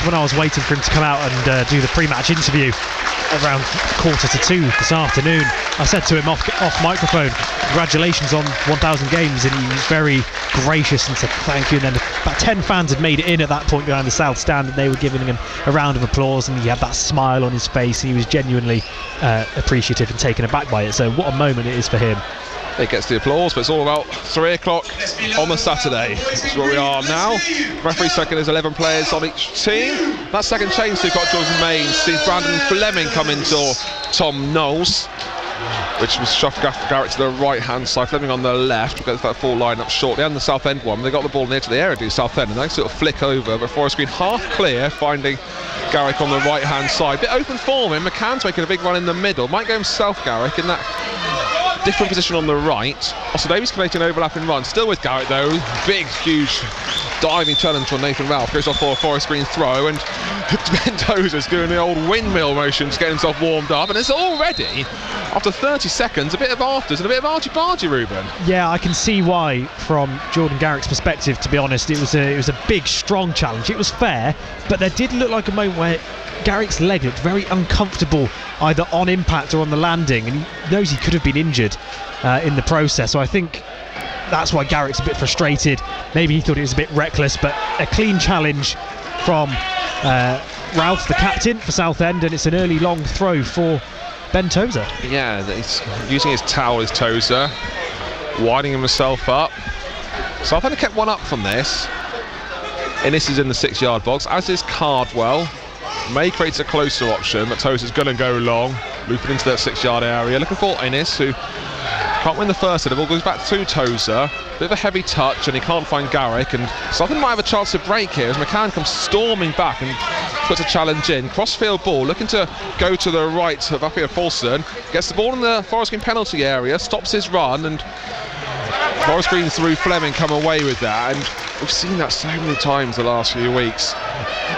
when I was waiting for him to come out and do the pre-match interview around 1:45 this afternoon, I said to him off microphone, congratulations on 1,000 games, and he was very gracious and said thank you. And then about 10 fans had made it in at that point behind the south stand, and they were giving him a round of applause, and he had that smile on his face, and he was genuinely appreciative and taken aback by it. So what a moment it is for him. It gets the applause, but it's all about 3 o'clock on the Saturday. This is where we are now. Referee second is 11 players on each team. That second change, so you've got Jordan Main, sees Brandon Fleming come into Tom Knowles, which was shoved Garrett to the right-hand side, Fleming on the left. We'll get to that full line-up shortly. And the Southend one, they got the ball near to the area, do Southend, and they sort of flick over, but Forest Green half clear, finding Garrick on the right-hand side. Bit open for him. McCann's making a big run in the middle. Might go himself, Garrick, in that different position on the right. Also Davies creating an overlapping run, still with Garrett though. Big, huge diving challenge from Nathan Ralph, goes off for a Forest Green throw, and Mendoza's doing the old windmill motion to get himself warmed up, and it's already, after 30 seconds, a bit of afters and a bit of argy-bargy, Ruben. Yeah, I can see why from Jordan Garrick's perspective, to be honest. It was a big, strong challenge. It was fair, but there did look like a moment where Garrick's leg looked very uncomfortable, either on impact or on the landing, and he knows he could have been injured in the process. So I think that's why Garrick's a bit frustrated. Maybe he thought it was a bit reckless, but a clean challenge from Ralph, the captain for Southend, and it's an early long throw for Ben Tozer. Yeah, he's using his towel as Tozer, winding himself up. Southend kept one up from this. Innes is in the 6-yard box, as is Cardwell. May creates a closer option, but Tozer's going to go long, looping into that 6-yard area, looking for Innes, who can't win the first, and the ball goes back to Tozer. Bit of a heavy touch, and he can't find Garrick, and Southend might have a chance to break here as McCann comes storming back and puts a challenge in. Crossfield ball, looking to go to the right of Appia Paulson, gets the ball in the Forest Green penalty area, stops his run, and Forest Green through Fleming come away with that. And we've seen that so many times the last few weeks.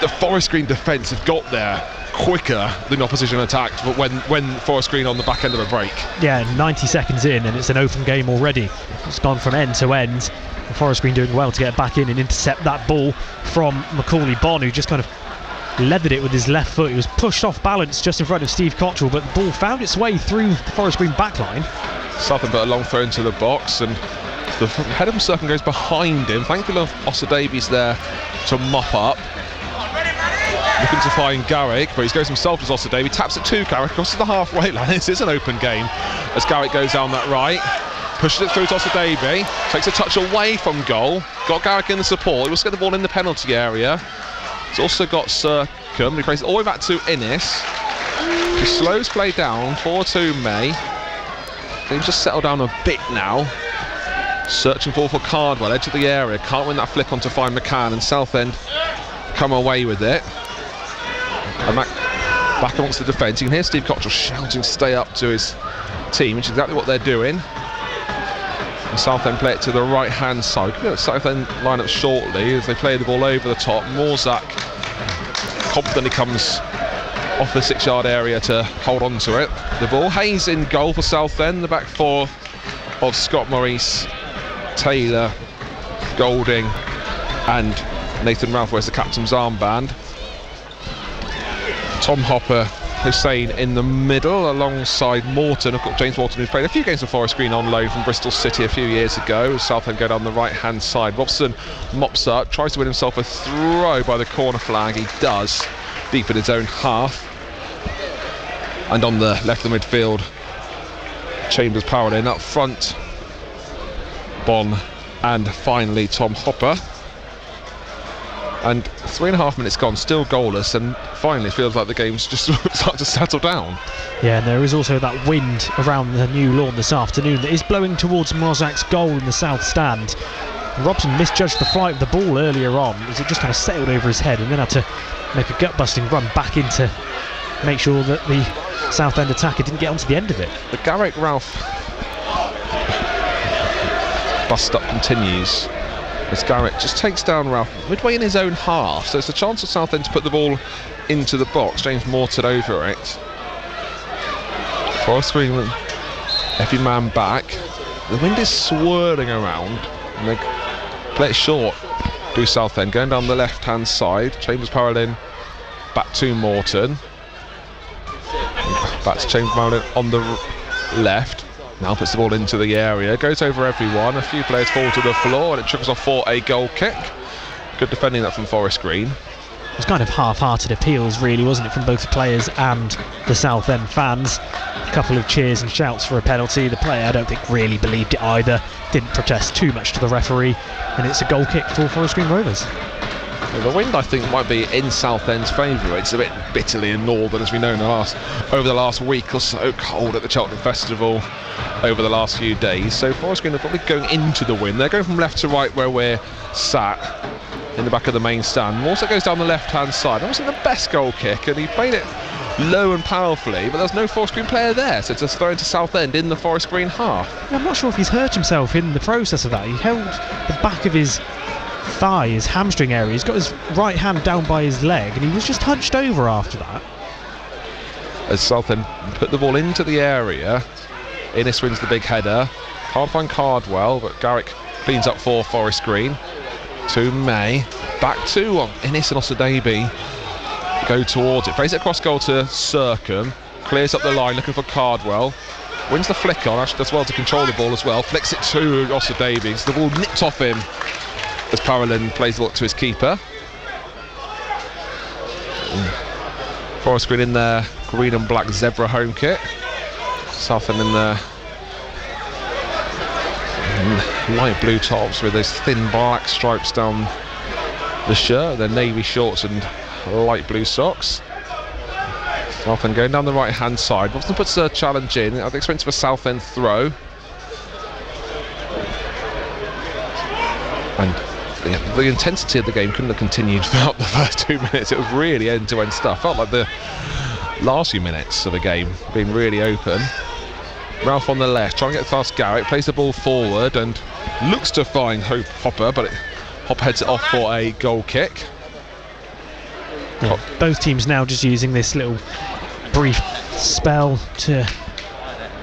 The Forest Green defence have got there quicker than opposition attacked, but when Forest Green on the back end of a break. Yeah, 90 seconds in and it's an open game already. It's gone from end to end. The Forest Green doing well to get back in and intercept that ball from Macaulay Bonn, who just kind of leathered it with his left foot. He was pushed off balance just in front of Steve Cottrell, but the ball found its way through the Forest Green backline. Southend put a long throw into the box, and the head of him circle goes behind him. Thankfully Ossa Davies there to mop up. Looking to find Garrick, but he goes himself as Ossa Davies, taps it to Garrick, crosses the halfway line. This is an open game as Garrick goes down that right, pushes it through to Ossa Davies, takes a touch away from goal, got Garrick in the support. He wants to get the ball in the penalty area. He's also got Circum, he plays it all the way back to Innes. He slows play down, 4-2 May. They've just settled down a bit now. Searching for Cardwell, edge of the area, can't win that flick on to find McCann, and Southend come away with it. And back amongst the defence, you can hear Steve Cottrell shouting to stay up to his team, which is exactly what they're doing. And Southend play it to the right hand side. Southend line up shortly as they play the ball over the top. Morzak confidently comes off the 6-yard area to hold on to it. The ball, Hayes in goal for Southend, the back four of Scott Maurice, Taylor, Golding and Nathan Ralph wears the captain's armband. Tom Hopper, Hussein in the middle alongside Morton. I've got James Morton, who's played a few games for Forest Green on loan from Bristol City a few years ago. Southend go down the right hand side. Robson mops up, tries to win himself a throw by the corner flag. He does, deep in his own half. And on the left of the midfield, Chambers powered in up front, Bonn, and finally Tom Hopper. And 3.5 minutes gone, still goalless, and finally feels like the game's just starting to settle down. Yeah, and there is also that wind around the new lawn this afternoon that is blowing towards Morzak's goal in the south stand. Robson misjudged the flight of the ball earlier on as it just kind of sailed over his head, and then had to make a gut-busting run back in to make sure that the Southend attacker didn't get onto the end of it. The Garrick Ralph bust-up continues as Garrick just takes down Ralph midway in his own half, so it's a chance for Southend to put the ball into the box. James Morton over it. Forest Green, every man back. The wind is swirling around and they play it short. Do Southend going down the left hand side. Chambers powered in back to Morton. Back to Chamberlain on the left. Now puts the ball into the area, goes over everyone. A few players fall to the floor, and it trickles off for a goal kick. Good defending that from Forest Green. It was kind of half-hearted appeals, really, wasn't it, from both the players and the Southend fans. A couple of cheers and shouts for a penalty. The player, I don't think, really believed it either. Didn't protest too much to the referee, and it's a goal kick for Forest Green Rovers. Well, the wind, I think, might be in Southend's favour. It's a bit bitterly in northern, as we know over the last week or so. Cold at the Cheltenham Festival over the last few days. So Forest Green are probably going into the wind. They're going from left to right where we're sat in the back of the main stand. Also goes down the left-hand side. It wasn't the best goal kick, and he played it low and powerfully, but there's no Forest Green player there, so it's just thrown to Southend in the Forest Green half. I'm not sure if he's hurt himself in the process of that. He held the back of his thigh, his hamstring area. He's got his right hand down by his leg, and he was just hunched over after that. As Southend put the ball into the area, Innes wins the big header. Can't find Cardwell, but Garrick cleans up for Forest Green. To May, back to Innes and Osadebe go towards it, plays it across goal to Circum, clears up the line looking for Cardwell, wins the flick on, actually does well to control the ball as well, flicks it to Osadebe, so the ball nipped off him as Parolin plays the ball to his keeper. Forest Green in their green and black zebra home kit, Southend in their light blue tops with those thin black stripes down the shirt, their navy shorts and light blue socks. Southend going down the right hand side. Robson puts a challenge in at the expense of a Southend throw. And the intensity of the game couldn't have continued throughout the first 2 minutes. It was really end to end stuff. Felt like the last few minutes of the game being really open. Ralph on the left, trying to get past Garrick, plays the ball forward and looks to find Hopper, but Hopper heads it off for a goal kick. Yeah, both teams now just using this little brief spell to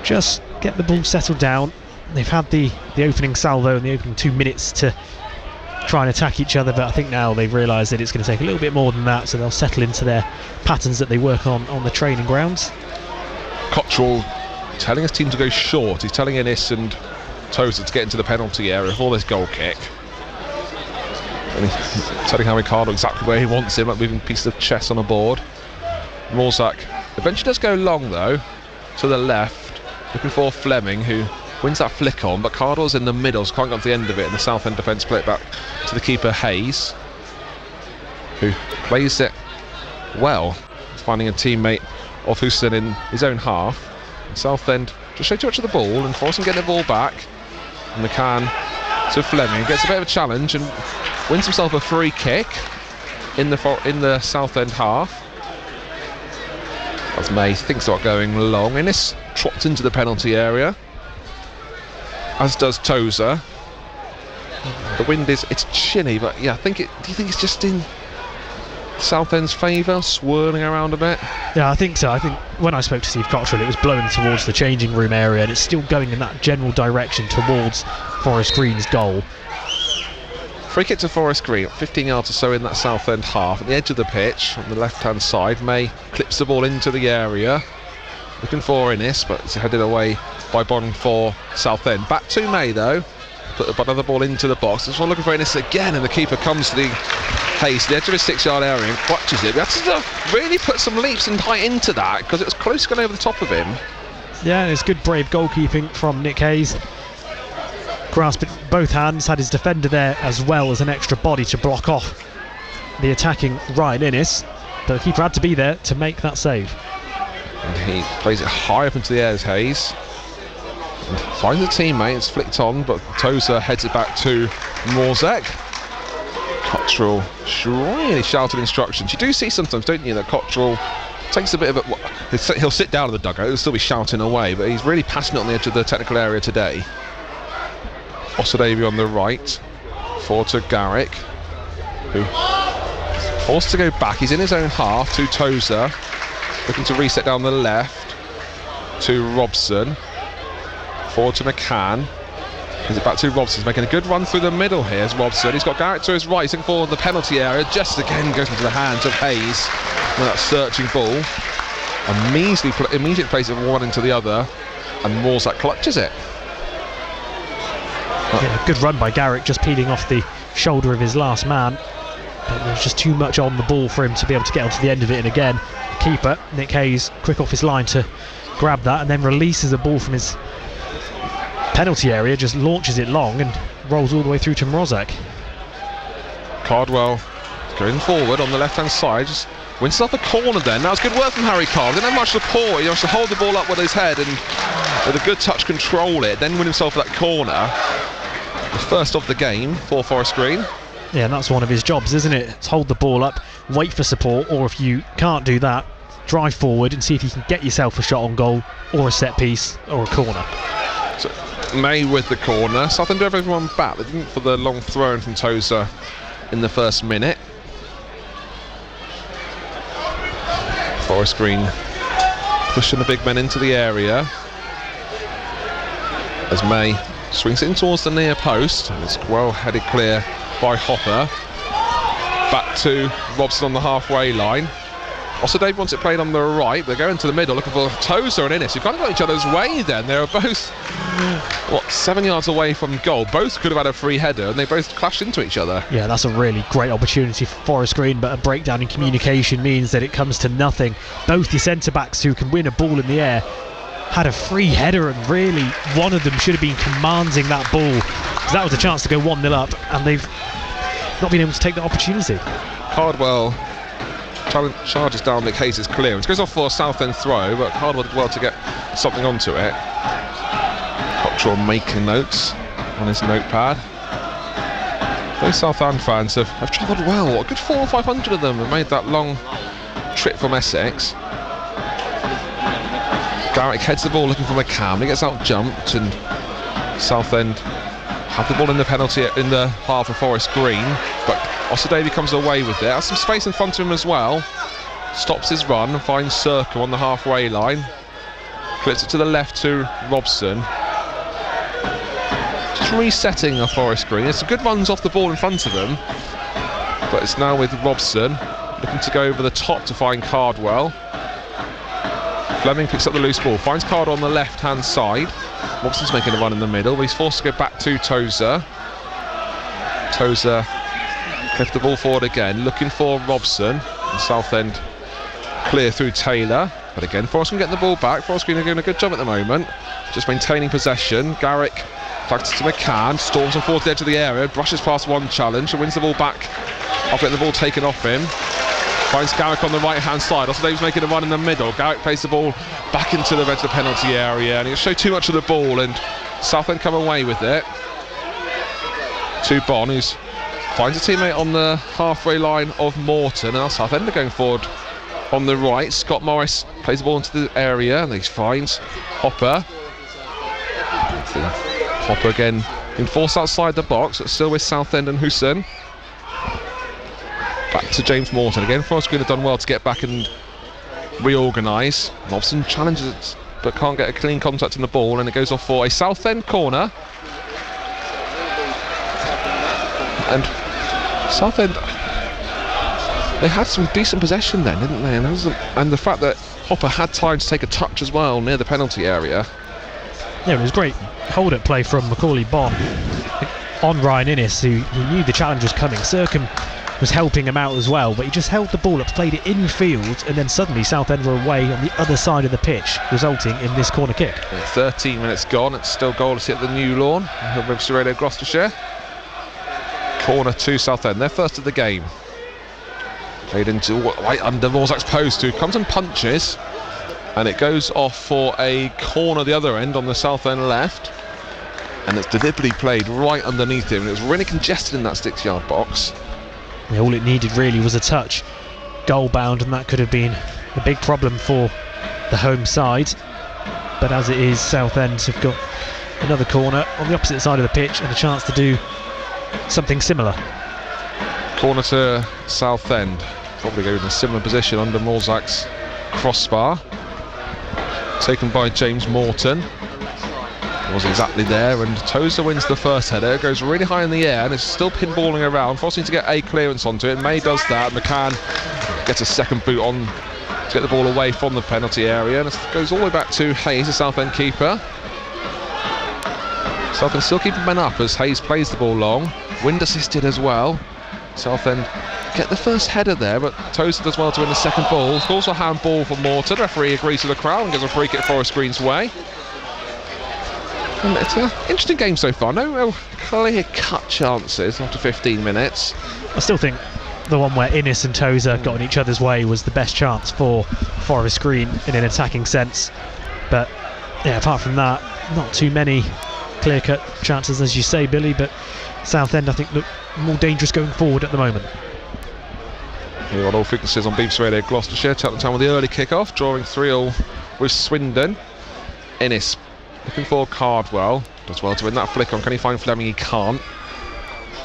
just get the ball settled down. They've had the opening salvo and the opening 2 minutes to try and attack each other, but I think now they've realised that it's going to take a little bit more than that, so they'll settle into their patterns that they work on the training grounds. Cottrell Telling his team to go short. He's telling Innes and Tozer to get into the penalty area for this goal kick. And he's telling Harry Cardo exactly where he wants him, like moving pieces of chess on a board. Morzak eventually does go long though, to the left, looking for Fleming, who wins that flick on, but Cardwell's in the middle, so can't get to the end of it, and the Southend defence play it back to the keeper Hayes, who plays it well, finding a teammate of Houston in his own half. Southend just show too much of the ball and force him getting the ball back. And McCann to Fleming, gets a bit of a challenge and wins himself a free kick in the Southend half. As May thinks about going long, Innes trots into the penalty area, as does Tozer. The wind it's chilly, but yeah, do you think it's just in Southend's favour, swirling around a bit? Yeah, I think so. I think when I spoke to Steve Cottrell, it was blowing towards the changing room area, and it's still going in that general direction towards Forest Green's goal. Free kick to Forest Green, 15 yards or so in that Southend half, at the edge of the pitch on the left-hand side. May clips the ball into the area, looking for Innes, but it's headed away by Bond for Southend. Back to May though, put another ball into the box. This one looking for Innes again, and the keeper comes to the Hayes, the edge of his 6-yard area, and clutches it. We had to really put some leaps and height into that, because it was close to going over the top of him. Yeah, and it's good brave goalkeeping from Nick Hayes. Grasped it both hands, had his defender there as well as an extra body to block off the attacking Ryan Innes. The keeper had to be there to make that save. And he plays it high up into the air as Hayes. And finds a teammate, it's flicked on, but Tozer heads it back to Morzek. Cottrell really shouted instructions. You do see sometimes, don't you, that Cottrell takes a bit of a... He'll sit down in the dugout, he'll still be shouting away, but he's really passionate on the edge of the technical area today. Osadebe on the right, forward to Garrick, who forced to go back. He's in his own half to Tozer, looking to reset down the left to Robson, forward to McCann. Is it back to Robson? He's making a good run through the middle here as Robson. He's got Garrick to his right, he's looking for the penalty area, just again goes into the hands of Hayes. with that searching ball. Immediately plays it one into the other, and Morzak clutches it. Yeah, good run by Garrick, just peeling off the shoulder of his last man. But there's just too much on the ball for him to be able to get onto the end of it. And again, keeper Nick Hayes, quick off his line to grab that, and then releases the ball from his penalty area, just launches it long and rolls all the way through to Mrozek. Cardwell going forward on the left hand side, just wins off the corner then. That was good work from Harry Card. Didn't have much support, he has to hold the ball up with his head and with a good touch control it, then win himself that corner. The first of the game for Forest Green. Yeah, and that's one of his jobs, isn't it? It's hold the ball up, wait for support, or if you can't do that, drive forward and see if you can get yourself a shot on goal or a set piece or a corner. So May with the corner. Southend drove everyone back. They didn't for the long throw in from Tozer in the first minute. Forest Green pushing the big men into the area as May swings in towards the near post, and it's well headed clear by Hopper. Back to Robson on the halfway line. Also Dave wants it played on the right, they're going to the middle looking for Tozer and Innes, who kind of got each other's way then. They were both 7 yards away from goal. Both could have had a free header and they both clashed into each other. Yeah, that's a really great opportunity for Forest Green, but a breakdown in communication means that it comes to nothing. Both the centre backs who can win a ball in the air had a free header, and really one of them should have been commanding that ball, because that was a chance to go 1-0 up, and they've not been able to take that opportunity. Cardwell charges down Nick Hayes' clearance, goes off for a Southend throw, but Cardwell did well to get something onto it. Cottrell making notes on his notepad. Those Southend fans have travelled well. A good 400 or 500 of them have made that long trip from Essex. Garrick heads the ball looking for McCann. He gets out jumped, and Southend have the ball in the penalty in the half of Forest Green, but Osadebe comes away with it. Has some space in front of him as well. Stops his run and finds Circle on the halfway line. Clips it to the left to Robson. Just resetting a Forest Green. There's some good runs off the ball in front of them, but it's now with Robson looking to go over the top to find Cardwell. Fleming picks up the loose ball, finds Cardwell on the left hand side. Robson's making a run in the middle, but he's forced to go back to Tozer. Tozer left the ball forward again, looking for Robson. And Southend clear through Taylor, but again Forest Green getting the ball back. Forest Green are doing a good job at the moment, just maintaining possession. Garrick flags to McCann, storms on towards the edge of the area, brushes past one challenge and wins the ball back after getting the ball taken off him. Finds Garrick on the right hand side. Also Dave's making a run in the middle. Garrick plays the ball back into the edge of the penalty area, and he'll show too much of the ball, and Southend come away with it. To Bon, who finds a teammate on the halfway line of Morton. And now Southend are going forward on the right. Scott Morris plays the ball into the area, and he finds Hopper. Hopper again being forced outside the box, but still with Southend and Hussein. Back to James Morton again. Forest Green have done well to get back and reorganise. Robson challenges it but can't get a clean contact in the ball, and it goes off for a Southend corner. And Southend, they had some decent possession then, didn't they? And the fact that Hopper had time to take a touch as well near the penalty area. Yeah, it was great hold-up play from Macaulay Bon on Ryan Innes, who knew the challenge was coming. Circum was helping him out as well, but he just held the ball up, played it infield, and then suddenly Southend were away on the other side of the pitch, resulting in this corner kick. 13 minutes gone, it's still goalless at the New Lawn, Rovers Radio Gloucestershire. Corner to Southend, their first of the game. Played into right under Morzak's post, who comes and punches, and it goes off for a corner the other end on the Southend left, and it's deliberately played right underneath him, and it was really congested in that 6-yard box. Yeah, all it needed really was a touch, goal bound, and that could have been a big problem for the home side. But as it is, Southend have got another corner on the opposite side of the pitch and a chance to do something similar. Corner to Southend, probably going in a similar position under Morzak's crossbar. Taken by James Morton. Wasn't exactly there, and Tozer wins the first header, goes really high in the air and is still pinballing around, forcing to get a clearance onto it. May does that, McCann gets a second boot on to get the ball away from the penalty area, and it goes all the way back to Hayes, the Southend keeper. Southend still keeping men up as Hayes plays the ball long. Wind assisted as well. Southend get the first header there, but Tozer does well to win the second ball. Calls for handball for Morton. The referee agrees with the crowd and gives a free kick Forest Green's way. And it's an interesting game so far. No real clear-cut chances after 15 minutes. I still think the one where Innes and Tozer got in each other's way was the best chance for Forest Green in an attacking sense. But yeah, apart from that, not too many clear-cut chances, as you say, Billy, but Southend, I think, look more dangerous going forward at the moment. Here on all frequencies on BBC Radio Gloucestershire, Cheltenham Town with the early kick-off, drawing 3-3 with Swindon. Innes looking for Cardwell, does well to win that flick on. Can he find Fleming? He can't.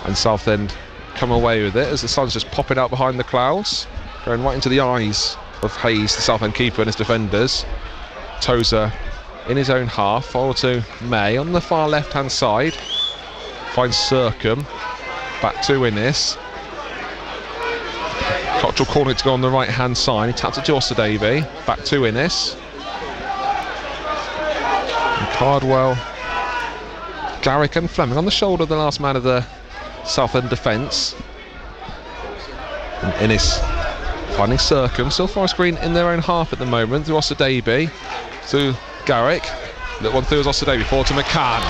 And Southend come away with it as the sun's just popping out behind the clouds, going right into the eyes of Hayes, the Southend keeper, and his defenders. Tozer in his own half, forward to May on the far left hand side, finds Circum, back to Innes. Cottrell corner to go on the right hand side, he taps it to Osadebe, back to Innes. And Cardwell, Garrick and Fleming on the shoulder of the last man of the Southend defence. And Innes finding Circum, still Forest Green in their own half at the moment, through Osadebe to Garrick. Little one through as Osadebe, forward to McCann.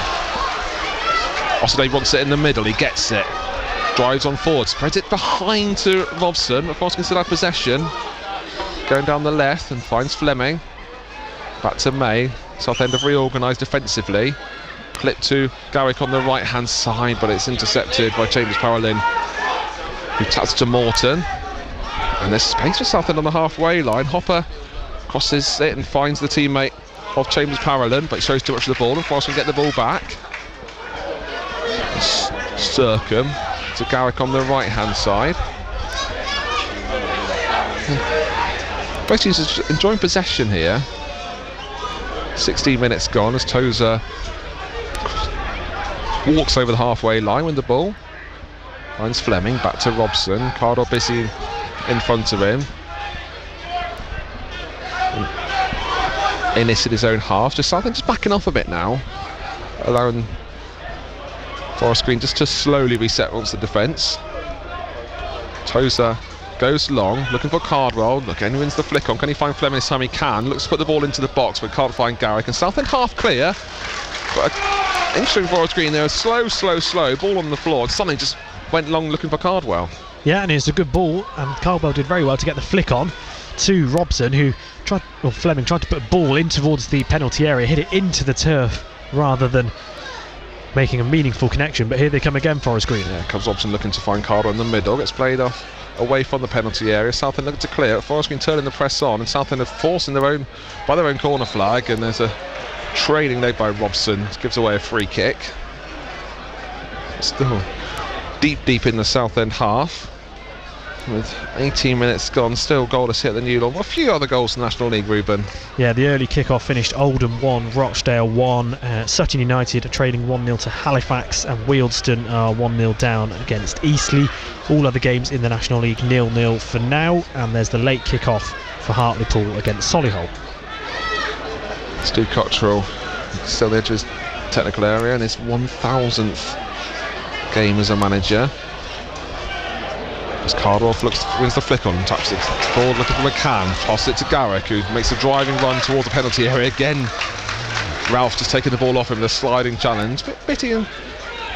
Osadebe wants it in the middle, he gets it. Drives on forward, spreads it behind to Robson, but Forest can still have possession. Going down the left and finds Fleming. Back to May. Southend have reorganised defensively. Clip to Garrick on the right hand side, but it's intercepted by Chambers-Parolin, who taps to Morton. And there's space for Southend on the halfway line. Hopper crosses it and finds the teammate of Chambers-Parolin, but he shows too much of the ball, and Forest can get the ball back. Circum to Garrick on the right hand side. Basically he's enjoying possession here. 16 minutes gone as Tozer walks over the halfway line with the ball. Finds Fleming, back to Robson. Cardwell busy in front of him. Innes in his own half. Just Southend just backing off a bit now, allowing Forest Green just to slowly reset once the defence. Tozer goes long, looking for Cardwell. Look, and wins the flick on. Can he find Fleming this time? He can. Looks to put the ball into the box, but can't find Garrick. And Southend half clear. But interesting Forest Green there. Slow. Ball on the floor. And something just went long looking for Cardwell. Yeah, and it's a good ball. And Cardwell did very well to get the flick on to Robson, who Fleming tried to put a ball in towards the penalty area, hit it into the turf rather than making a meaningful connection. But here they come again, Forest Green. Yeah, comes Robson looking to find Cardwell in the middle. Gets played off away from the penalty area. Southend looking to clear. Forest Green turning the press on, and Southend are forcing their own corner flag, and there's a trailing leg by Robson. Gives away a free kick. Still deep in the Southend half. With 18 minutes gone, still goalless here at the New Lawn. A few other goals in the National League, Ruben. Yeah, the early kick-off finished Oldham 1, Rochdale 1. Sutton United are trailing 1-0 to Halifax, and Wealdstone are 1-0 down against Eastleigh. All other games in the National League 0-0 for now, and there's the late kick-off for Hartlepool against Solihull. Steve Cottrell still the edge of his technical area in his 1000th game as a manager. As Cardwell wins the flick on, touches it forward looking for McCann, passes it to Garrick, who makes a driving run towards the penalty area again. Ralph just taking the ball off him, the sliding challenge, bit bitty in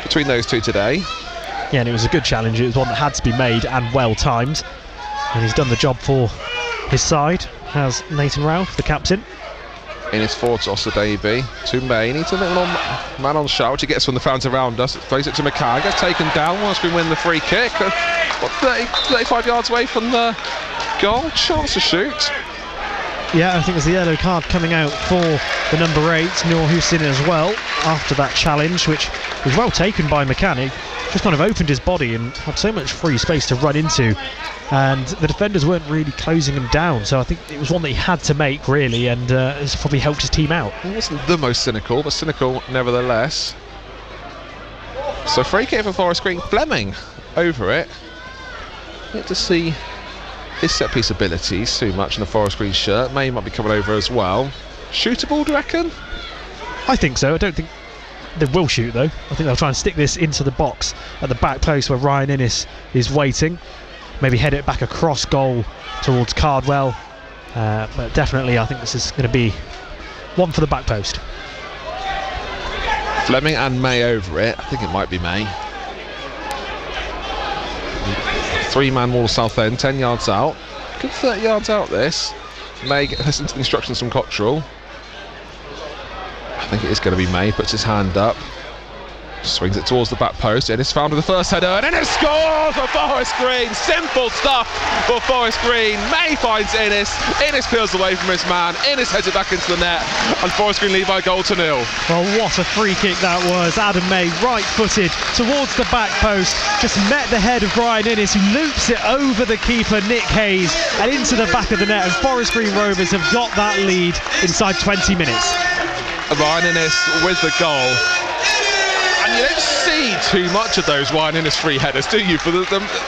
between those two today. Yeah, and it was a good challenge. It was one that had to be made and well timed, and he's done the job for his side. Has Nathan Ralph, the captain. In his forward to Osadebe, to May, needs a little man on shot, which he gets from the fans around us. Throws it to McCann, gets taken down. Once we win the free kick, 35 yards away from the goal, chance to shoot. Yeah, I think there's the yellow card coming out for the number 8, Noor Hussein, as well, after that challenge, which was well taken by McCann. He just kind of opened his body and had so much free space to run into, and the defenders weren't really closing him down, so I think it was one that he had to make, really, and it's probably helped his team out. It wasn't the most cynical, but cynical nevertheless. So free kick for Forest Green. Fleming over it. Yet to see his set piece abilities too much in a forest green shirt. May might be coming over as well. Shootable, do you reckon? I think so. I don't think they will shoot though. I think they'll try and stick this into the box at the back post where Ryan Innes is waiting. Maybe head it back across goal towards Cardwell. But definitely I think this is going to be one for the back post. Fleming and May over it. I think it might be May. 3-man wall Southend, 10 yards out. Good 30 yards out this. May listen to the instructions from Cottrell. I think it is going to be May. Puts his hand up. Swings it towards the back post. Innes found with the first header, and Innes scores for Forest Green. Simple stuff for Forest Green. May finds Innes. Innes peels away from his man. Innes heads it back into the net, and Forest Green lead by a goal to 0. Well, what a free kick that was. Adam May, right-footed towards the back post, just met the head of Ryan Innes, who loops it over the keeper Nick Hayes and into the back of the net. And Forest Green Rovers have got that lead inside 20 minutes. Ryan Innes with the goal. And you don't see too much of those Ryan Innes free headers, do you?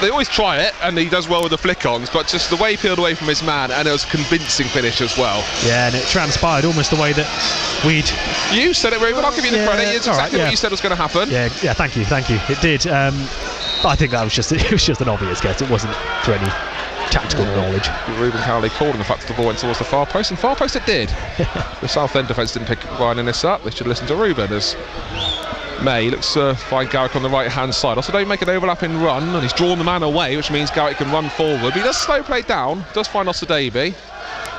They always try it, and he does well with the flick-ons, but just the way he peeled away from his man, and it was a convincing finish as well. Yeah, and it transpired almost the way that we'd... You said it very well, I'll give you the credit. It's exactly what you said was going to happen. Yeah, thank you. It did. But I think that was just an obvious guess. It wasn't through any tactical knowledge. Ruben Cowley calling the fact that the ball went towards the far post, and far post it did. The Southend defence didn't pick Ryan Innes up. They should listen to Ruben as May looks to find Garrick on the right hand side. Also don't make an overlapping run, and he's drawn the man away, which means Garrick can run forward, but he does slow play down, does find Osadebe.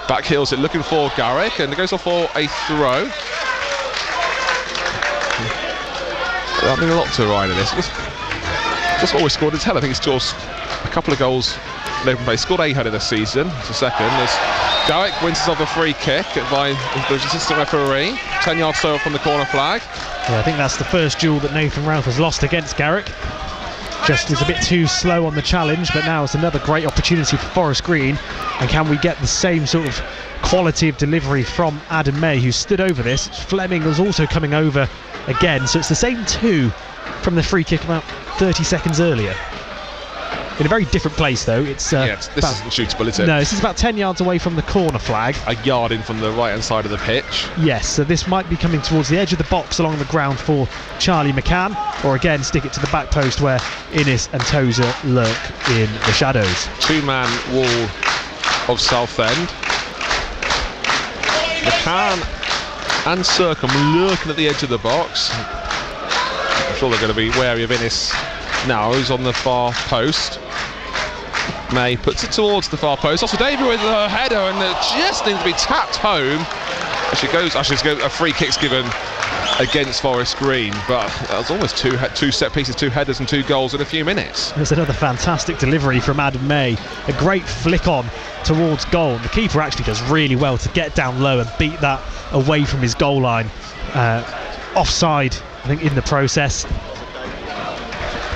Back heels it, looking for Garrick, and it goes off for a throw. That means a lot to Ryan Innes. Just always scored his head. I think he's scored a couple of goals in open play. Scored 8 header this season. It's a second as Garrick wins himself a free kick by the assistant referee. 10 yards so from the corner flag. Yeah, I think that's the first duel that Nathan Ralph has lost against Garrick. Just is a bit too slow on the challenge, but now it's another great opportunity for Forest Green. And can we get the same sort of quality of delivery from Adam May, who stood over this? Fleming was also coming over again, so it's the same two from the free kick about 30 seconds earlier. In a very different place though. It's this isn't shootable, is it? No, this is about 10 yards away from the corner flag. A yard in from the right hand side of the pitch. Yes, so this might be coming towards the edge of the box along the ground for Charlie McCann, or again stick it to the back post where Innes and Tozer lurk in the shadows. 2-man wall of Southend. McCann and Sercombe lurking at the edge of the box. I'm sure they're going to be wary of Innes now, who's on the far post. May puts it towards the far post. Also Davey with a header, and it just needs to be tapped home. A free kick's given against Forest Green, but that was almost two set pieces, 2 headers and 2 goals in a few minutes. There's another fantastic delivery from Adam May. A great flick on towards goal. The keeper actually does really well to get down low and beat that away from his goal line. Offside, I think, in the process.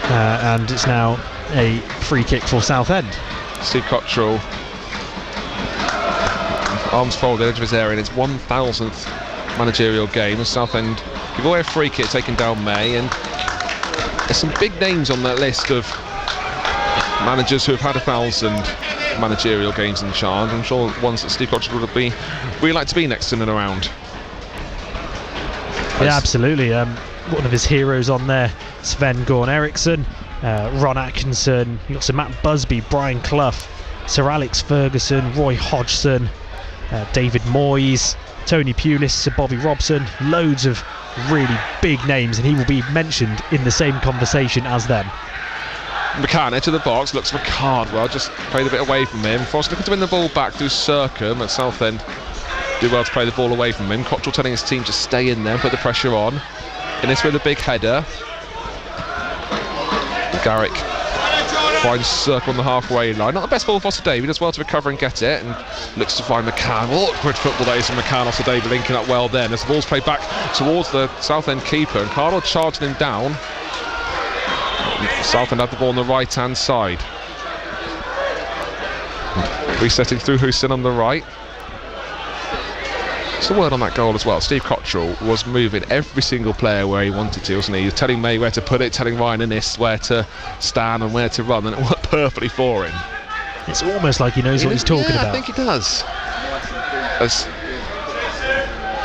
And it's now a free kick for Southend. Steve Cottrell, arms folded, edge of his area, in its 1,000th managerial game. Southend give away a free kick taken down May, and there's some big names on that list of managers who have had 1,000 managerial games in charge. I'm sure ones that Steve Cottrell would be really like to be next in and around. Yeah, absolutely. One of his heroes on there, Sven Gorn Eriksson, Ron Atkinson, you've got Sir Matt Busby, Brian Clough, Sir Alex Ferguson, Roy Hodgson, David Moyes, Tony Pulis, Sir Bobby Robson, loads of really big names, and he will be mentioned in the same conversation as them. McCann into the box, looks for Cardwell, just played a bit away from him. Frost looking to win the ball back through Sercombe at Southend. Do well to play the ball away from him. Cottrell telling his team to stay in there, put the pressure on. Innes with a big header. Garrick finds Sercombe on the halfway line. Not the best ball for Osadebe, does well to recover and get it, and looks to find McCann. Awkward football that is from McCann. Osadebe linking up well then as the ball's played back towards the Southend keeper, and Cardwell charging him down. Southend had the ball on the right hand side. Resetting through Hussein on the right. Just a word on that goal as well. Steve Cottrell was moving every single player where he wanted to, wasn't he? He was telling May where to put it, telling Ryan Innes where to stand and where to run, and it worked perfectly for him. It's almost like he knows what he's talking about. I think he does. As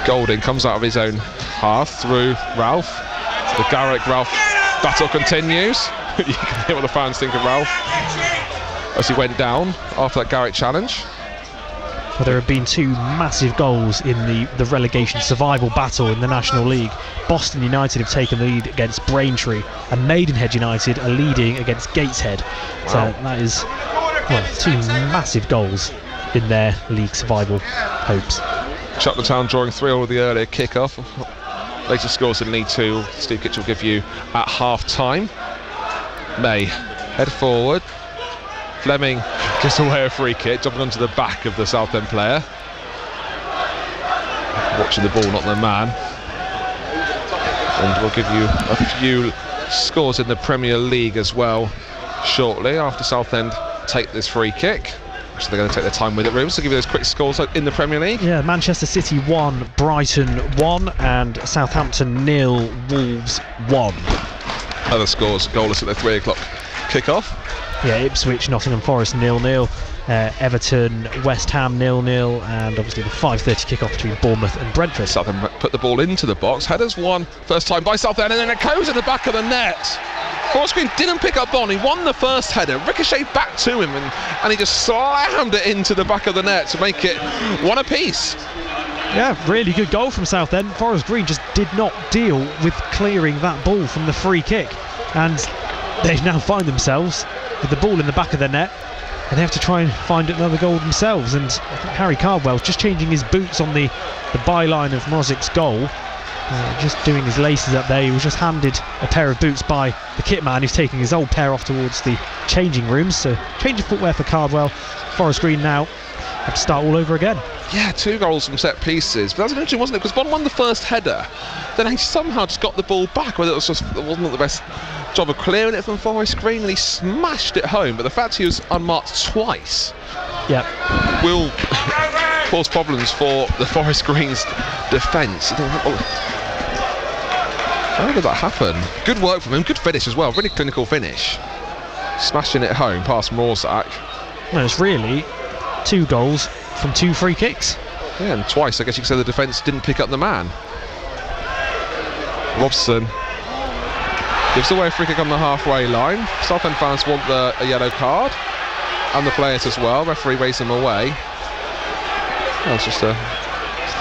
Golding comes out of his own half through Ralph. The Garrick-Ralph battle continues. You can hear what the fans think of Ralph as he went down after that Garrick challenge. Well, there have been 2 massive goals in the relegation survival battle in the National League. Boston United have taken the lead against Braintree, and Maidenhead United are leading against Gateshead. Wow. So that is 2 massive goals in their league survival hopes. Cheltenham Town drawing 3-all with the earlier kick-off. Later scores in League 2, Steve Kitch will give you at half-time. May head forward. Fleming just away a free kick, jumping onto the back of the Southend player. Watching the ball, not the man. And we'll give you a few scores in the Premier League as well shortly after Southend take this free kick. So they're going to take their time with it, Rooms. So give you those quick scores in the Premier League. Yeah, Manchester City 1, Brighton 1, and Southampton 0, Wolves 1. Other scores, goalless at the 3 o'clock kick-off. Yeah, Ipswich, Nottingham Forest 0-0, Everton, West Ham 0-0, and obviously the 5:30 kick-off between Bournemouth and Brentford. Southend put the ball into the box. Headers won first time by Southend, and then it goes at the back of the net. Forest Green didn't pick up on. He won the first header, ricocheted back to him, and he just slammed it into the back of the net to make it 1 apiece. Yeah, really good goal from Southend. Forest Green just did not deal with clearing that ball from the free kick, and they now find themselves with the ball in the back of their net, and they have to try and find another goal themselves. And I think Harry Cardwell's just changing his boots on the byline of Mrozic's goal, just doing his laces up there. He was just handed a pair of boots by the kit man, who's taking his old pair off towards the changing rooms. So change of footwear for Cardwell. Forest Green now have to start all over again. Yeah, 2 goals from set pieces, but that was interesting, wasn't it? Because Bond won the first header, then he somehow just got the ball back, whether it wasn't the best job of clearing it from Forest Green, and he smashed it home. But the fact he was unmarked twice, will cause problems for the Forest Green's defence. How did that happen? Good work from him, good finish as well, really clinical finish, smashing it home past Morzak. Well, it's really 2 goals from 2 free kicks. Yeah, and twice I guess you could say the defence didn't pick up the man. Robson gives away a free kick on the halfway line. Southend fans want a yellow card, and the players as well. Referee waves them away. Well, it's just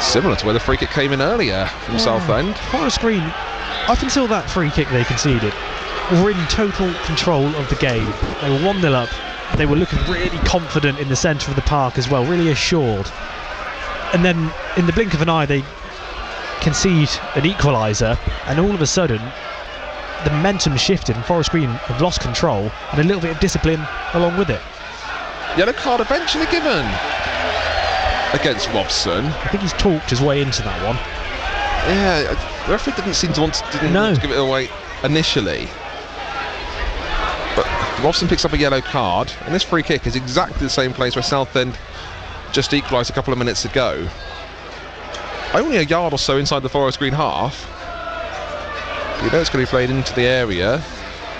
similar to where the free kick came in earlier from Southend. Forest Green, up until that free kick they conceded, were in total control of the game. They were 1-0 up. They were looking really confident in the centre of the park as well, really assured. And then in the blink of an eye they concede an equaliser, and all of a sudden the momentum shifted and Forest Green have lost control, and a little bit of discipline along with it. Yellow card eventually given against Robson. I think he's talked his way into that one. Yeah, the referee didn't seem to want to give it away initially. But Robson picks up a yellow card, and this free kick is exactly the same place where Southend just equalised a couple of minutes ago. Only a yard or so inside the Forest Green half. You know it's going to be played into the area.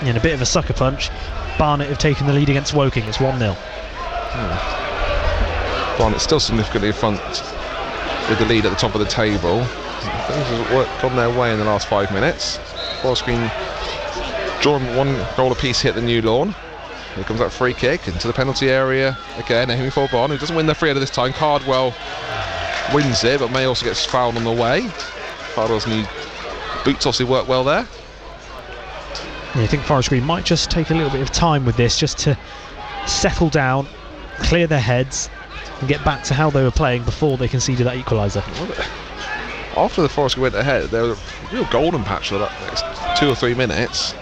And a bit of a sucker punch. Barnet have taken the lead against Woking. It's 1-0. Barnet still significantly in front with the lead at the top of the table. Things have worked on their way in the last 5 minutes. Forest Green drawing 1 goal apiece here at the New Lawn. Here comes that free kick into the penalty area again, aiming for Bond, who doesn't win the free header this time. Cardwell wins it, but May also gets fouled on the way. Cardwell's new boots obviously work well there. Yeah, I think Forest Green might just take a little bit of time with this, just to settle down, clear their heads, and get back to how they were playing before they conceded that equaliser. After the Forest went ahead, there was a real golden patch for the next 2 or 3 minutes.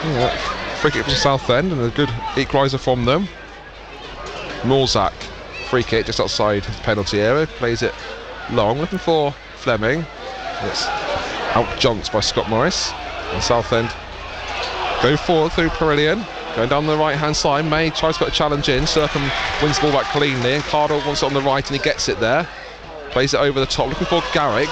Yeah, free kick from Southend and a good equaliser from them. Morzak, free kick just outside the penalty area, plays it long, looking for Fleming. It's out-jumped by Scott Morris. And Southend go forward through Perillion, going down the right-hand side. May tries to put a challenge in. Circum wins the ball back cleanly, and Cardwell wants it on the right, and he gets it there. Plays it over the top, looking for Garrick.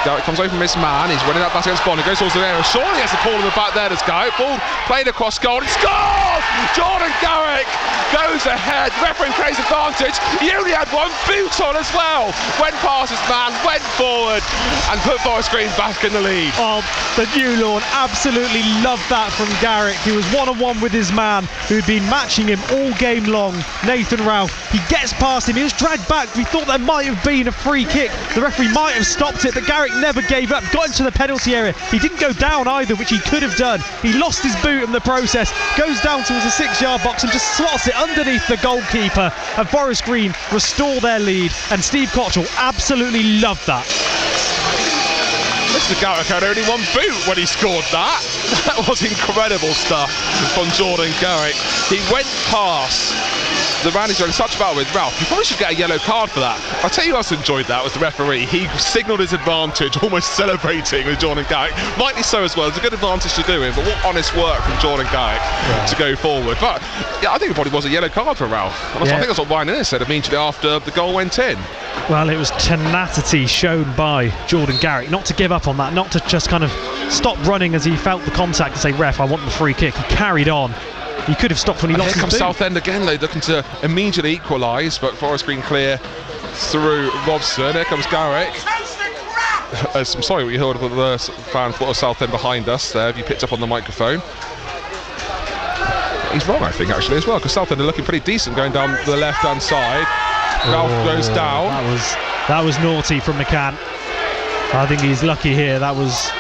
Garrick comes over from his man. He's running that back against Bond. He goes towards the area. Surely he has the ball in the back there. There's Garrick. Ball played across goal. It's gone! himself. Jordan Garrick goes ahead. The referee plays advantage. He only had one boot on as well. Went past his man, went forward, and put Forest Green back in the lead. Oh, the new lawn absolutely loved that from Garrick. He was one-on-one with his man who'd been matching him all game long, Nathan Ralph. He gets past him, he was dragged back. We thought there might have been a free kick. The referee might have stopped it, but Garrick never gave up, got into the penalty area. He didn't go down either, which he could have done. He lost his boot in the process, goes down towards the 6-yard box and just slots it underneath the goalkeeper, and Forest Green restore their lead, and Steve Cottrell absolutely loved that. Mr. Garrick had only one boot when he scored that. That was incredible stuff from Jordan Garrick. He went past the manager in such a battle with Ralph. He probably should get a yellow card for that. I'll tell you who else enjoyed that was the referee. He signalled his advantage, almost celebrating with Jordan Garrick. Rightly so as well. It's a good advantage to do him, but what honest work from Jordan Garrick to go forward. But yeah, I think it probably was a yellow card for Ralph. And I think that's what Ryan Innes said immediately after the goal went in. Well, it was tenacity shown by Jordan Garrick, not to give up on that, not to just kind of stop running as he felt the contact and say, ref, I want the free kick. He carried on. He could have stopped when he lost his boot. Here comes Southend again, though, looking to immediately equalise, but Forest Green clear through Robson. Here comes Garrick. I'm sorry what you heard of the fan of Southend behind us there, if you picked up on the microphone. He's wrong, I think, actually, as well, because Southend are looking pretty decent going down the left-hand side. Ralph goes down. That was naughty from McCann. I think he's lucky here. That was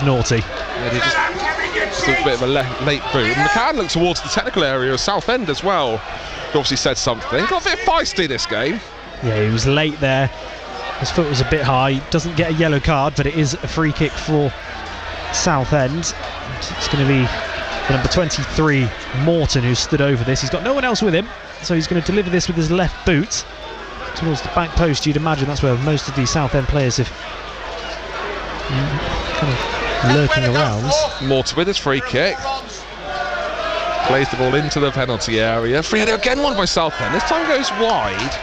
naughty. Yeah, just a bit of a late boot. And McCann looked towards the technical area of Southend as well. He obviously said something. Got a bit feisty this game. Yeah, he was late there. His foot was a bit high. Doesn't get a yellow card, but it is a free kick for Southend. It's going to be number 23, Morton, who stood over this. He's got no one else with him, so he's going to deliver this with his left boot towards the back post. You'd imagine that's where most of these Southend players have kind of lurking around. Morton with his free kick. Plays the ball into the penalty area. Free header again, won by Southend. This time goes wide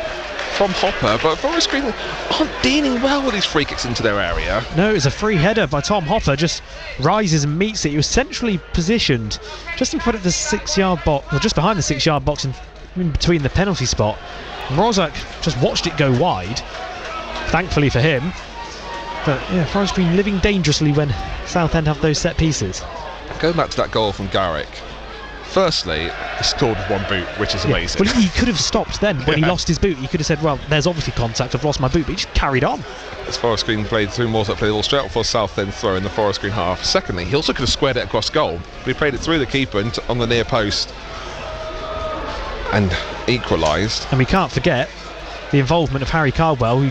from Hopper, but Forest Green aren't dealing well with these free kicks into their area. No, it's a free header by Tom Hopper, just rises and meets it. He was centrally positioned just in front of the 6-yard box, or just behind the 6-yard box and in between the penalty spot. And Rozak just watched it go wide, thankfully for him. But yeah, Forest Green living dangerously when Southend have those set pieces. Going back to that goal from Garrick, firstly, he scored with one boot, which is amazing. Well, he could have stopped then when he lost his boot. He could have said, well, there's obviously contact, I've lost my boot, but he just carried on. As Forest Green played through Morton, played the ball straight up for Southend throw in the Forest Green half. Secondly, he also could have squared it across goal, but he played it through the keeper and on the near post and equalised. And we can't forget the involvement of Harry Cardwell, who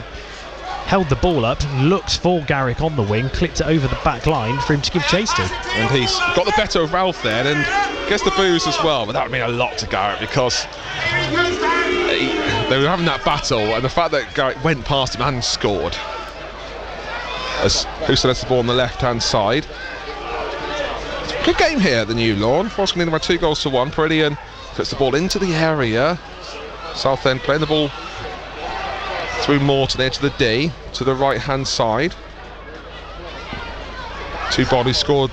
held the ball up, looked for Garrick on the wing, clipped it over the back line for him to give chase to. And he's got the better of Ralph then and gets the booze as well, but that would mean a lot to Garrick because they were having that battle, and the fact that Garrick went past him and scored. As Houston has the ball on the left-hand side. Good game here at the New Lawn. Forest Green by 2-1. Perillion puts the ball into the area. Southend playing the ball through Morton there to the D, to the right-hand side. Two bodies scored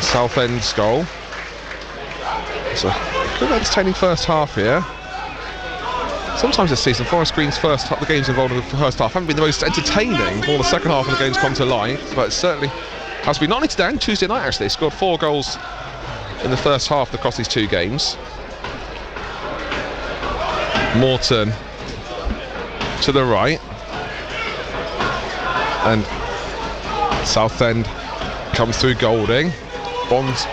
Southend's goal. It's a good entertaining first half here. Sometimes this season, Forest Green's the games involved in the first half haven't been the most entertaining. All the second half of the games come to light, but it certainly has been. Not only today, Tuesday night actually, they scored 4 goals in the first half across these 2 games. Morton to the right, and Southend comes through Golding. Bonds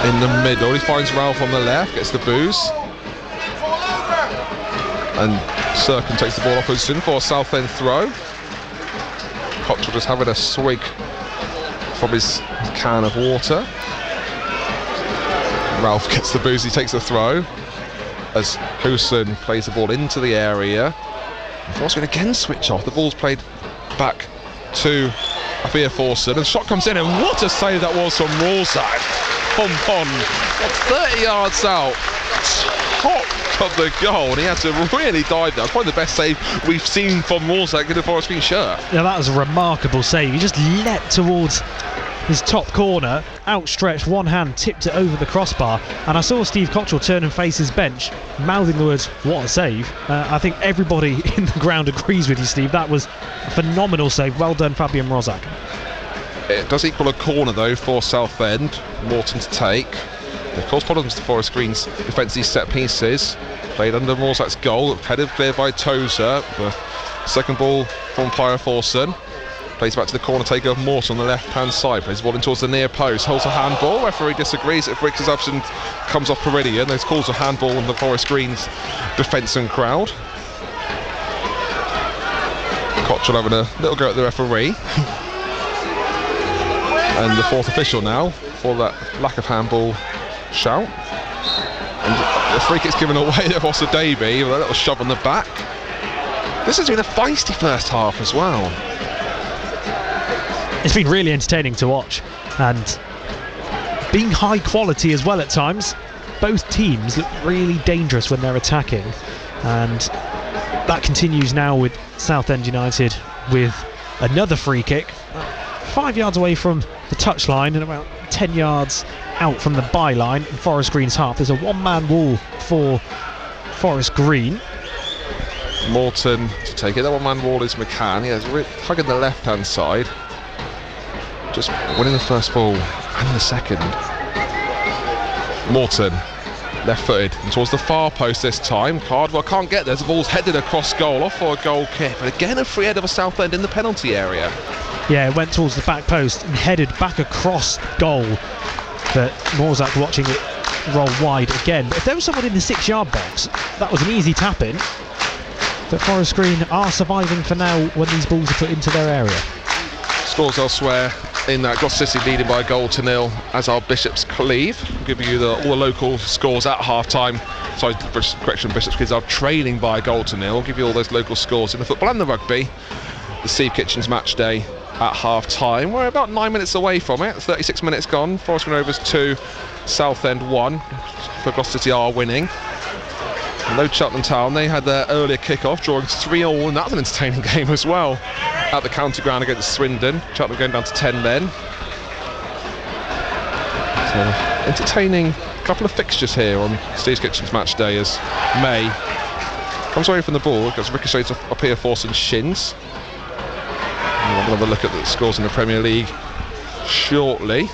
in the middle, he finds Ralph on the left, gets the booze, and Serkin takes the ball off Hudson for a Southend throw. Cottrell just having a swig from his can of water. Ralph gets the booze, he takes the throw as Hudson plays the ball into the area. Force going to again switch off. The ball's played back to Afia Forson, and the shot comes in, and what a save that was from Rawlsack. Pom 30 yards out, top of the goal, and he had to really dive there. It's probably the best save we've seen from Rawlsack in a Forest Green shirt. Yeah, that was a remarkable save. He just leapt towards his top corner, outstretched one hand, tipped it over the crossbar, and I saw Steve Cottrell turn and face his bench, mouthing the words, "What a save." I think everybody in the ground agrees with you, Steve. That was a phenomenal save. Well done, Fabian Mrozak. It does equal a corner though for Southend. Morton to take. Of course, problems to Forest Green's defensive set pieces. Played under Mrozak's goal, headed clear by Tozer. The second ball from Pyra Forson. Plays back to the corner taker of Morton on the left hand side. Plays the ball in towards the near post. Holds a handball. Referee disagrees. If Rick's option comes off Peridian, there's calls a handball on the Forest Green's defence and crowd. Cottrell having a little go at the referee. And the fourth official now for that lack of handball shout. And the free kick's given away there for Davey with a little shove on the back. This has been a feisty first half as well. It's been really entertaining to watch, and being high quality as well at times. Both teams look really dangerous when they're attacking, and that continues now with Southend United with another free kick 5 yards away from the touchline and about 10 yards out from the byline in Forest Green's half. There's a one-man wall for Forest Green. Morton to take it. That one-man wall is McCann. He has hugging the left-hand side. Just winning the first ball and the second. Morton, left-footed and towards the far post this time. Cardwell can't get there. The ball's headed across goal, off for a goal kick. But again, a free header for Southend in the penalty area. Yeah, it went towards the back post and headed back across goal. But Mrozak watching it roll wide again. But if there was someone in the 6-yard box, that was an easy tap-in. But Forest Green are surviving for now when these balls are put into their area. Scores elsewhere in that Gloucester City leading by a goal to nil as our Bishops Cleeve. Give you all the local scores at half time. Sorry, correction, Bishops Cleeve are trailing by a goal to nil. I'll give you all those local scores in the football and the rugby. The Steve Kitchens match day at half time. We're about 9 minutes away from it. 36 minutes gone. Forest Green Rovers 2, Southend 1. For Gloucester City are winning. Low Cheltenham Town, they had their earlier kick-off, drawing 3-3, and that was an entertaining game as well. At the county ground against Swindon. Cheltenham going down to 10 men. So, entertaining couple of fixtures here on Steve Kitchen's match day as May comes away from the ball, gets ricochets up here Forson's shins. And we'll have a look at the scores in the Premier League shortly.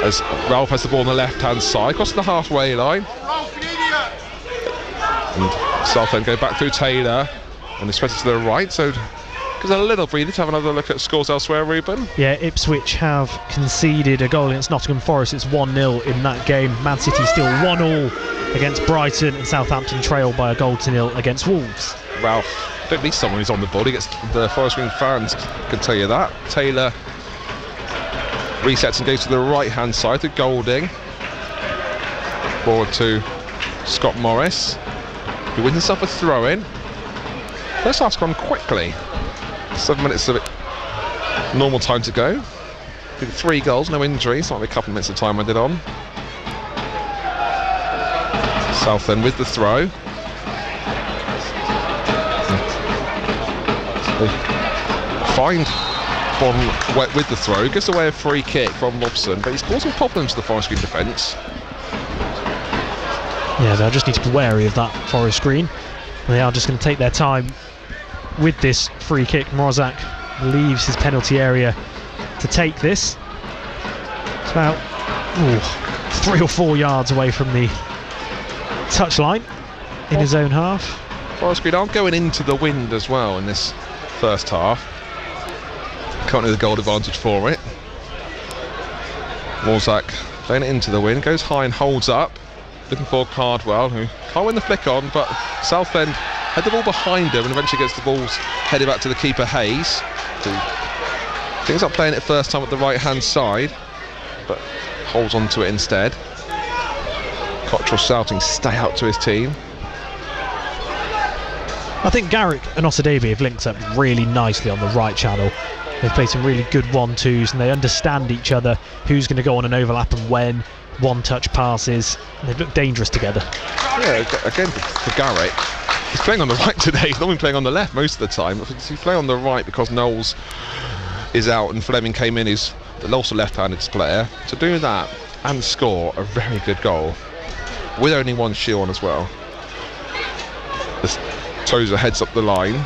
As Ralph has the ball on the left-hand side, crossing the halfway line. And Southend go back through Taylor and they spread it to the right, so gives a little breather to have another look at scores elsewhere, Ruben. Yeah, Ipswich have conceded a goal against Nottingham Forest. It's 1-0 in that game. Man City still 1-1 against Brighton, and Southampton trail by a goal to nil against Wolves. Ralph don't need someone who's on the ball. He gets the Forest Green fans can tell you that. Taylor resets and goes to the right hand side to Golding. Forward to Scott Morris. He wins himself a throw-in. First half's gone quickly. 7 minutes of it. Normal time to go. Did 3 goals, no injuries. Might be a couple of minutes of time I did on. Southend with the throw. Find Bond with the throw. Gets away a free kick from Lobson, but he's causing problems to the Forest Green defence. Yeah, they'll just need to be wary of that Forest Green. They are just going to take their time with this free kick. Mrozak leaves his penalty area to take this. It's about 3 or 4 yards away from the touchline in his own half. Forest Green aren't going into the wind as well in this first half. Can't do the goal advantage for it. Mrozak playing it into the wind, goes high and holds up. Looking for Cardwell, who can't win the flick on, but Southend had the ball behind him and eventually gets the balls headed back to the keeper Hayes, who thinks up playing it first time at the right hand side, but holds on to it instead. Cottrell shouting stay out to his team. I think Garrick and Osadebe have linked up really nicely on the right channel. They've played some really good 1-2s and they understand each other, who's going to go on an overlap and when. One-touch passes. They've looked dangerous together. Yeah, again for Garrick, he's playing on the right today. He's not been playing on the left most of the time. He's playing on the right because Knowles is out and Fleming came in, who's also left-handed player, to do that and score a very good goal with only one shoe on as well. As Tozer heads up the line,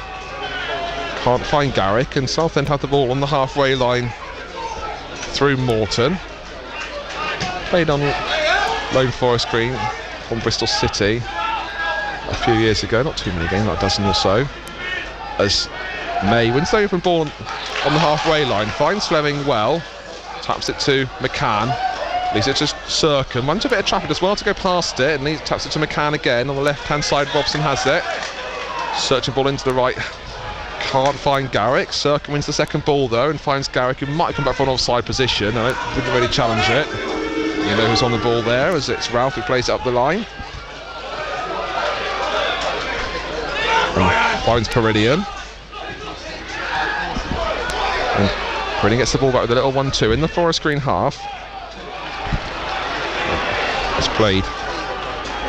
can't find Garrick, and Southend have the ball on the halfway line through Morton. Played on loan forest green from Bristol City a few years ago, not too many games, like a dozen or so. As May wins the open ball on the halfway line, finds Fleming well, taps it to McCann, leaves it to Circum, runs a bit of traffic as well to go past it, and he taps it to McCann again on the left hand side. Robson has it, searching ball into the right, can't find Garrick. Circum wins the second ball though and finds Garrick, who might come back from an offside position. I didn't really challenge it. You know who's on the ball there, as it's Ralph who plays it up the line. And finds Peridian. And Peridian gets the ball back with a little 1-2 in the forest green half. It's played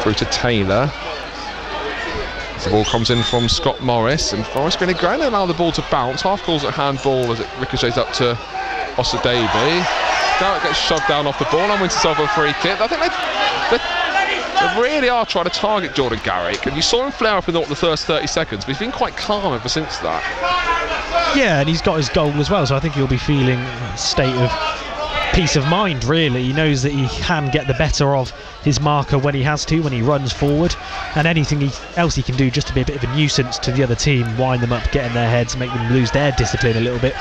through to Taylor. The ball comes in from Scott Morris, and Forest Green going to allow the ball to bounce. Half calls it handball as it ricochets up to Osadebe. Garrett gets shoved down off the ball and wins himself a free kick. I think they really are trying to target Jordan Garrick, and you saw him flare up in the first 30 seconds, but he's been quite calm ever since that. Yeah, and he's got his goal as well, so I think he'll be feeling a state of peace of mind, really. He knows that he can get the better of his marker when he has to, when he runs forward, and anything else he can do just to be a bit of a nuisance to the other team, wind them up, get in their heads, make them lose their discipline a little bit,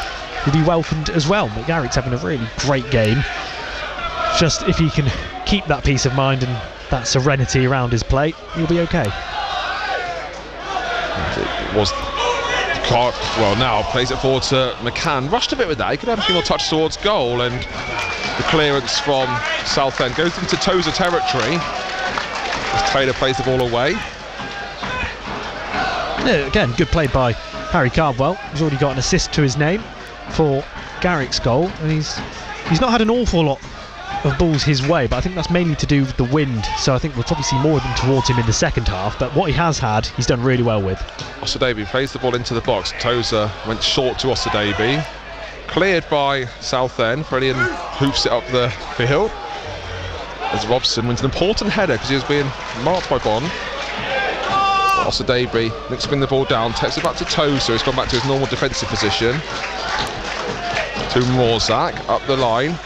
will be welcomed as well. But Garrick's having a really great game. Just if he can keep that peace of mind and that serenity around his play, he'll be okay. It was well, now plays it forward to McCann. Rushed a bit with that. He could have a few more touches towards goal, and the clearance from Southend goes into Tozer territory as Taylor plays the ball away. Yeah, again, good play by Harry Cardwell. He's already got an assist to his name for Garrick's goal, and he's not had an awful lot of balls his way, but I think that's mainly to do with the wind, so I think we'll probably see more of them towards him in the second half, but what he has had, he's done really well with. Osadebe plays the ball into the box. Tozer went short to Osadebe, cleared by Southend. Peridian hoofs it up the field as Robson wins an important header because he was being marked by Bond. Osadebe looks to bring the ball down, takes it back to Tozer, he's gone back to his normal defensive position. To Morzak up the line.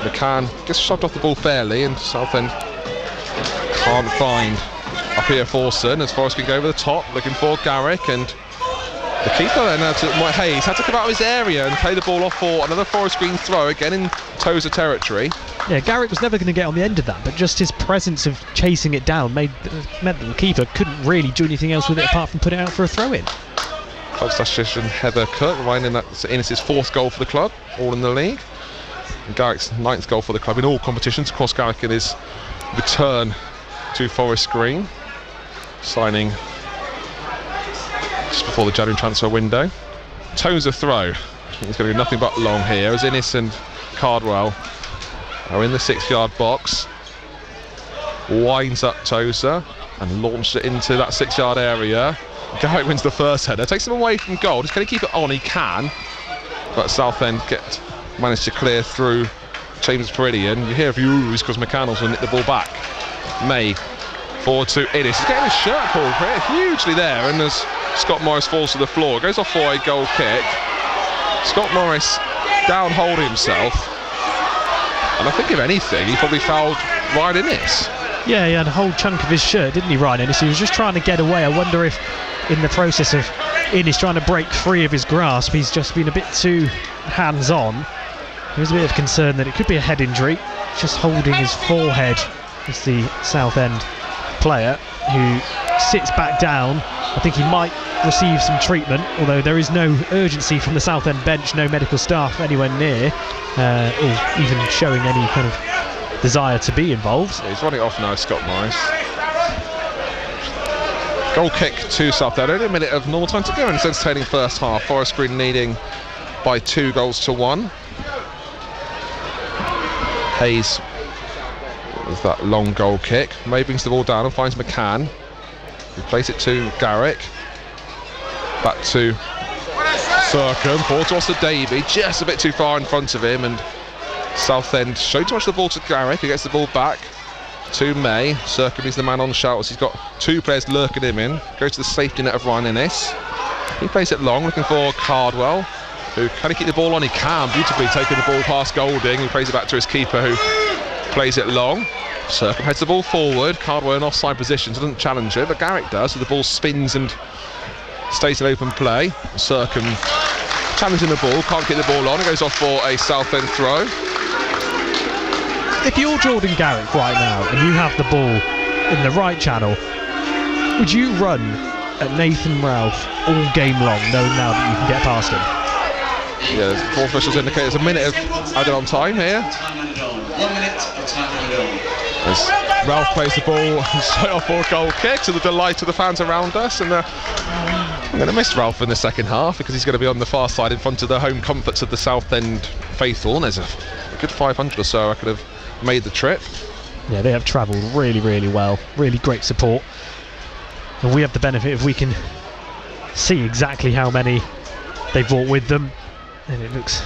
McCann gets shoved off the ball fairly, and Southend can't find up here Forson as Forrest can go over the top looking for Garrick, and the keeper then Hayes had to come out of his area and play the ball off for another Forest Green throw, again in Tozer territory. Yeah, Garrick was never going to get on the end of that, but just his presence of chasing it down meant that the keeper couldn't really do anything else with it apart from put it out for a throw-in. Club statistician Heather Cook reminding that Innes' fourth goal for the club, all in the league. And Garrick's ninth goal for the club in all competitions. Of course, Garrick in his return to Forest Green, signing just before the January transfer window. Tozer throw. He's going to do nothing but long here as Innes and Cardwell are in the 6-yard box. Winds up Tozer and launches it into that 6-yard area. Garrick wins the first header, takes him away from goal. Just going to keep it on, he can, but Southend managed to clear through James Peridian. You hear a few oohs because McCann also nicked the ball back. May forward to Innes. He's getting his shirt pulled hugely there, and as Scott Morris falls to the floor, goes off for a goal kick. Scott Morris down holding himself, and I think if anything he probably fouled Ryan Innes. Yeah, he had a whole chunk of his shirt, didn't he, Ryan Innes? He was just trying to get away. I wonder if in the process of Innes trying to break free of his grasp, he's just been a bit too hands-on. There's a bit of concern that it could be a head injury. Just holding his forehead is the Southend player who sits back down. I think he might receive some treatment, although there is no urgency from the Southend bench, no medical staff anywhere near, or even showing any kind of desire to be involved. Yeah, he's running off now, Scott Morris. Goal kick to Southend. Only a minute of normal time to go in this entertaining first half. Forest Green leading by 2-1. Hayes with that long goal kick. May brings the ball down and finds McCann, who plays it to Garrick. Back to Circum, forward to Osadebe, just a bit too far in front of him, and Southend showed too much of the ball to Garrick, who gets the ball back to May. Circum is the man on shouts. He's got 2 players lurking him in. Goes to the safety net of Ryan Innes. He plays it long, looking for Cardwell, who can he keep the ball on? He can, beautifully taking the ball past Golding, who plays it back to his keeper, who plays it long. Circum heads the ball forward. Cardwell in offside position, so doesn't challenge it, but Garrick does, so the ball spins and stays in open play. Circum challenging the ball, can't get the ball on. It goes off for a Southend throw. If you're Jordan Garrick right now and you have the ball in the right channel, would you run at Nathan Ralph all game long, knowing now that you can get past him? Yeah, the fourth officials indicate there's a minute of added on time here. 1 minute of time on the goal. As Ralph plays the ball straight off for a goal kick, to the delight of the fans around us. And I'm going to miss Ralph in the second half, because he's going to be on the far side in front of the home comforts of the Southend faithful. And there's a good 500 or so I could have made the trip. Yeah, they have travelled really, really well. Really great support. And we have the benefit if we can see exactly how many they brought with them. And it looks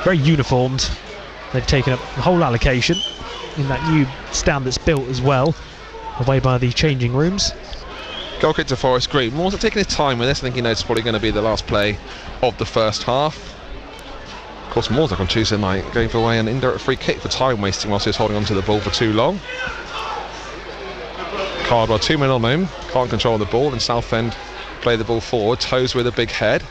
very uniformed. They've taken up the whole allocation in that new stand that's built as well, away by the changing rooms. Goal kick to Forest Green. Moore's taking his time with this. I think he knows it's probably going to be the last play of the first half. Of course, Moore's like on Tuesday night gave away an indirect free kick for time wasting whilst he was holding onto the ball for too long. Cardwell 2 men on him, can't control the ball, and Southend play the ball forward. Toes with a big head.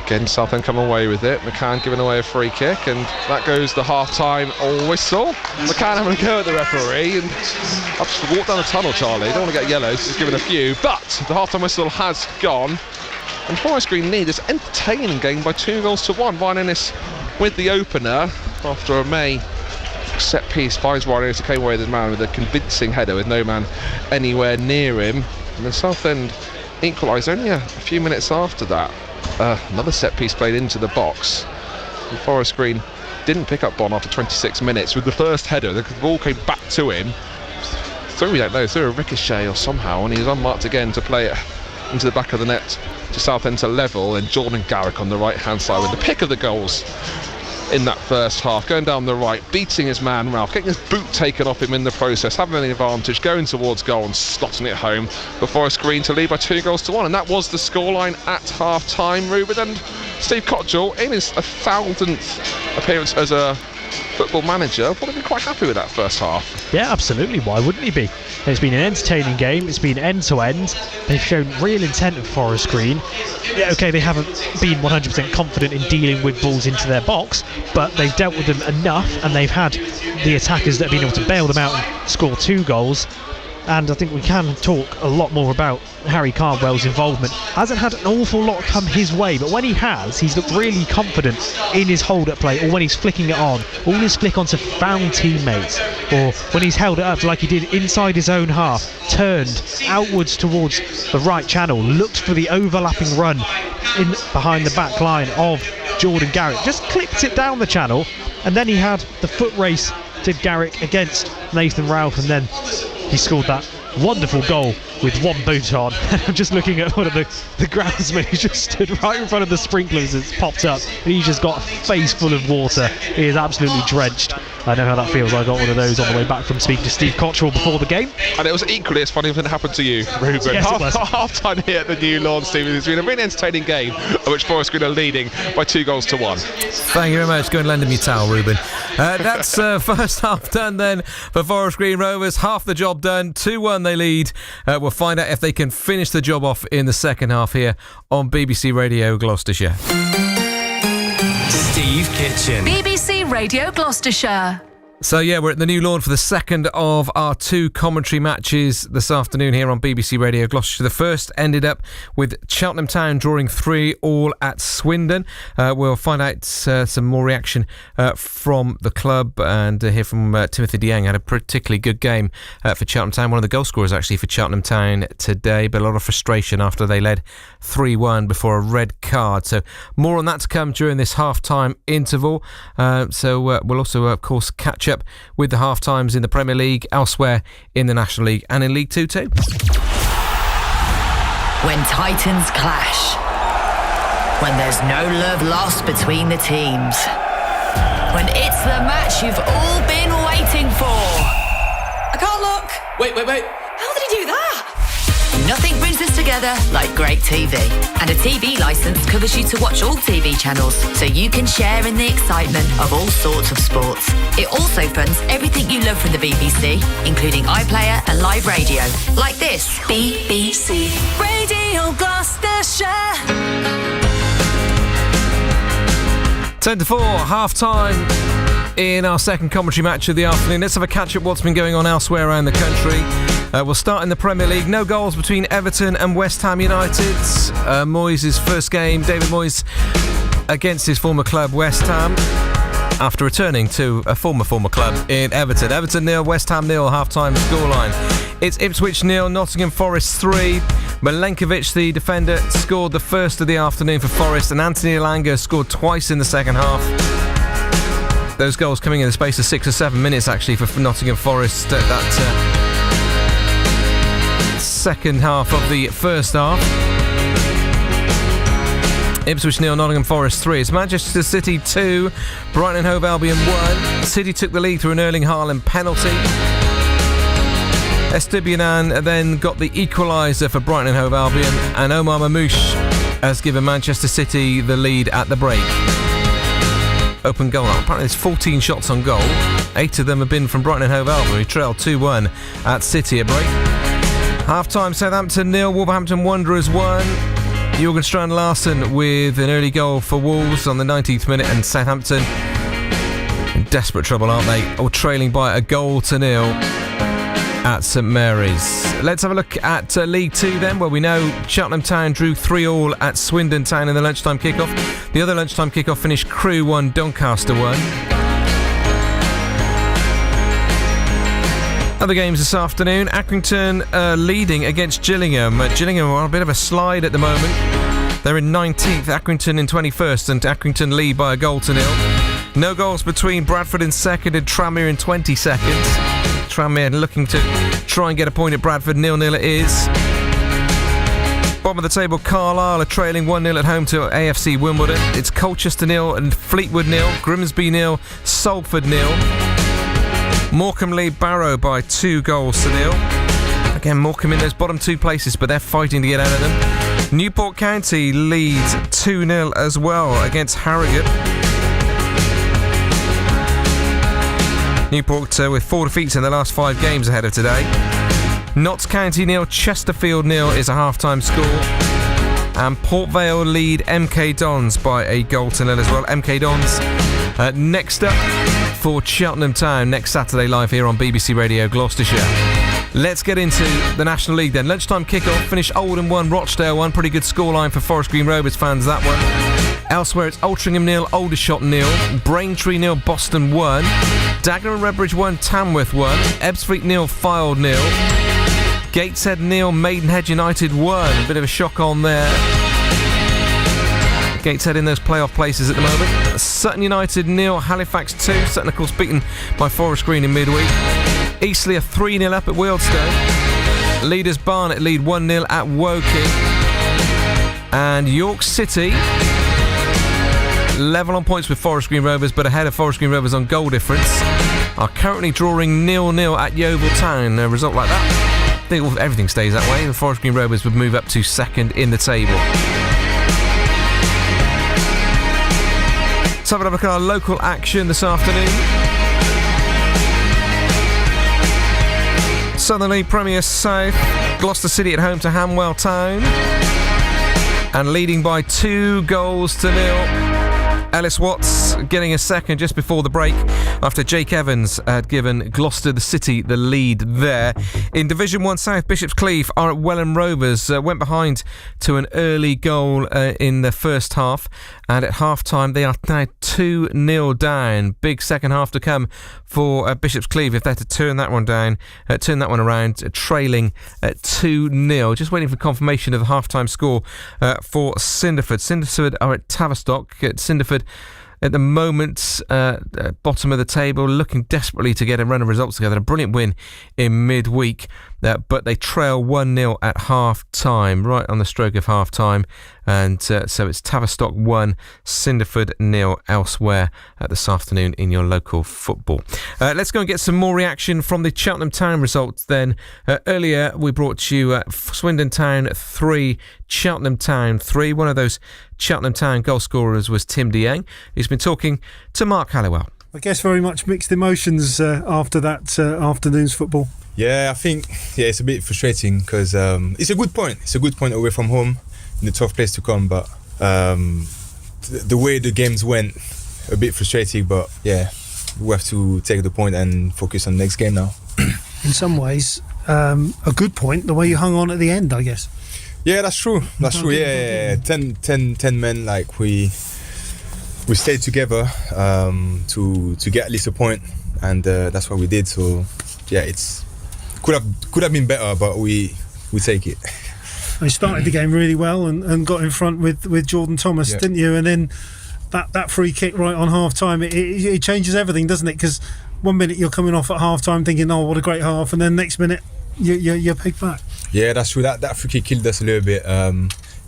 Again, Southend come away with it. McCann giving away a free kick, and that goes the half-time whistle. McCann having a go at the referee, and I've just walked down the tunnel, Charlie. Don't want to get yellows, just giving a few, but the half-time whistle has gone, and Forest Green lead this entertaining game by 2-1. Ryan Innes with the opener after a May set piece finds Ryan Innes, who came away with the man with a convincing header with no man anywhere near him, and then Southend equalised only a few minutes after that. Another set piece played into the box, and Forest Green didn't pick up Bon after 26 minutes with the first header. The ball came back to him through, we don't know, through a ricochet or somehow, and he was unmarked again to play it into the back of the net to Southend to level. And Jordan Garrick on the right hand side with the pick of the goals in that first half, going down the right, beating his man Ralph, getting his boot taken off him in the process, having the advantage, going towards goal and slotting it home for Forest Green to lead by 2-1. And that was the scoreline at half time. Ruben, and Steve Cottrell, in his 1,000th appearance as a football manager, probably been quite happy with that first half. Yeah, absolutely. Why wouldn't he be? It's been an entertaining game. It's been end to end. They've shown real intent of Forest Green. Yeah, okay, they haven't been 100% confident in dealing with balls into their box, but they've dealt with them enough, and they've had the attackers that have been able to bail them out and score 2 goals. And I think we can talk a lot more about Harry Cardwell's involvement. Hasn't had an awful lot come his way, but when he has, he's looked really confident in his hold-up play, or when he's flicking it on, all his flick-ons have found teammates, or when he's held it up like he did inside his own half, turned outwards towards the right channel, looked for the overlapping run in behind the back line of Jordan Garrick, just clipped it down the channel, and then he had the foot race to Garrick against Nathan Ralph, and then he scored that wonderful goal with one boot on. I'm just looking at one of the groundsmen who just stood right in front of the sprinklers as it's popped up, and he's just got a face full of water. He is absolutely drenched. I know how that feels. I got one of those on the way back from speaking to Steve Cottrell before the game. And it was equally as funny when it happened to you, Ruben. Yes, it was. Half time here at the new lawn, Stephen. It's been a really entertaining game, of which Forest Green are leading by 2-1. Thank you very much. Go and lend him your towel, Ruben. That's first half done then for Forest Green Rovers. Half the job done. 2-1 they lead. We'll find out if they can finish the job off in the second half here on BBC Radio Gloucestershire. Steve Kitchen. BBC Radio Gloucestershire. So yeah, we're at the new lawn for the second of our 2 commentary matches this afternoon here on BBC Radio Gloucestershire. The first ended up with Cheltenham Town drawing 3-3 at Swindon. We'll find out some more reaction from the club and hear from Timothy DeYoung. Had a particularly good game for Cheltenham Town. One of the goal scorers actually for Cheltenham Town today, but a lot of frustration after they led 3-1 before a red card. So more on that to come during this half-time interval. So we'll also, of course, catch up with the half times in the Premier League, elsewhere in the National League and in League 2 too. When Titans clash, when there's no love lost between the teams, when it's the match you've all been waiting for. I can't look. Wait. How did he do that? Nothing brings us together like great TV. And a TV licence covers you to watch all TV channels, so you can share in the excitement of all sorts of sports. It also funds everything you love from the BBC, including iPlayer and live radio, like this. BBC Radio Gloucestershire. 10-4, half-time in our second commentary match of the afternoon. Let's have a catch-up what's been going on elsewhere around the country. We'll start in the Premier League. No goals between Everton and West Ham United. Moyes' first game, David Moyes, against his former club, West Ham, after returning to a former club in Everton. Everton 0, West Ham 0, half-time scoreline. It's Ipswich 0, Nottingham Forest 3. Milenkovic, the defender, scored the first of the afternoon for Forest, and Anthony Elanga scored twice in the second half. Those goals coming in the space of 6 or 7 minutes, actually, for Nottingham Forest. That second half of the first half. Ipswich 0, Nottingham Forest 3. It's Manchester City 2, Brighton and Hove Albion 1. City took the lead through an Erling Haaland penalty. Estupiñán then got the equaliser for Brighton and Hove Albion, and Omar Mamouche has given Manchester City the lead at the break. Open goal. Apparently there's 14 shots on goal. 8 of them have been from Brighton and Hove Albion, who trailed 2-1 at City at break. Half-time, Southampton 0, Wolverhampton Wanderers 1. Jürgen Strand-Larsen with an early goal for Wolves on the 19th minute, and Southampton in desperate trouble, aren't they? Or trailing by 1-0 at St Mary's. Let's have a look at League 2 then, where we know Cheltenham Town drew 3-3 at Swindon Town in the lunchtime kickoff. The other lunchtime kickoff finished Crewe 1, Doncaster 1. Other games this afternoon. Accrington leading against Gillingham. Gillingham are on a bit of a slide at the moment. They're in 19th, Accrington in 21st, and Accrington lead by 1-0. No goals between Bradford in second and Tranmere in 22nd. Tranmere looking to try and get a point at Bradford. 0-0 it is. Bottom of the table, Carlisle are trailing 1-0 at home to AFC Wimbledon. It's Colchester 0 and Fleetwood 0, Grimsby 0, Salford 0. Morecambe lead Barrow by 2-0. Again, Morecambe in those bottom two places, but they're fighting to get out of them. Newport County leads 2-0 as well against Harrogate. Newport with 4 defeats in the last 5 games ahead of today. Notts County 0, Chesterfield 0 is a half-time score. And Port Vale lead MK Dons by 1-0 as well. MK Dons next up for Cheltenham Town next Saturday live here on BBC Radio Gloucestershire. Let's get into the National League then. Lunchtime kickoff, finish Oldham 1, Rochdale 1. Pretty good scoreline for Forest Green Rovers fans, that one. Elsewhere, it's Altrincham 0, Aldershot 0, Braintree 0, Boston 1, Dagenham and Redbridge 1, Tamworth 1, Ebbsfleet 0, Fylde 0, Gateshead 0, Maidenhead United 1. A bit of a shock on there. Gateshead in those playoff places at the moment. Sutton United 0, Halifax 2. Sutton, of course, beaten by Forest Green in midweek. Eastleigh are 3-0 up at Wealdstone. Leaders Barnet lead 1-0 at Woking. And York City level on points with Forest Green Rovers, but ahead of Forest Green Rovers on goal difference, are currently drawing 0-0 at Yeovil Town. A result like that, I think everything stays that way. The Forest Green Rovers would move up to second in the table. Let's have a look at our local action this afternoon. Southern League Premier South, Gloucester City at home to Hanwell Town, and leading by 2-0. Ellis Watts getting a second just before the break after Jake Evans had given Gloucester City the lead there. In Division 1 South, Bishop's Cleeve are at Welham Rovers. Went behind to an early goal in the first half, and at half-time they are now 2-0 down. Big second half to come for Bishop's Cleeve if they're to turn that one around, trailing at 2-0. Just waiting for confirmation of the half-time score for Cinderford. Cinderford are at Tavistock. Cinderford at the moment, bottom of the table, looking desperately to get a run of results together. A brilliant win in midweek but they trail 1-0 at half-time, right on the stroke of half-time. And so it's Tavistock 1, Cinderford 0 elsewhere this afternoon in your local football. Let's go and get some more reaction from the Cheltenham Town results then. Earlier we brought you Swindon Town 3, Cheltenham Town 3. One of those Cheltenham Town goal scorers was Tim Dieng, who's been talking to Mark Halliwell. I guess very much mixed emotions after that afternoon's football. Yeah, I think it's a bit frustrating because it's a good point. It's a good point away from home in a tough place to come, but the way the games went, a bit frustrating. But yeah, we have to take the point and focus on the next game now. In some ways, a good point, the way you hung on at the end, I guess. Yeah, that's true. That's true. Yeah. 10 men, like we stayed together to get at least a point, and that's what we did. So yeah, it's could have been better, but we take it. You started the game really well and got in front with Jordan Thomas, didn't you? And then that free kick right on half time, it changes everything, doesn't it? Because 1 minute you're coming off at half time thinking, oh, what a great half, and then next minute you're picked back. Yeah, that's true. That free kick killed us a little bit,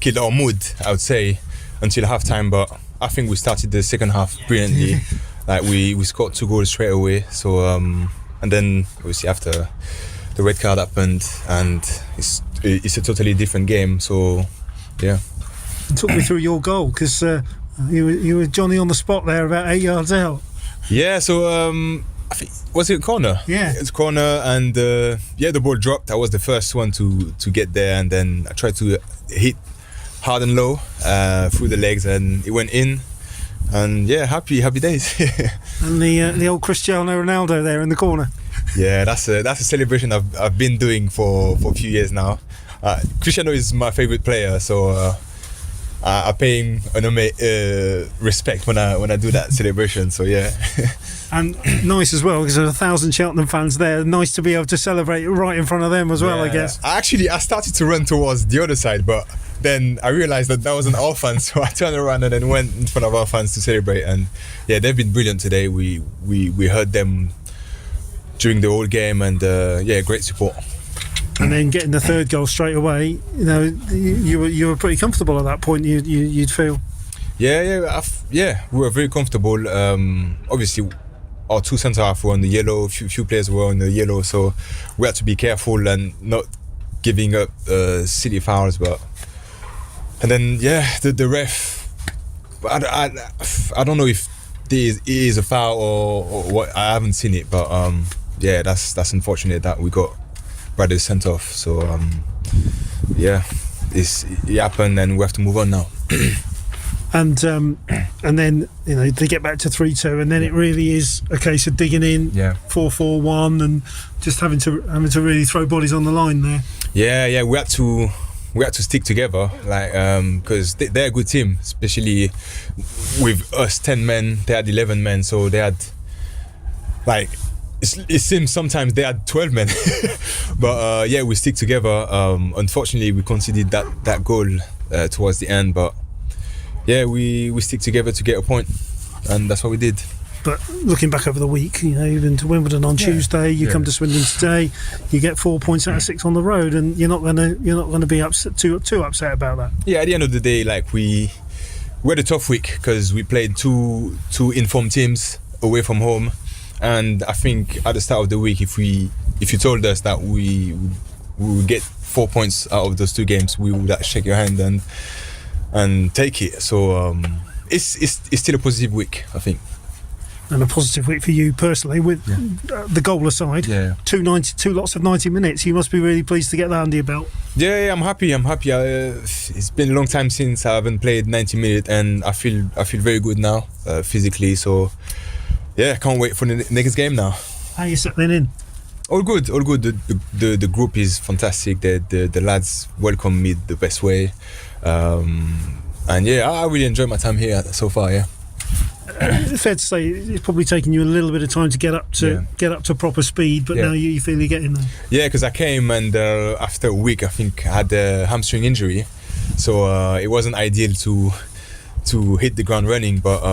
killed our mood, I would say, until half time. But I think we started the second half brilliantly. Like we scored 2 goals straight away. So and then obviously after the red card happened, and it's a totally different game. So yeah. Talk me through your goal, because you were Johnny on the spot there, about 8 yards out. Yeah. So I think, was it a corner? Yeah, it's a corner, and the ball dropped. I was the first one to get there, and then I tried to hit hard and low through the legs, and it went in. And yeah, happy days. And the old Cristiano Ronaldo there in the corner. Yeah, that's a celebration I've been doing for a few years now. Cristiano is my favourite player, so I pay him respect when I do that celebration. So yeah. And nice as well, because there are 1,000 Cheltenham fans there. Nice to be able to celebrate right in front of them as well, I guess. I started to run towards the other side, but then I realised that wasn't our fans, so I turned around and then went in front of our fans to celebrate. And yeah, they've been brilliant today. We heard them during the whole game, and great support. And then getting the third goal straight away, you were pretty comfortable at that point. You'd feel. Yeah. We were very comfortable. Obviously, our 2 centre half were on the yellow. Few players were on the yellow, so we had to be careful and not giving up silly fouls. And then the ref. I don't know if it is a foul or what. I haven't seen it, but that's unfortunate that we got Bradley sent off. So it happened, and we have to move on now. And then they get back to 3-2, and then it really is a case of digging in. 4-4-1, and just having to really throw bodies on the line there. Yeah, we had to stick together, like because they're a good team, especially with us 10 men. They had 11 men, so they had it seems sometimes they had 12 men. But we stick together. Unfortunately, we conceded that goal towards the end, but we stick together to get a point, and that's what we did. But looking back over the week, you've been to Wimbledon on Tuesday, you come to Swindon today, you get 4 points out of 6 on the road, and you're not going to be too upset about that. Yeah, at the end of the day, we had a tough week because we played two informed teams away from home, and I think at the start of the week, if you told us that we would get 4 points out of those 2 games, we would shake your hand and take it. So it's still a positive week, I think. And a positive week for you personally, with the goal aside. 2 lots of 90 minutes. You must be really pleased to get that under your belt. Yeah, I'm happy. It's been a long time since I haven't played 90 minutes, and I feel very good now, physically. So I can't wait for the next game now. How are you settling in? All good. The group is fantastic. The lads welcome me the best way, and I really enjoy my time here so far. It's fair to say it's probably taken you a little bit of time to get up to proper speed, but now you feel you're getting there. Yeah, because I came, and after a week, I think I had a hamstring injury, so it wasn't ideal to hit the ground running. But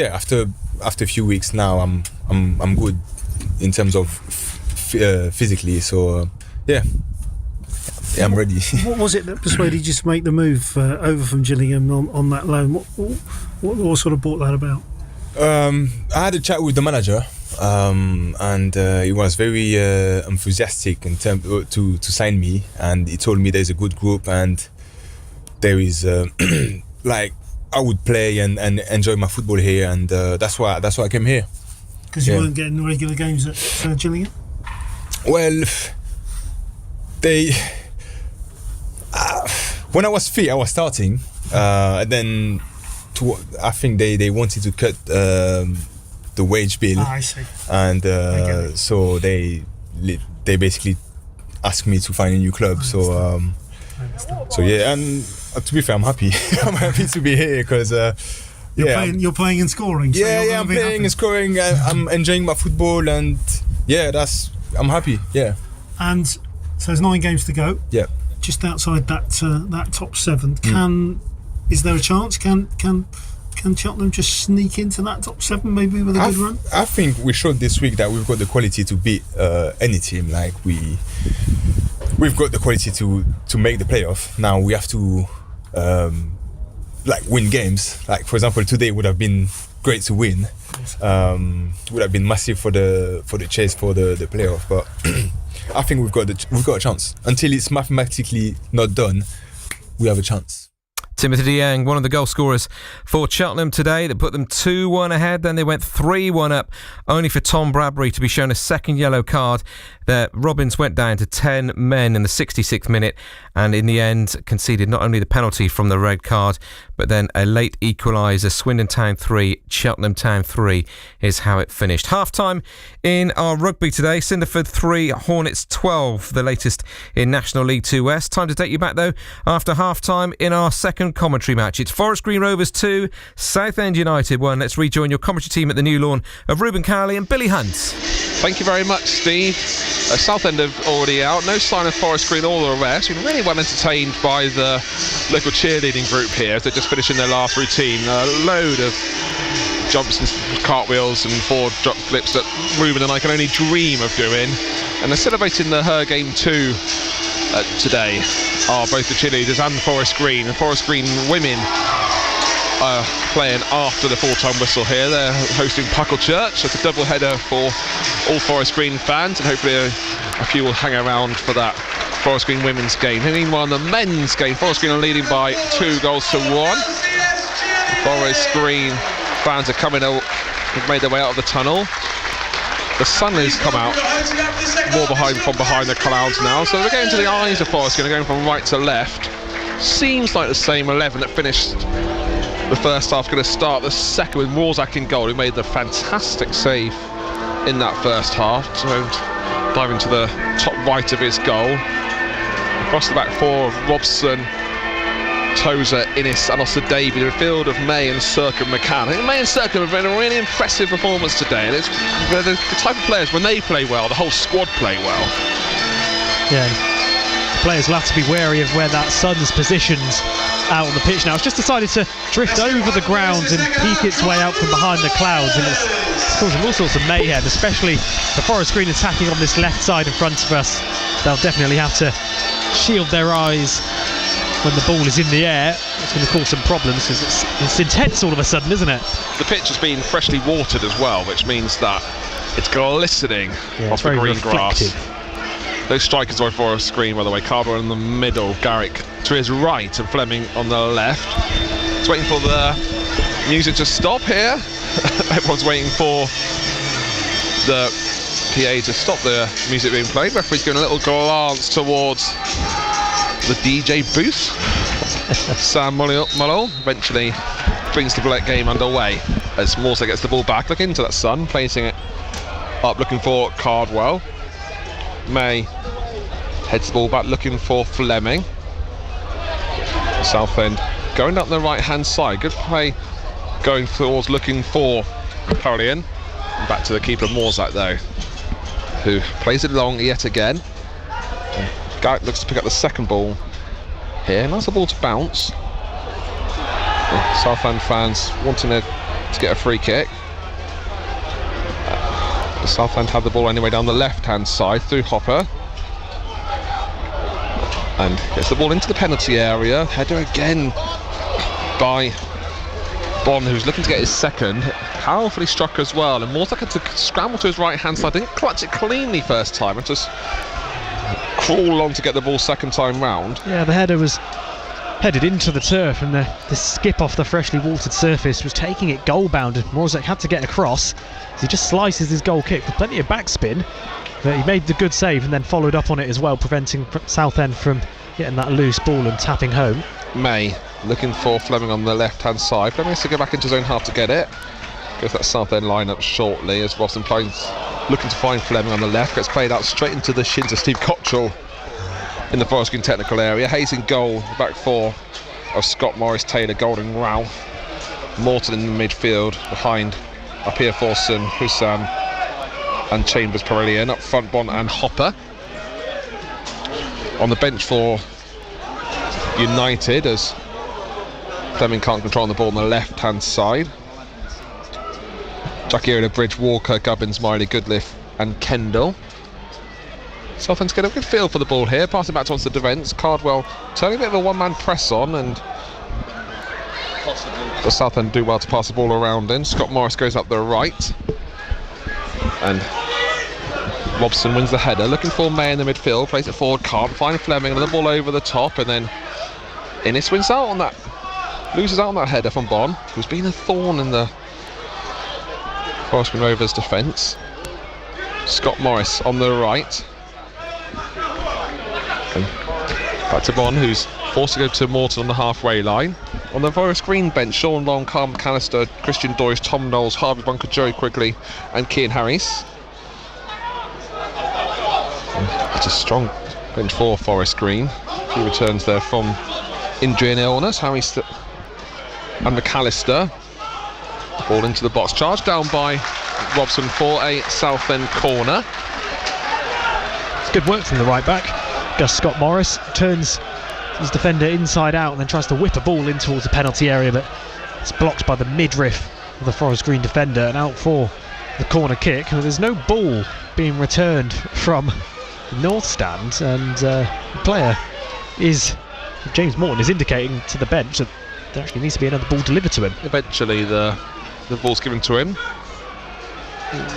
after a few weeks now, I'm good in terms of physically. So yeah, I'm ready. What was it that persuaded you to make the move over from Gillingham on that loan? What sort of brought that about? I had a chat with the manager, and he was very enthusiastic in terms to sign me, and he told me there's a good group and there is like I would play and enjoy my football here, and that's why I came here. Because you weren't getting regular games at Gillingham? Well, they when I was fit, I was starting, and then I think they wanted to cut the wage bill. I see. And so they basically asked me to find a new club. So yeah, and to be fair, I'm happy. I'm happy to be here because you're playing and scoring. So I'm playing and scoring. I'm enjoying my football, and I'm happy. Yeah. And so there's 9 games to go. Yeah. Just outside that top 7. Is there a chance? Can Cheltenham just sneak into that top 7 maybe with a good run? I think we showed this week that we've got the quality to beat any team. Like we've got the quality to make the playoff. Now we have to win games. Like for example, today would have been great to win. Would have been massive for the chase for the playoff. But I think we've got a chance. Until it's mathematically not done, we have a chance. Timothy DeYoung, one of the goal scorers for Cheltenham today, that put them 2-1 ahead. Then they went 3-1 up, only for Tom Bradbury to be shown a second yellow card. The Robins went down to 10 men in the 66th minute, and in the end conceded not only the penalty from the red card, but then a late equaliser. Swindon Town 3, Cheltenham Town 3 is how it finished. Half-time in our rugby today, Cinderford 3, Hornets 12, the latest in National League 2 West. Time to take you back, though, after half-time in our second commentary match. It's Forest Green Rovers 2, Southend United 1. Let's rejoin your commentary team at the new lawn of Reuben Cowley and Billy Hunt. Thank you very much, Steve. Southend have already out, no sign of Forest Green or the rest. Been really well entertained by the local cheerleading group here as they're just finishing their last routine. A load of jumps and cartwheels and forward drop flips that Reuben and I can only dream of doing. And they're celebrating her game 2 today are both the cheerleaders and Forest Green. And Forest Green women are playing after the full-time whistle here. They're hosting Puckle Church. It's a double header for all Forest Green fans, and hopefully a few will hang around for that Forest Green women's game. And meanwhile, in the men's game, Forest Green are leading by 2 goals to 1. Forest Green fans are coming out, have made their way out of the tunnel. The sun has come out more from behind the clouds now, so we're going to the eyes of Forest Green, going from right to left. Seems like the same 11 that finished the first half, going to start the second with Morzak in goal, who made the fantastic save in that first half. So diving to the top right of his goal. Across the back 4 of Robson, Tozer, Innes and Osadebe, the field of May and Serkin McCann. I think May and Serkin have made a really impressive performance today, and it's the type of players, when they play well, the whole squad play well. Yeah, players will have to be wary of where that sun's positioned out on the pitch now. It's just decided to drift over the ground and peek its way out from behind the clouds, and it's causing all sorts of mayhem, especially the Forest Green attacking on this left side in front of us. They'll definitely have to shield their eyes when the ball is in the air. It's going to cause some problems because it's intense all of a sudden, isn't it? The pitch has been freshly watered as well, which means that it's glistening off the green reflective grass. Those strikers are Forest Green, by the way. Carver in the middle, Garrick to his right and Fleming on the left. Just waiting for the music to stop here. Everyone's waiting for the PA to stop the music being played. Referee's giving a little glance towards the DJ booth. Sam Mullall eventually brings the game underway as Morsa gets the ball back. Look into that sun, placing it up, looking for Cardwell. May heads the ball back, looking for Fleming. Southend going down the right hand side. Good play going towards, looking for Napoleon. Back to the keeper Morzak though, who plays it long yet again. Garrick looks to pick up the second ball here. Nice the ball to bounce. Southend fans wanting to get a free kick. Southend had the ball anyway down the left-hand side through Hopper. And gets the ball into the penalty area. Header again by Bond, who's looking to get his second. Powerfully struck as well. And Morzak had to scramble to his right-hand side. Didn't clutch it cleanly first time and just crawl along to get the ball second time round. Yeah, the header was headed into the turf, and the skip off the freshly watered surface was taking it goal-bound, and Morzak had to get across. He just slices his goal kick with plenty of backspin, but he made the good save and then followed up on it as well, preventing Southend from getting that loose ball and tapping home. May looking for Fleming on the left-hand side. Fleming has to go back into his own half to get it. Goes that Southend lineup shortly as Robson plays, looking to find Fleming on the left. Gets played out straight into the shins of Steve Cottrell in the Forest Green technical area. Hayes in goal, the back four of Scott, Morris, Taylor, Golding, Ralph. Morton in the midfield behind Apia Forson, Hussan and Chambers Perillian. Up front, Bond and Hopper. On the bench for United as Fleming can't control the ball on the left hand side. Jackie Aaron, Bridge, Walker, Gubbins, Miley, Goodliff and Kendall. Southend's get a good feel for the ball here, passing back towards the defence. Cardwell turning a bit of a one-man press on, and the Southend do well to pass the ball around in. Scott Morris goes up the right, and Robson wins the header. Looking for May in the midfield, plays it forward, can't find Fleming, and the ball over the top, and then Innes wins out on that, loses out on that header from Bonn, who's been a thorn in the Forest Green Rovers defence. Scott Morris on the right. And back to Bonn, who's forced to go to Morton on the halfway line. On the Forest Green bench, Sean Long, Carl McAllister, Christian Doyce, Tom Knowles, Harvey Bunker, Joey Quigley and Cian Harris. It's a strong bench for Forest Green. He returns there from injury and illness. Harris and McAllister. Ball into the box, charged down by Robson for a Southend corner. It's good work from the right back. Gus Scott Morris turns his defender inside out and then tries to whip a ball in towards the penalty area, but it's blocked by the midriff of the Forest Green defender and out for the corner kick. There's no ball being returned from the north stand, and the player is, James Morton, is indicating to the bench that there actually needs to be another ball delivered to him. Eventually the ball's given to him.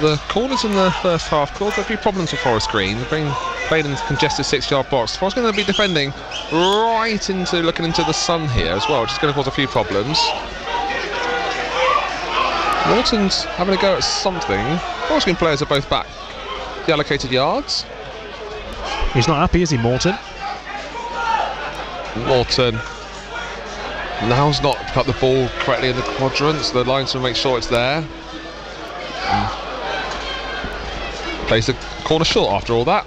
The corners in the first half caused a few problems for Forest Green. They've been played in the congested 6-yard box. Forest Green going to be defending right into, looking into the sun here as well, which is going to cause a few problems. Morton's having a go at something. Forest Green players are both back the allocated yards. He's not happy, is he, Morton? Morton now's not cut the ball correctly in the quadrants. The linesman makes sure it's there. Plays the corner short after all that.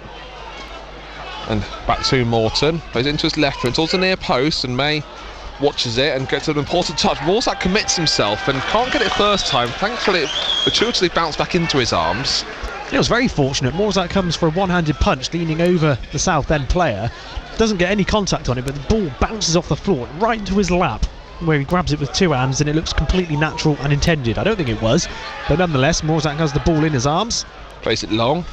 And back to Morton. Plays it into his left foot towards the near post, and May watches it and gets an important touch. Morzak commits himself and can't get it first time. Thankfully, it fortuitously bounced back into his arms. It was very fortunate. Morzak comes for a one-handed punch, leaning over the Southend player. Doesn't get any contact on it, but the ball bounces off the floor right into his lap, where he grabs it with two hands, and it looks completely natural and intended. I don't think it was, but nonetheless, Morzak has the ball in his arms. Plays it long,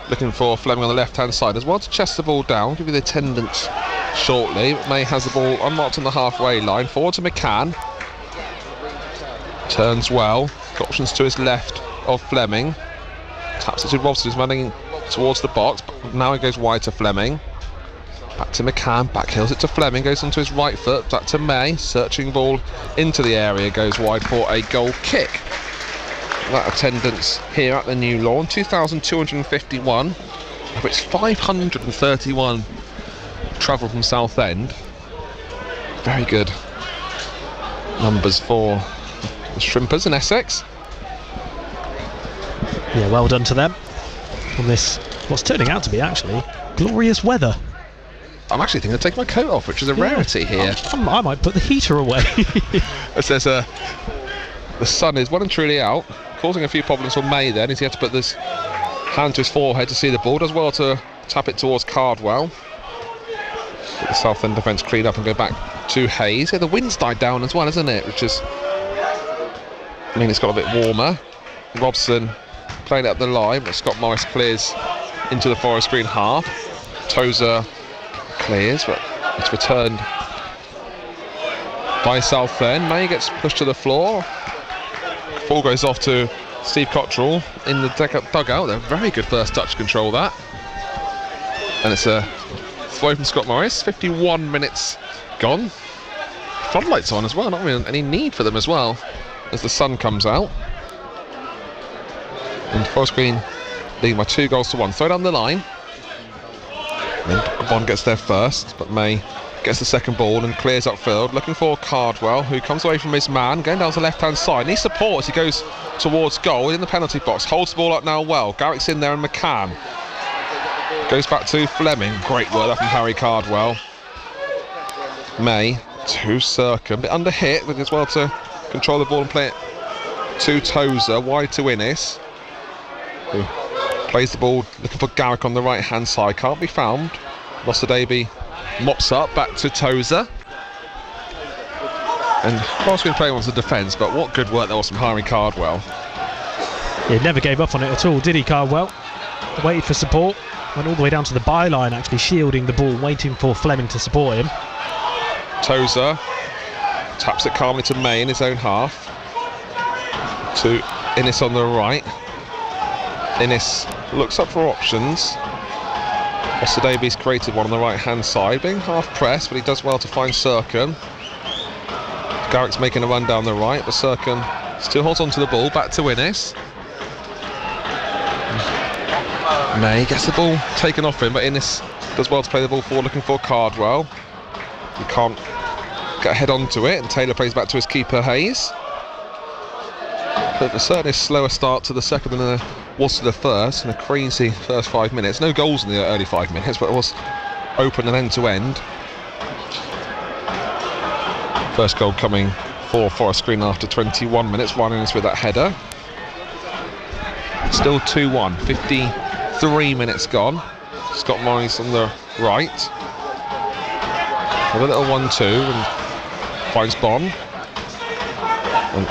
looking for Fleming on the left-hand side as well to chest the ball down, give you the attendance shortly. May has the ball unmarked on the halfway line, forward to McCann. Turns well, got options to his left of Fleming. Taps it to Robson, who's running towards the box, but now he goes wide to Fleming. Back to McCann, back heels it to Fleming, goes onto his right foot, back to May, searching ball into the area, goes wide for a goal kick. That attendance here at the New Lawn, 2,251, of which 531 travel from Southend. Very good numbers for the Shrimpers in Essex. Yeah, well done to them on this, what's turning out to be actually glorious weather. I'm actually thinking of taking my coat off, which is a rarity here. I might put the heater away. It says the sun is well and truly out, causing a few problems for May then, as he had to put this hand to his forehead to see the ball. Does well to tap it towards Cardwell. Get the Southend defence clean up and go back to Hayes. Yeah, the wind's died down as well, isn't it? Which is, I mean, it's got a bit warmer. Robson playing it up the line, but Scott Morris clears into the Forest Green half. Tozer clears, but it's returned by Southend. May gets pushed to the floor. Ball goes off to Steve Cottrell in the dugout. They're very good first touch control, that. And it's a throw from Scott Morris. 51 minutes gone. Floodlights on as well, not really any need for them as well, as the sun comes out. And Forest Green leading by 2-1. Throw down the line. And Bond gets there first, but May gets the second ball and clears upfield, looking for Cardwell, who comes away from his man, going down to the left-hand side. Needs support as he goes towards goal in the penalty box. Holds the ball up now well. Garrick's in there and McCann. Goes back to Fleming. Great work there from Harry Cardwell. May to Circum. A bit under hit, but as well to control the ball and play it to Tozer. Wide to Innes, who plays the ball, looking for Garrick on the right-hand side. Can't be found. Lossadaby mops up, back to Tozer. And Forest Green playing on the defence, but what good work that was from Harry Cardwell. He never gave up on it at all, did he, Cardwell? Waited for support, went all the way down to the byline, actually shielding the ball, waiting for Fleming to support him. Tozer taps it calmly to May in his own half. To Innes on the right. Innes looks up for options. Ossadaby's created one on the right hand side, being half pressed, but he does well to find Circum. Garrick's making a run down the right, but Circum still holds on to the ball. Back to Innes. May gets the ball taken off him, but Innes does well to play the ball forward, looking for Cardwell. He can't get a head onto it, and Taylor plays back to his keeper Hayes. But certainly a slower start to the second than there was to the first, and a crazy first 5 minutes. No goals in the early 5 minutes, but it was open and end to end. First goal coming for Forest Green after 21 minutes. Ryan Innes with that header. Still 2-1. 53 minutes gone. Scott Morris on the right. With a little 1-2 and finds Bond. And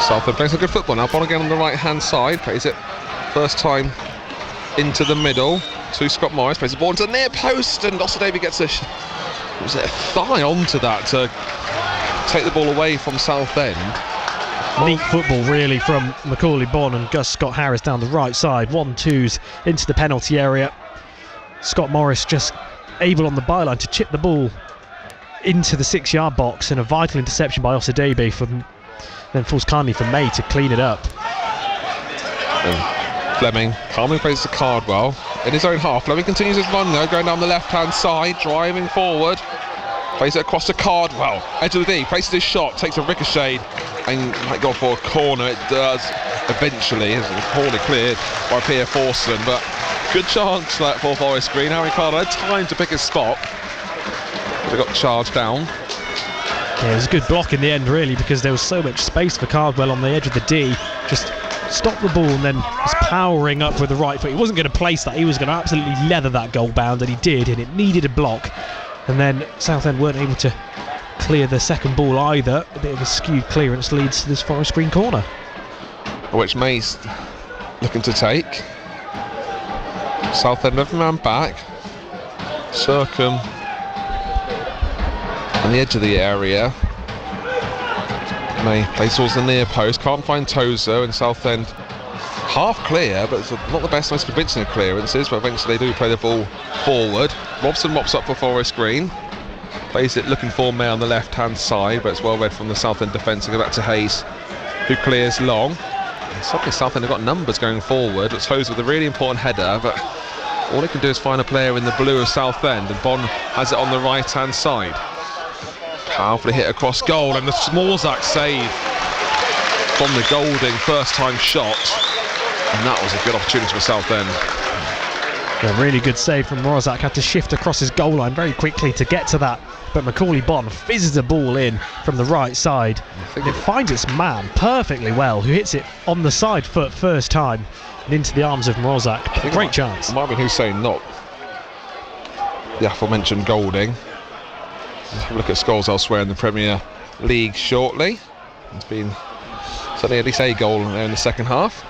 Southend plays a good football now. Bond again on the right hand side. Plays it first time into the middle to Scott Morris. Plays the ball into the near post, and Ossadaby gets a thigh onto that to take the ball away from Southend. Neat football really from Macaulay Bonne and Gus Scott Harris down the right side. 1-2s into the penalty area. Scott Morris just able on the byline to chip the ball into the 6-yard box, and a vital interception by Ossadaby, then falls kindly for May to clean it up. And Fleming calmly plays to Cardwell in his own half. Fleming continues his run though, going down the left hand side, driving forward. Plays it across to Cardwell, edge of the D, places his shot, takes a ricochet and might go for a corner. It does eventually, as poorly cleared by Pierre Forson, but good chance for Forest Green. Harry Cardwell had time to pick his spot, but got charged down. Yeah, it was a good block in the end really, because there was so much space for Cardwell on the edge of the D. Just stopped the ball and then was powering up with the right foot. He wasn't going to place that, he was going to absolutely leather that goal bound, and he did, and it needed a block. And then Southend weren't able to clear the second ball either. A bit of a skewed clearance leads to this Forest Green corner, which May's looking to take. Southend have a man back. Circum on the edge of the area. May plays towards the near post, can't find Tozer, and Southend half clear, but it's not the best, most convincing of clearances, but eventually they do play the ball forward. Robson mops up for Forest Green, plays it looking for May on the left hand side, but it's well read from the Southend defence, and go back to Hayes, who clears long. And suddenly Southend have got numbers going forward. It's Tozer with a really important header, but all they can do is find a player in the blue of Southend, and Bond has it on the right hand side. Powerfully hit across goal, and the Smorzak save from the Golding first time shot, and that was a good opportunity for Southend. A really good save from Smorzak. Had to shift across his goal line very quickly to get to that, but Macaulay Bonne fizzes the ball in from the right side, and it finds its man perfectly well, who hits it on the side foot first time and into the arms of Smorzak. Great chance. It might have been Hussein, not the aforementioned Golding. Have a look at scores elsewhere in the Premier League shortly. There's been certainly at least a goal there in the second half.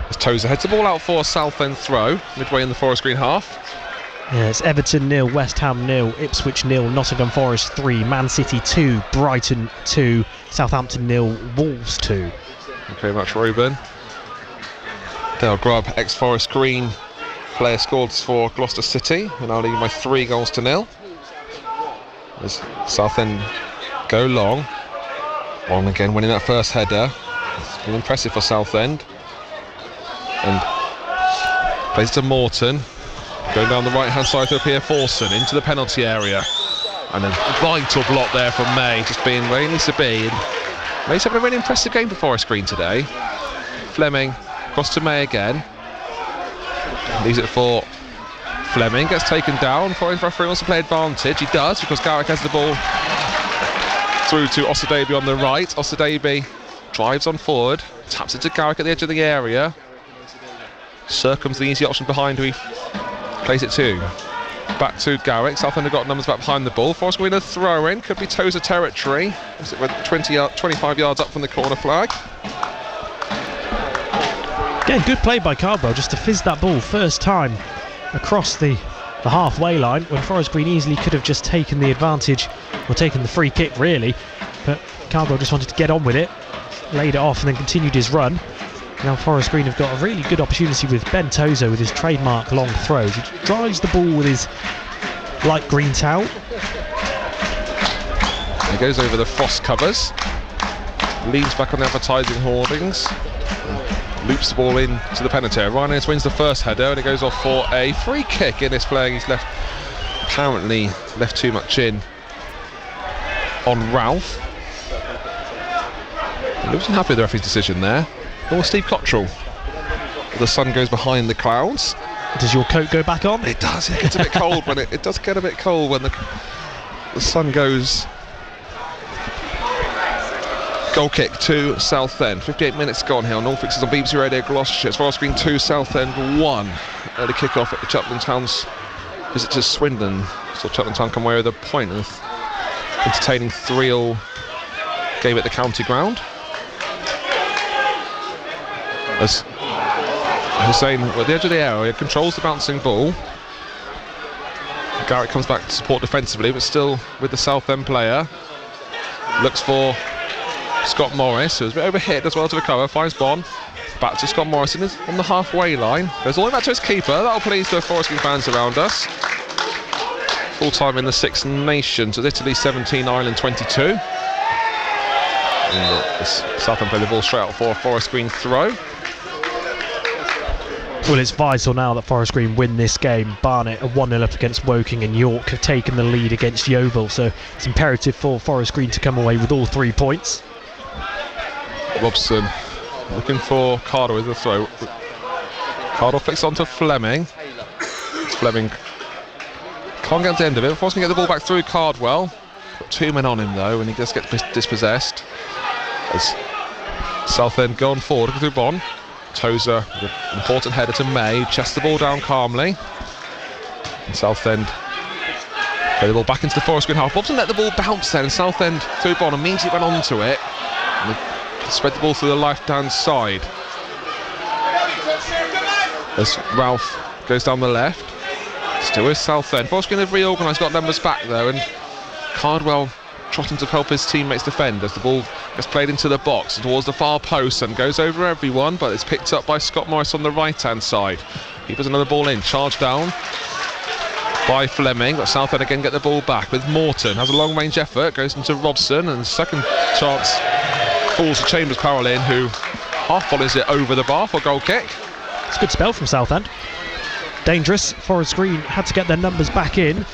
As Tozer heads the ball out for a Southend throw, midway in the Forest Green half. Yeah, it's Everton 0, West Ham 0, Ipswich 0, Nottingham Forest 3, Man City 2, Brighton 2, Southampton 0, Wolves 2. Thank you very much, Ruben. Dale Grubb, ex-Forest Green player, scored for Gloucester City. We're now leading by 3-0. As Southend go long. On again, winning that first header. It's been impressive for Southend. And plays to Morton. Going down the right-hand side to Pierre Forson into the penalty area. And a vital block there from May, just being where he needs to be. And May's having a really impressive game for Forest Green today. Fleming across to May again. Leaves it for Fleming, gets taken down. Forest referee wants to play advantage. He does, because Garrick has the ball through to Osadebe on the right. Osadebe drives on forward, taps it to Garrick at the edge of the area. Circums the easy option behind who he plays it to. Back to Garrick. Southend have got numbers back behind the ball. Forest Green a throw in, could be Tozer territory. Is it 25 yards up from the corner flag? Again, good play by Cardwell just to fizz that ball first time across the halfway line, when Forest Green easily could have just taken the advantage or taken the free kick really, but Cardwell just wanted to get on with it, laid it off and then continued his run. Now Forest Green have got a really good opportunity with Ben Tozo with his trademark long throws. He drives the ball with his light green towel. He goes over the frost covers, leans back on the advertising hoardings, loops the ball in to the penalty area. Ryan Ennis wins the first header and it goes off for a free kick. In this playing, he's apparently left too much in on Ralph. He wasn't happy with the referee's decision there. Or Steve Cottrell. The sun goes behind the clouds. Does your coat go back on? It does. It gets a bit cold when it does get a bit cold when the sun goes. Goal kick to Southend. 58 minutes gone here on All Fixes on BBC Radio Gloucestershire. It's Forest Green 2, Southend 1. Early kick-off at the Cheltenham Town's visit to Swindon. So Cheltenham Town come away with a point of entertaining 3-3 game at the county ground. As Hussein, at the edge of the area, controls the bouncing ball. Garrett comes back to support defensively, but still with the Southend player. Looks for Scott Morris, who's a bit overhit as well to recover. Finds Bond. Back to Scott Morrison on the halfway line. Goes all the way back to his keeper. That'll please the Forest Green fans around us. Full time in the Six Nations. With Italy 17, Ireland 22. And Southend play the ball straight out for a Forest Green throw. Well, it's vital now that Forest Green win this game. Barnet are 1-0 up against Woking and York have taken the lead against Yeovil, so it's imperative for Forest Green to come away with all 3 points. Robson looking for Cardle with the throw. Cardle flicks onto Fleming. Fleming can't get to the end of it. Forest can get the ball back through Cardwell. Got 2 men on him though, and he does get dispossessed. As Southend going forward, looking through Bond. Tozer with an important header to May, chests the ball down calmly. And Southend play the ball back into the Forest Green half. Bobson let the ball bounce then, and Southend through Bond immediately went onto it. And they spread the ball through the left-hand side. As Ralph goes down the left. Still is Southend. Forest Green have reorganised, got numbers back though, and Cardwell trotting to help his teammates defend as the ball gets played into the box and towards the far post and goes over everyone, but it's picked up by Scott Morris on the right hand side. He puts another ball in, charged down by Fleming, but Southend again get the ball back with Morton. Has a long range effort, goes into Robson, and second chance falls to Chambers Parolin, who half volleys it over the bar for a goal kick. It's a good spell from Southend. Dangerous. Forest Green had to get their numbers back in,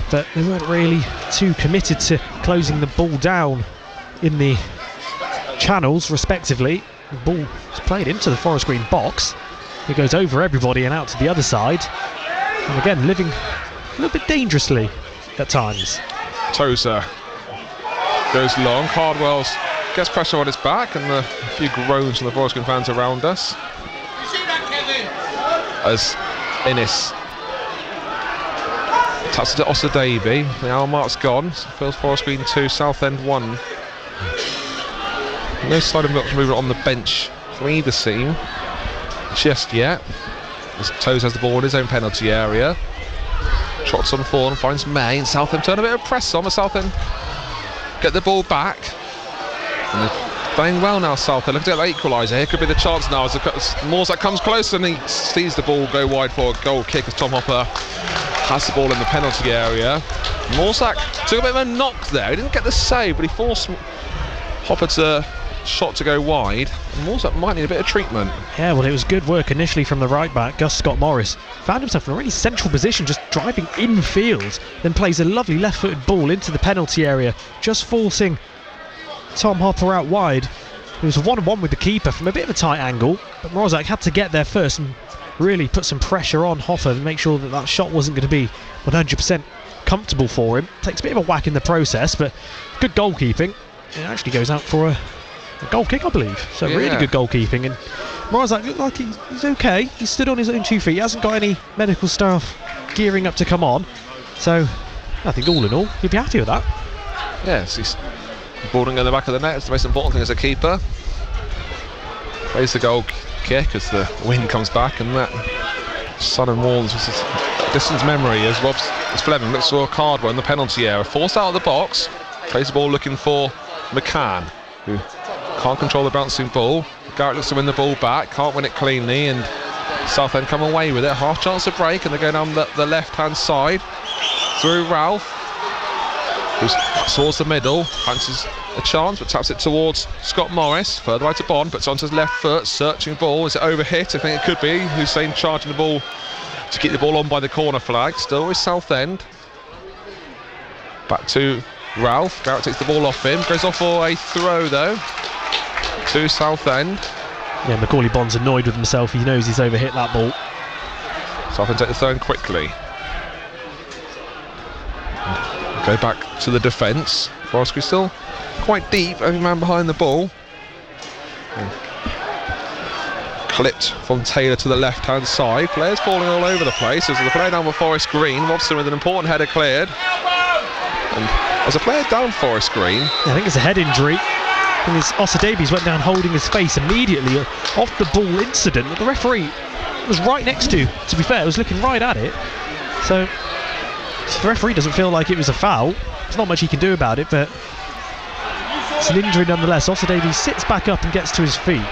but they weren't really too committed to closing the ball down in the channels respectively. The ball is played into the Forest Green box. It goes over everybody and out to the other side, and again living a little bit dangerously at times. Tozer goes long. Cardwell gets pressure on his back, and a few groans from the Forest Green fans around us as Innes taps it to Osadebe. The hour mark's gone. Feels Forest Green 2, Southend 1. No sign of much movement on the bench from either team. just yet. As Toes has the ball in his own penalty area. Trots on forward and finds May, and Southend turn a bit of press on, but Southend get the ball back. And they're playing well now, Southend. Look at that equaliser. Here could be the chance now as Morzak comes close and he sees the ball go wide for a goal kick as Tom Hopper has the ball in the penalty area. Morzak took a bit of a knock there. He didn't get the save, but he forced Hopper to shot to go wide. And Morzak might need a bit of treatment. Yeah, well, it was good work initially from the right back. Gus Scott-Morris found himself in a really central position, just driving infield, then plays a lovely left-footed ball into the penalty area, just forcing Tom Hopper out wide. It was a 1-on-1 with the keeper from a bit of a tight angle, but Morzak had to get there first and really put some pressure on Hopper to make sure that that shot wasn't going to be 100% comfortable for him. Takes a bit of a whack in the process, but good goalkeeping. It actually goes out for a goal kick, I believe. So yeah, really good goalkeeping. And Morzak looked like he's okay. He stood on his own 2 feet. He hasn't got any medical staff gearing up to come on. So I think all in all, he'd be happy with that. Yes, he's boarding in the back of the net. It's the most important thing as a keeper. Plays the goal kick as the wind comes back, and that sun and walls was a distant memory as Fleming looks for a card in the penalty area. Forced out of the box. Plays the ball looking for McCann, who can't control the bouncing ball. Garrett looks to win the ball back, can't win it cleanly, and Southend come away with it. Half chance to break, and they go down the left-hand side through Ralph, who's towards the middle, fancies a chance but taps it towards Scott Morris, further right to Bond, puts onto his left foot, searching ball. Is it overhit? I think it could be. Hussein charging the ball to keep the ball on by the corner flag. Still is Southend. Back to Ralph. Garrett takes the ball off him, goes off for a throw though to Southend. Yeah, Macaulay Bond's annoyed with himself. He knows he's overhit that ball. Southend take the throw in quickly. Go back to the defence. Forest Green still quite deep, every man behind the ball. And clipped from Taylor to the left hand side. Players falling all over the place. As the player down for Forest Green. Robson with an important header cleared. And as a player down Forest Green, I think it's a head injury. I think it's Osa Davies went down holding his face immediately off the ball incident that the referee was right next to be fair, was looking right at it. So if the referee doesn't feel like it was a foul, there's not much he can do about it, but it's an injury nonetheless. Osa Davies sits back up and gets to his feet.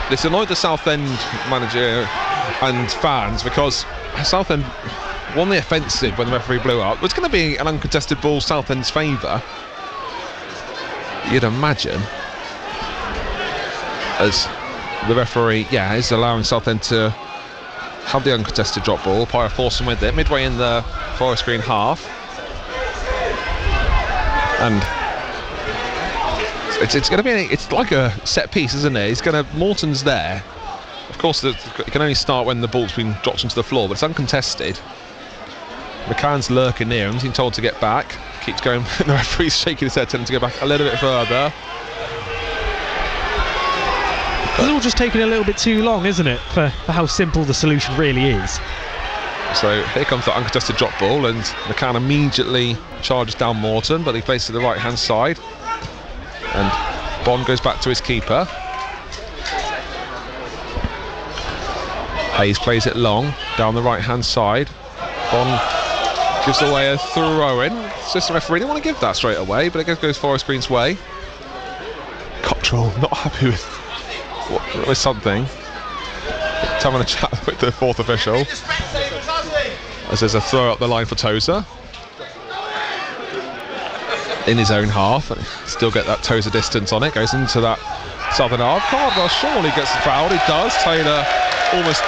This annoyed the Southend manager and fans because Southend won the offensive when the referee blew up. It was going to be an uncontested ball Southend's favour, you'd imagine, as the referee is allowing Southend to have the uncontested drop ball. Pyre forcing with it midway in the Forest Green half, and it's going to be it's like a set piece, isn't it? It's going to Morton's there. Of course, it can only start when the ball's been dropped onto the floor, but it's uncontested. McCann's lurking near him, he's been told to get back. Keeps going, the referee's shaking his head, telling him to go back a little bit further. It's all just taking a little bit too long, isn't it, for how simple the solution really is. So here comes the uncontested drop ball, and McCann immediately charges down Morton, but he plays to the right hand side, and Bond goes back to his keeper. Hayes plays it long down the right hand side. Bond gives away a throw in. Assistant referee didn't want to give that straight away, but it goes Forest Green's way. Cottrell not happy with something. He's having a chat with the fourth official as there's a throw up the line for Tozer in his own half, and still get that Tozer distance on it. Goes into that southern half. Cardwell surely gets the foul. He does. Taylor almost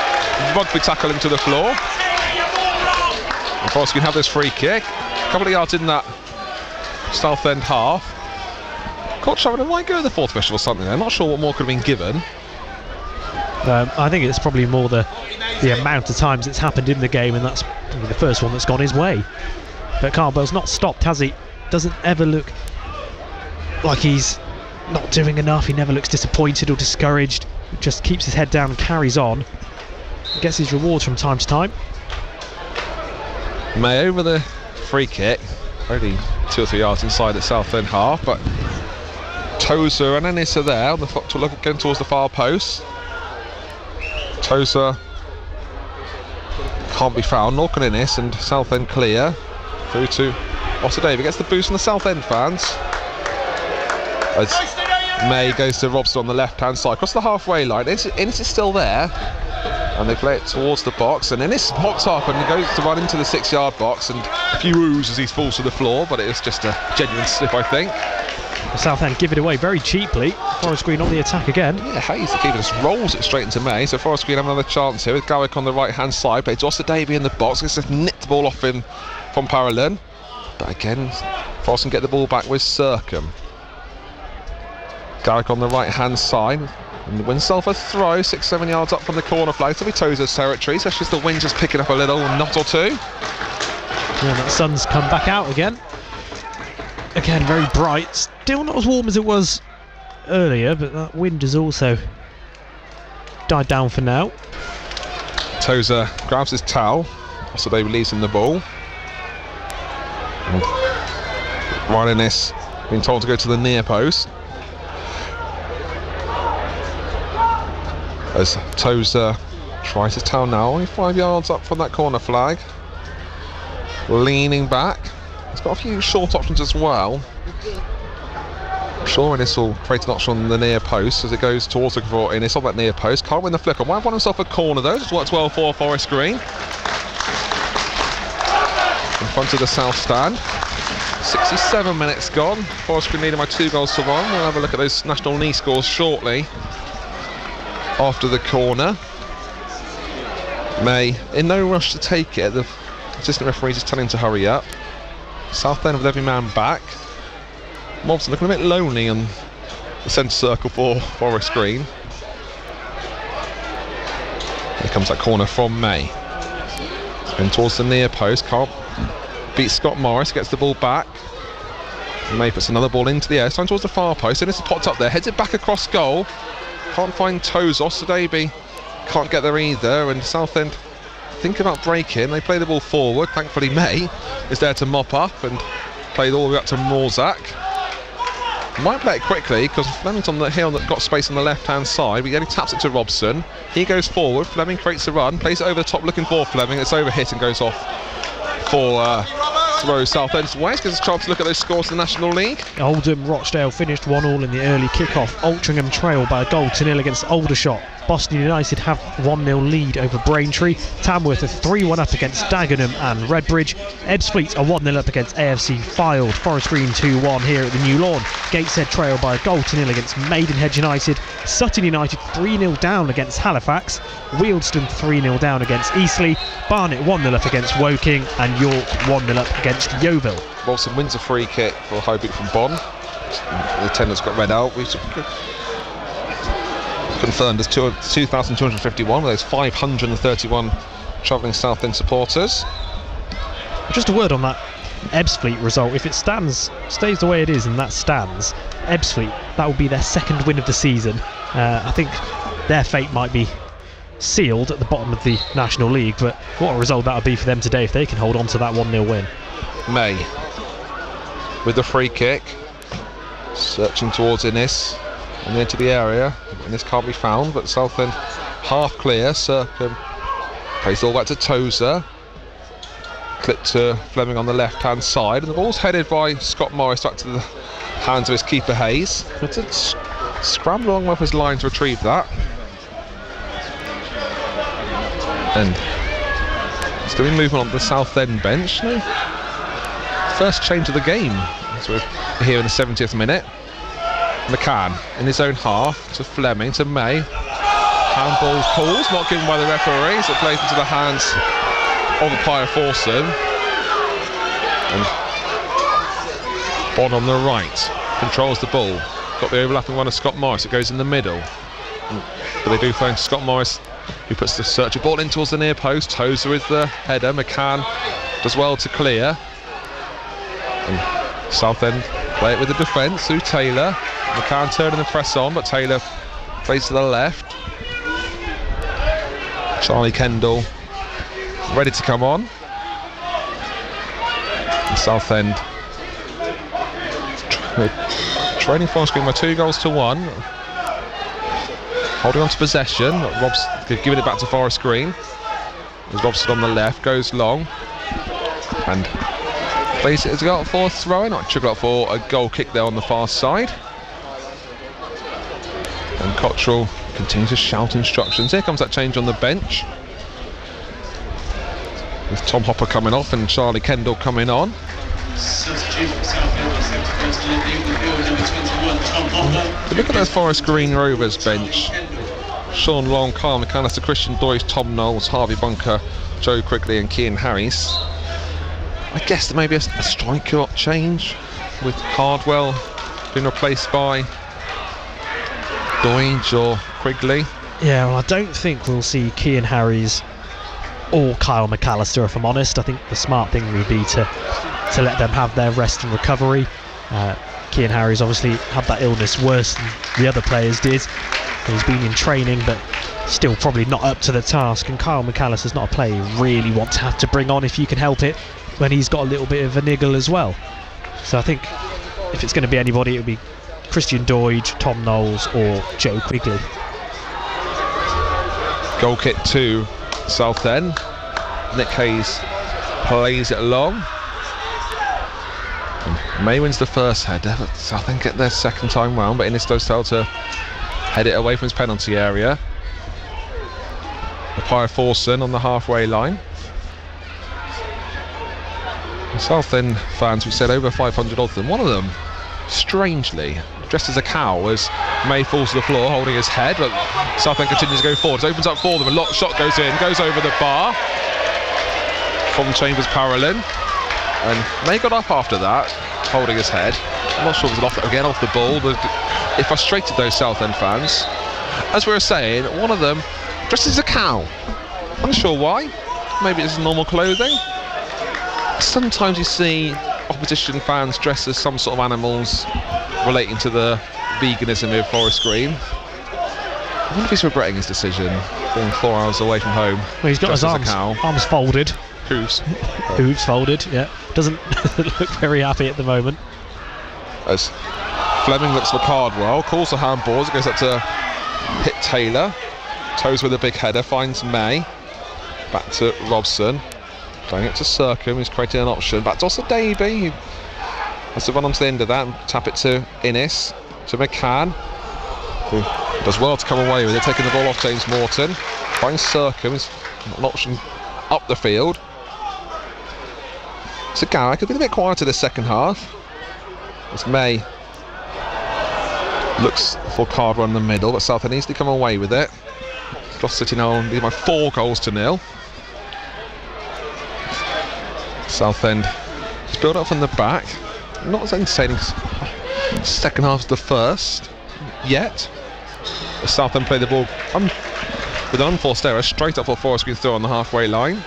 rugby tackle him to the floor. And Forest can have this free kick. A couple of yards in that Southend half. Cottrell might go to the fourth official or something. I'm not sure what more could have been given. I think it's probably more the amount of times it's happened in the game, and that's probably the first one that's gone his way. But Cardwell's not stopped, has he? Doesn't ever look like he's not doing enough. He never looks disappointed or discouraged. He just keeps his head down and carries on. He gets his rewards from time to time. May over the free kick, only 2 or 3 yards inside the Southend half, but Tozer and Ennis are there on the going towards the far post. Tozer can't be found, nor can Innes, and Southend clear. Through to Osadebe, gets the boost from the Southend fans. As May goes to Robson on the left-hand side, across the halfway line. Innes is still there, and they play it towards the box, and Innes pops up and goes to run into the 6-yard box, and a few woos as he falls to the floor, but it was just a genuine slip, I think. Southend give it away very cheaply. Forest Green on the attack again. Yeah, Hayes, the keeper, just rolls it straight into May, so Forest Green have another chance here with Garrick on the right-hand side. Plays Osadebe in the box, gets to nip the ball off him from Paralyn, but again, Forest can get the ball back with Circum. Garrick on the right-hand side, and wins himself a throw 6-7 yards up from the corner flag. So be Tozer's territory, especially as the wind's just picking up a little knot or two. Yeah, that sun's come back out again. Again, very bright. Still not as warm as it was earlier, but that wind has also died down for now. Tozer grabs his towel, so they release him the ball. Ryan Innes being told to go to the near post. As Tozer tries his towel now, only 5 yards up from that corner flag. Leaning back. He's got a few short options as well. I'm sure Innes will create an option on the near post as it goes towards the for Innes on that near post. Can't win the flick on. Might have won himself a corner though. It's worked well for Forest Green. In front of the south stand. 67 minutes gone. Forest Green leading by 2 goals to 1. We'll have a look at those National League scores shortly. After the corner. May in no rush to take it. The assistant referee is telling him to hurry up. Southend with every man back. Mobson looking a bit lonely on the centre circle for Forest Green. Here comes that corner from May. Spin towards the near post. Can't beat Scott Morris. Gets the ball back. May puts another ball into the air. It's time towards the far post. Innes popped up there. Heads it back across goal. Can't find Tozer. Osadebe can't get there either. And Southend think about breaking. They play the ball forward. Thankfully May is there to mop up and play all the way up to Morzak. Might play it quickly because Fleming's on the hill that got space on the left hand side, but he only taps it to Robson. He goes forward. Fleming creates a run, plays it over the top looking for Fleming. It's over hit and goes off for throw Southend's way. Gives us a chance to look at those scores in the National League. Oldham Rochdale finished 1-1 in the early kick-off. Altrincham trail by a goal to 0 against Aldershot. Boston United have 1-0 lead over Braintree. Tamworth are 3-1 up against Dagenham and Redbridge. Ebbsfleet are 1-0 up against AFC Fylde. Forest Green 2-1 here at the New Lawn. Gateshead trail by a goal to 0 against Maidenhead United. Sutton United 3-0 down against Halifax. Wealdstone 3-0 down against Eastleigh. Barnet 1-0 up against Woking, and York 1-0 up against Yeovil. Wilson wins a free kick for a high beat from Bonn. The attendance got read out. We've confirmed there's 2,251 with those 531 travelling Southend supporters. Just a word on that Ebbsfleet result. If it stays the way it is and that stands, Ebbsfleet, that will be their second win of the season. I think their fate might be sealed at the bottom of the National League, but what a result that would be for them today if they can hold on to that 1-0 win. May with the free kick, searching towards Innes and into the area. Innes can't be found, but Southend half clear. Circum plays all back to Tozer. Clip to Fleming on the left hand side, and the ball's headed by Scott Morris back to the hands of his keeper Hayes. But to scramble along with his line to retrieve that. And still in movement on the Southend bench. No first change of the game. So we're here in the 70th minute. McCann in his own half to Fleming to May. Handball calls, not given by the referees. It plays into the hands of Pia Forson. And Bond on the right controls the ball. Got the overlapping one of Scott Morris. It goes in the middle. But they do find Scott Morris, who puts the searcher ball in towards the near post. Tozer with the header. McCann does well to clear. And Southend play it with the defence through Taylor. McCann turning the press on, but Taylor plays to the left. Charlie Kendall ready to come on. And Southend trailing Forest Green by 2 goals to 1. holding on to possession. Rob's giving it back to Forest Green. There's Robson on the left, goes long and plays it as a goal for a throw. Not trickle out for a goal kick there on the far side. And Cottrell continues to shout instructions. Here comes that change on the bench, with Tom Hopper coming off and Charlie Kendall coming on. Substitute for Southend, first delivery will go number 21, Tom Hopper. Look at that Forest Green Rovers bench. Sean Long, Kyle McAllister, Christian Doyce, Tom Knowles, Harvey Bunker, Joe Quigley and Cian Harris. I guess there may be a striker change, with Hardwell being replaced by Doyge or Quigley. Yeah, well, I don't think we'll see Cian Harris or Kyle McAllister, if I'm honest. I think the smart thing would be to let them have their rest and recovery. Cian Harris obviously had that illness worse than the other players did. He's been in training, but still probably not up to the task. And Kyle McAllister's not a player you really want to have to bring on if you can help it, when he's got a little bit of a niggle as well. So I think if it's going to be anybody, it would be Christian Doyge, Tom Knowles or Joe Quigley. Goal kick to Southend. Nick Hayes plays it along. And May wins the first header, but Southend get their second time round, but Innes does tell to head it away from his penalty area. Apire Forson on the halfway line. And Southend fans, we said over 500 of them, one of them, strangely, dressed as a cow as May falls to the floor holding his head, but Southend continues to go forward. It opens up for them, a shot goes in, goes over the bar from Chambers Parolin, and May got up after that holding his head. I'm not sure if it was off the ball, but it frustrated those Southend fans. As we were saying, one of them dressed as a cow, unsure why, maybe it's normal clothing. Sometimes you see opposition fans dressed as some sort of animals relating to the veganism of Forest Green. I wonder if he's regretting his decision, being 4 hours away from home. Well, he's got his arms folded. Hooves. Hooves folded, yeah. Doesn't look very happy at the moment. As Fleming looks for Cardwell, calls the handballs, it goes up to hit Taylor. Toes with a big header, finds May. Back to Robson. Playing it to Circum, who's creating an option. Back to Osadebe, who has to run onto the end of that and tap it to Innes, to McCann, who does well to come away with it, taking the ball off James Morton. Finds Circum, who's an option up the field. So Garrick has been a bit quieter this second half, as May looks for Cardwell in the middle, but Southend needs to come away with it. Gloucester City now on by 4 goals to 0. Southend is built up from the back, not as entertaining second half as the first yet. Southend play the ball with an unforced error straight up for Forest Green throw on the halfway line.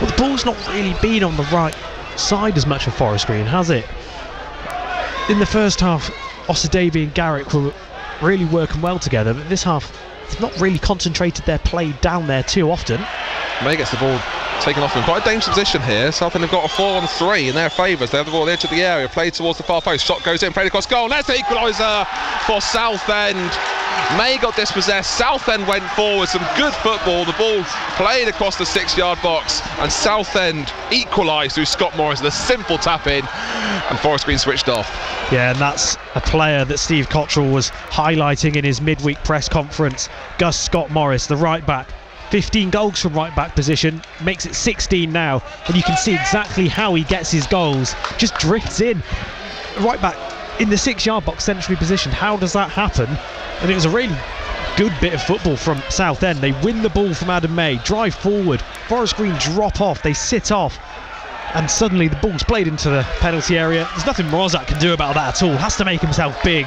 Well, the ball's not really been on the right side as much for Forest Green, has it? In the first half, Osadebe and Garrick were really working well together, but this half they've not really concentrated their play down there too often. May gets the ball taken off in quite a dangerous position here. Southend have got a 4-on-3 in their favours. They have the ball at the edge of the area, played towards the far post. Shot goes in, played across goal, and that's the equaliser for Southend. May got dispossessed. Southend went forward, some good football. The ball played across the 6-yard box, and Southend equalised through Scott Morris with a simple tap in, and Forest Green switched off. Yeah, and that's a player that Steve Cottrell was highlighting in his midweek press conference. Gus Scott Morris, the right back. 15 goals from right back position, makes it 16 now, and you can see exactly how he gets his goals. Just drifts in. Right back in the 6-yard box, centrally positioned. How does that happen? And it was a really good bit of football from Southend. They win the ball from Adam May, drive forward, Forest Green drop off, they sit off, and suddenly the ball's played into the penalty area. There's nothing Rozak can do about that at all. Has to make himself big.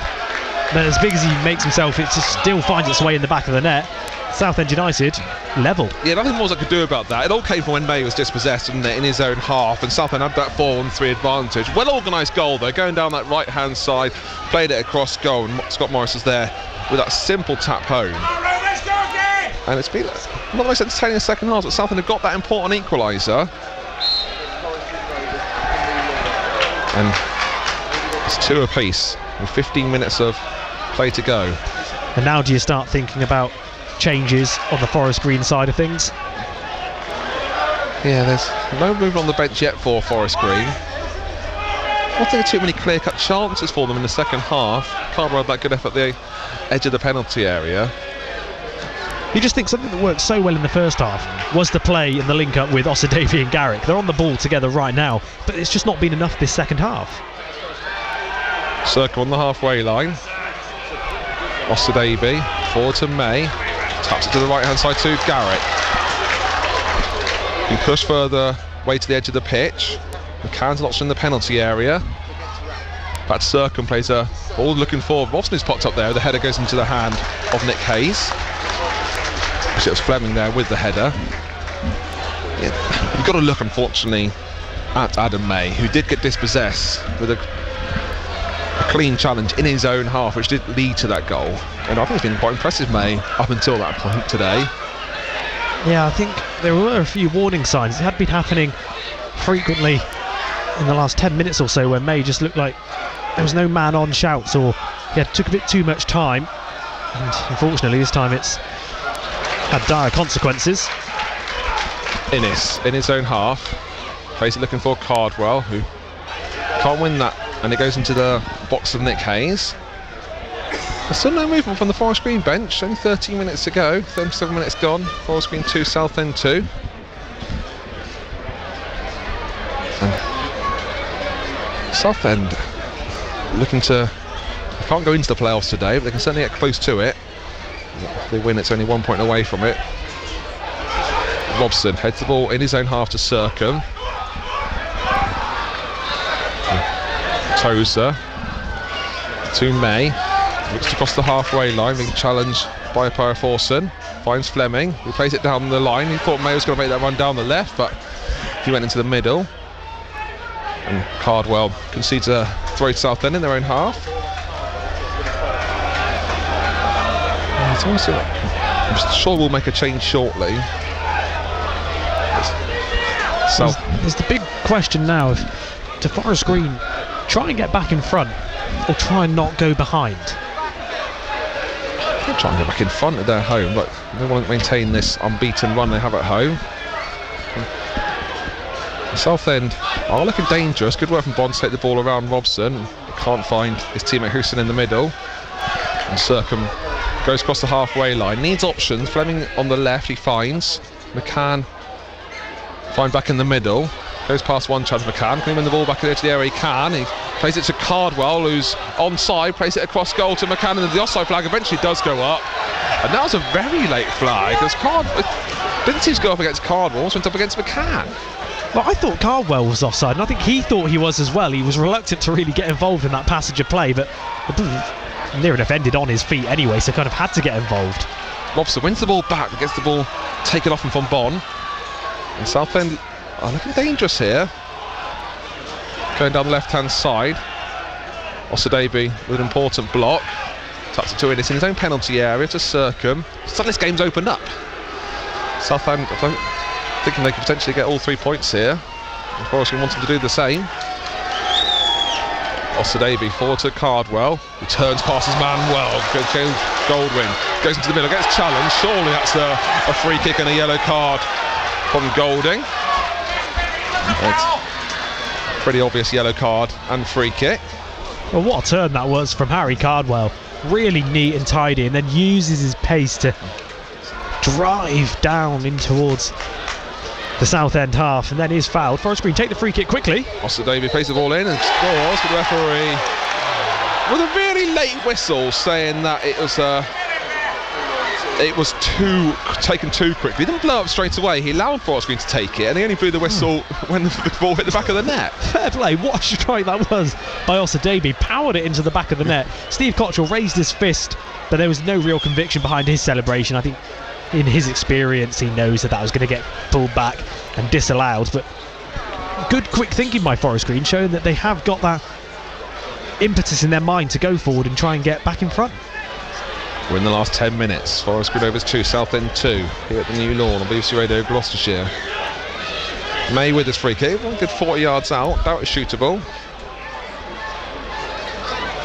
But as big as he makes himself, it just still finds its way in the back of the net. Southend United level. Yeah, nothing more I could do about that. It all came from when May was dispossessed in his own half, and Southend had that 4-on-3 advantage. Well organised goal though, going down that right hand side, played it across goal, and Scott Morris was there with that simple tap home. And it's been not the most entertaining second half, but Southend have got that important equaliser. And it's 2 apiece with 15 minutes of play to go. And now do you start thinking about changes on the Forest Green side of things? Yeah, there's no movement on the bench yet for Forest Green. I don't think too many clear-cut chances for them in the second half. Cardwell had that good effort at the edge of the penalty area. You just think something that worked so well in the first half was the play and the link-up with Osadebe and Garrick. They're on the ball together right now, but it's just not been enough this second half. Circle on the halfway line. Osadebe forward to May. Taps it to the right-hand side to Garrick. He pushed further way to the edge of the pitch. McCann's an option in the penalty area. That Circum plays a ball looking forward. Robson has popped up there. The header goes into the hand of Nick Hayes. Actually, it was Fleming there with the header. Yeah, you've got to look, unfortunately, at Adam May, who did get dispossessed with a clean challenge in his own half, which did lead to that goal. And I think it's been quite impressive, May, up until that point today. Yeah, I think there were a few warning signs. It had been happening frequently in the last 10 minutes or so, where May just looked like there was no man on shouts, or he took a bit too much time, and unfortunately this time it's had dire consequences. Innes in his own half, plays it looking for Cardwell, who can't win that, and it goes into the box of Nick Hayes. There's still no movement from the Forest Green bench. Only 13 minutes to go, 37 minutes gone. Forest Green 2, Southend 2. Southend looking to, they can't go into the playoffs today, but they can certainly get close to it. If they win, it's only 1 point away from it. Robson heads the ball in his own half to Circum. Tozer to May. Looks across the halfway line, being challenged by Forson. Finds Fleming, who plays it down the line. He thought May was going to make that run down the left, but he went into the middle. And Cardwell concedes a throw to Southend in their own half. I'm sure we'll make a change shortly. There's the big question now of, to Forest Green try and get back in front or try and not go behind? They're trying to get back in front at their home, but they want to maintain this unbeaten run they have at home. Southend are looking dangerous. Good work from Bond to take the ball around Robson. Can't find his teammate Houston in the middle. And Circum goes across the halfway line. Needs options. Fleming on the left, he finds. McCann find back in the middle. Goes past one chance. McCann can he win the ball back at the edge of the area? He can. He plays it to Cardwell, who's onside. Plays it across goal to McCann, and the offside flag eventually does go up. And that was a very late flag, because didn't seem to go up against Cardwell, went up against McCann. Well, I thought Cardwell was offside, and I think he thought he was as well. He was reluctant to really get involved in that passage of play, but near enough ended on his feet anyway, so kind of had to get involved. Robson wins the ball back, gets the ball taken off him from Bon. And Southend are looking dangerous here. Going down the left-hand side. Osadebe with an important block. Taps it to Innes in his own penalty area to Circum. Suddenly this game's opened up. Southend thinking they could potentially get all 3 points here. Of course, we want them to do the same. Osadebe forward to Cardwell, who turns past his man well. Goldwyn goes into the middle, gets challenged. Surely that's a free kick and a yellow card from Golding. It's pretty obvious yellow card and free kick. Well, what a turn that was from Harry Cardwell. Really neat and tidy, and then uses his pace to drive down in towards the Southend half, and then is fouled. Forest Green take the free kick quickly. Osadebe plays the ball in and scores, but the referee with a really late whistle saying that it was taken too quickly. He didn't blow up straight away. He allowed Forest Green to take it, and he only blew the whistle when the ball hit the back of the net. Fair play. What a strike that was by Osadebe. Powered it into the back of the net. Steve Cottrell raised his fist, but there was no real conviction behind his celebration. I think in his experience he knows that was going to get pulled back and disallowed, but good quick thinking by Forest Green, showing that they have got that impetus in their mind to go forward and try and get back in front. We're in the last 10 minutes. Forest Green Rovers 2, Southend 2 here at the New Lawn on BBC Radio Gloucestershire. May with his free kick, one good 40 yards out, doubt it's shootable.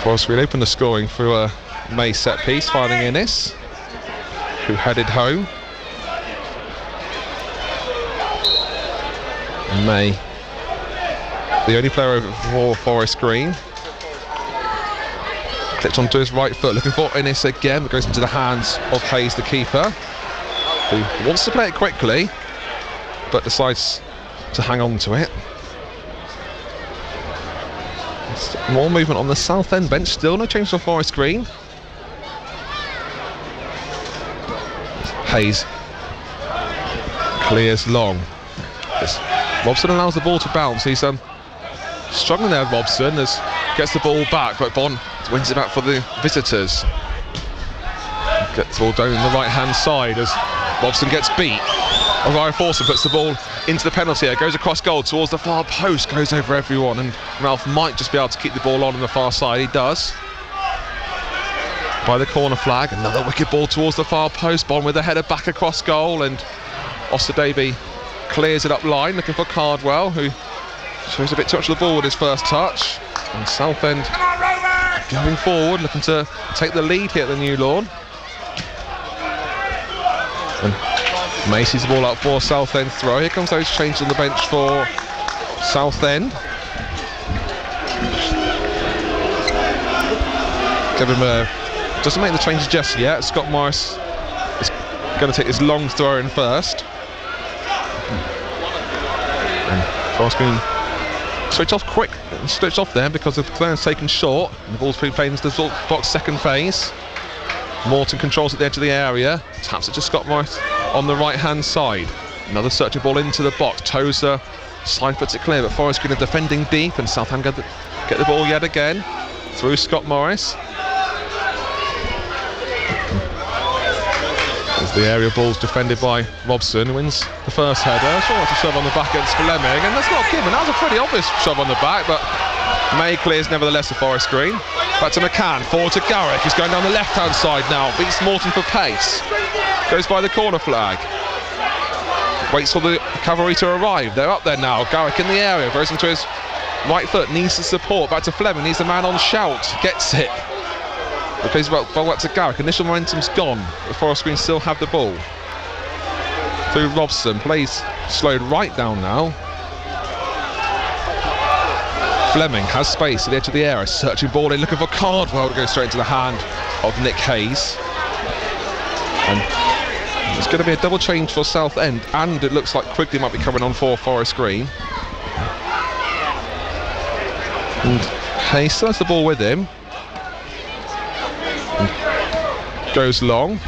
Forest Green opened the scoring through a May set piece, finding Innes, who headed home. May, the only player over for Forest Green. Clipped onto his right foot, looking for Innes again, but goes into the hands of Hayes, the keeper, who wants to play it quickly, but decides to hang on to it. More movement on the Southend bench, still no change for Forest Green. Hayes clears long. Robson allows the ball to bounce. He's struggling there, Robson, as gets the ball back, but Bond wins it back for the visitors. Gets the ball down the right hand side as Robson gets beat. Orion Forson puts the ball into the penalty area, goes across goal towards the far post, goes over everyone, and Ralph might just be able to keep the ball on the far side. He does. By the corner flag, another wicked ball towards the far post. Bond with a header back across goal, and Osadebe clears it up line, looking for Cardwell, who shows a bit too much of the ball with his first touch. And Southend going forward, looking to take the lead here at the New Lawn. And May sees the ball out for Southend throw. Here comes those changes on the bench for Southend. Kevin Murray doesn't make the changes just yet. Scott Morris is going to take this long throw in first. And Forest Green switch off there because the clearance taken short. And the ball's being played into the box second phase. Morton controls at the edge of the area, taps it to Scott Morris on the right hand side. Another searching ball into the box. Tozer side puts it clear, but Forest Green are defending deep, and Southampton get the ball yet again through Scott Morris. As the area ball's defended by Robson, wins the first header. Sure, to shove on the back against Fleming, and that's not given. That was a pretty obvious shove on the back, but May clears nevertheless the Forest Green. Back to McCann, forward to Garrick, who's going down the left hand side now, beats Morton for pace, goes by the corner flag, waits for the cavalry to arrive. They're up there now. Garrick in the area, goes into his right foot, needs the support, back to Fleming, needs the man on shout, gets it, plays well back to Garrick. Initial momentum's gone, the Forest Green still have the ball. Through Robson, plays slowed right down now. Fleming has space at the edge of the area, searching ball in, looking for Cardwell to go straight into the hand of Nick Hayes. And it's going to be a double change for Southend, and it looks like Quigley might be coming on for Forest Green. And Hayes still has the ball with him. And goes long.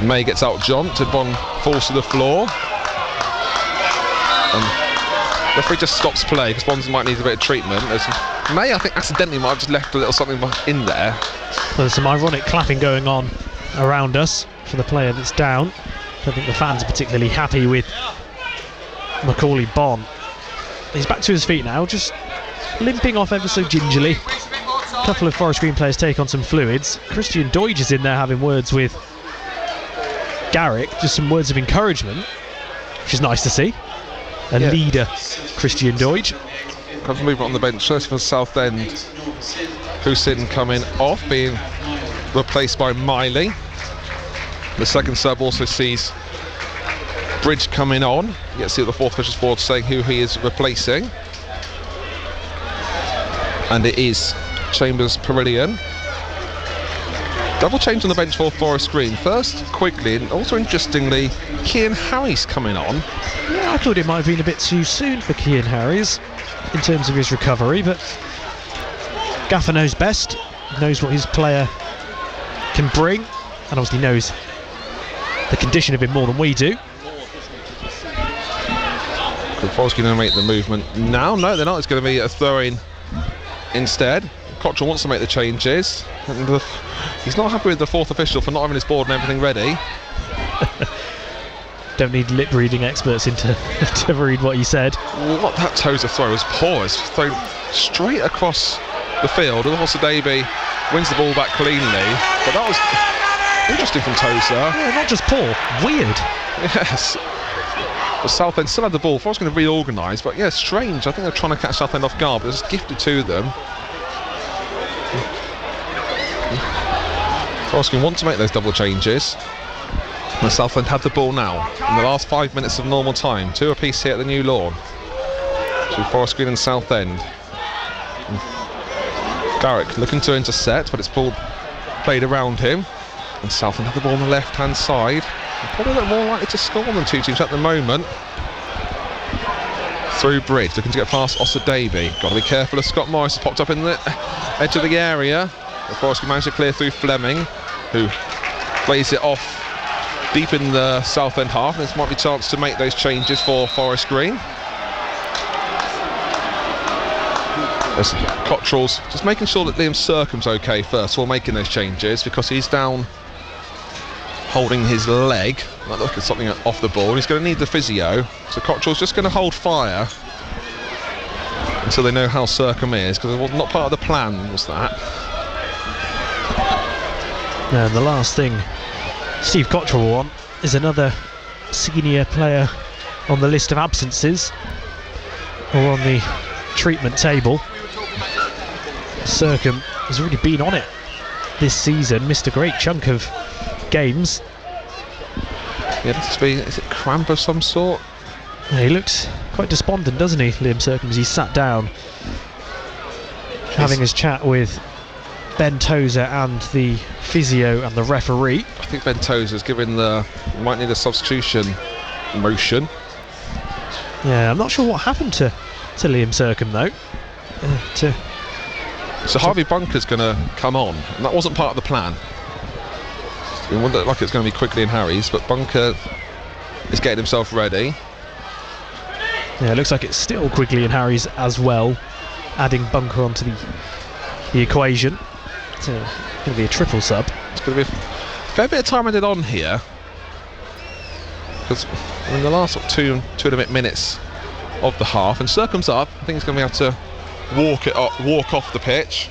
And May gets out jumped, and Bond falls to the floor. The referee just stops play because Bonds might need a bit of treatment. As May, I think, accidentally might have just left a little something in there. Well, there's some ironic clapping going on around us for the player that's down. I don't think the fans are particularly happy with Macaulay Bonn. He's back to his feet now, just limping off ever so gingerly. A couple of Forest Green players take on some fluids. Christian Doige is in there having words with Garrick, just some words of encouragement, which is nice to see. A leader, Christian Doige. Comes movement on the bench first for Southend. Husin coming off, being replaced by Miley. The second sub also sees Bridge coming on. You get to see the fourth officials board saying who he is replacing. And it is Chambers Perillion. Double change on the bench for Forest Green. First, Quigley, and also interestingly, Cian Harris coming on. Yeah, I thought it might have been a bit too soon for Cian Harris in terms of his recovery, but Gaffer knows best, knows what his player can bring, and obviously knows the condition of him more than we do. Forest going to make the movement now. No, they're not. It's going to be a throw-in instead. Cottrell wants to make the changes, and he's not happy with the fourth official for not having his board and everything ready. Don't need lip reading experts into to read what he said. What that Tozer throw was poor. It's thrown straight across the field. And Osadebe wins the ball back cleanly, but that was interesting from Tozer. Yeah, not just poor, weird. Yes. The Southend still had the ball. Forest going to reorganise, but yeah, strange. I think they're trying to catch Southend off guard, but it's gifted to them. Forest Green want to make those double changes. And Southend have the ball now in the last 5 minutes of normal time. 2 apiece here at the new lawn. To Forest Green and Southend. Garrick looking to intercept, but it's ball played around him. And Southend have the ball on the left-hand side. They're probably a little more likely to score than 2 teams at the moment. Through Bridge, looking to get past Osadebe. Got to be careful of Scott Morris. Popped up in the edge of the area. The Forest Green managed to clear through Fleming, who plays it off deep in the Southend half, and this might be a chance to make those changes for Forest Green. As Cottrell's just making sure that Liam Sercombe's okay first while making those changes, because he's down holding his leg. Might look at something off the ball. He's going to need the physio, so Cottrell's just going to hold fire until they know how Sercombe is, because it was not part of the plan, was that. And the last thing Steve Cottrell will want is another senior player on the list of absences or on the treatment table. Sercombe has really been on it this season, missed a great chunk of games. Yeah, this is it cramp of some sort? Yeah, he looks quite despondent, doesn't he, Liam Sercombe, as he's sat down having his chat with Ben Tozer and the physio and the referee. I think Ben Tozer's given might need a substitution motion. Yeah, I'm not sure what happened to Liam Sercombe though. So Harvey Bunker's going to come on, and that wasn't part of the plan. It wouldn't look like it's going to be Quigley and Harries, but Bunker is getting himself ready. Yeah, it looks like it's still Quigley and Harries as well, adding Bunker onto the equation. It's going to be a triple sub. It's going to be a fair bit of time added on here, because in the last sort of two and a bit minutes of the half, and Sercombe's up, I think he's going to be able to walk off the pitch.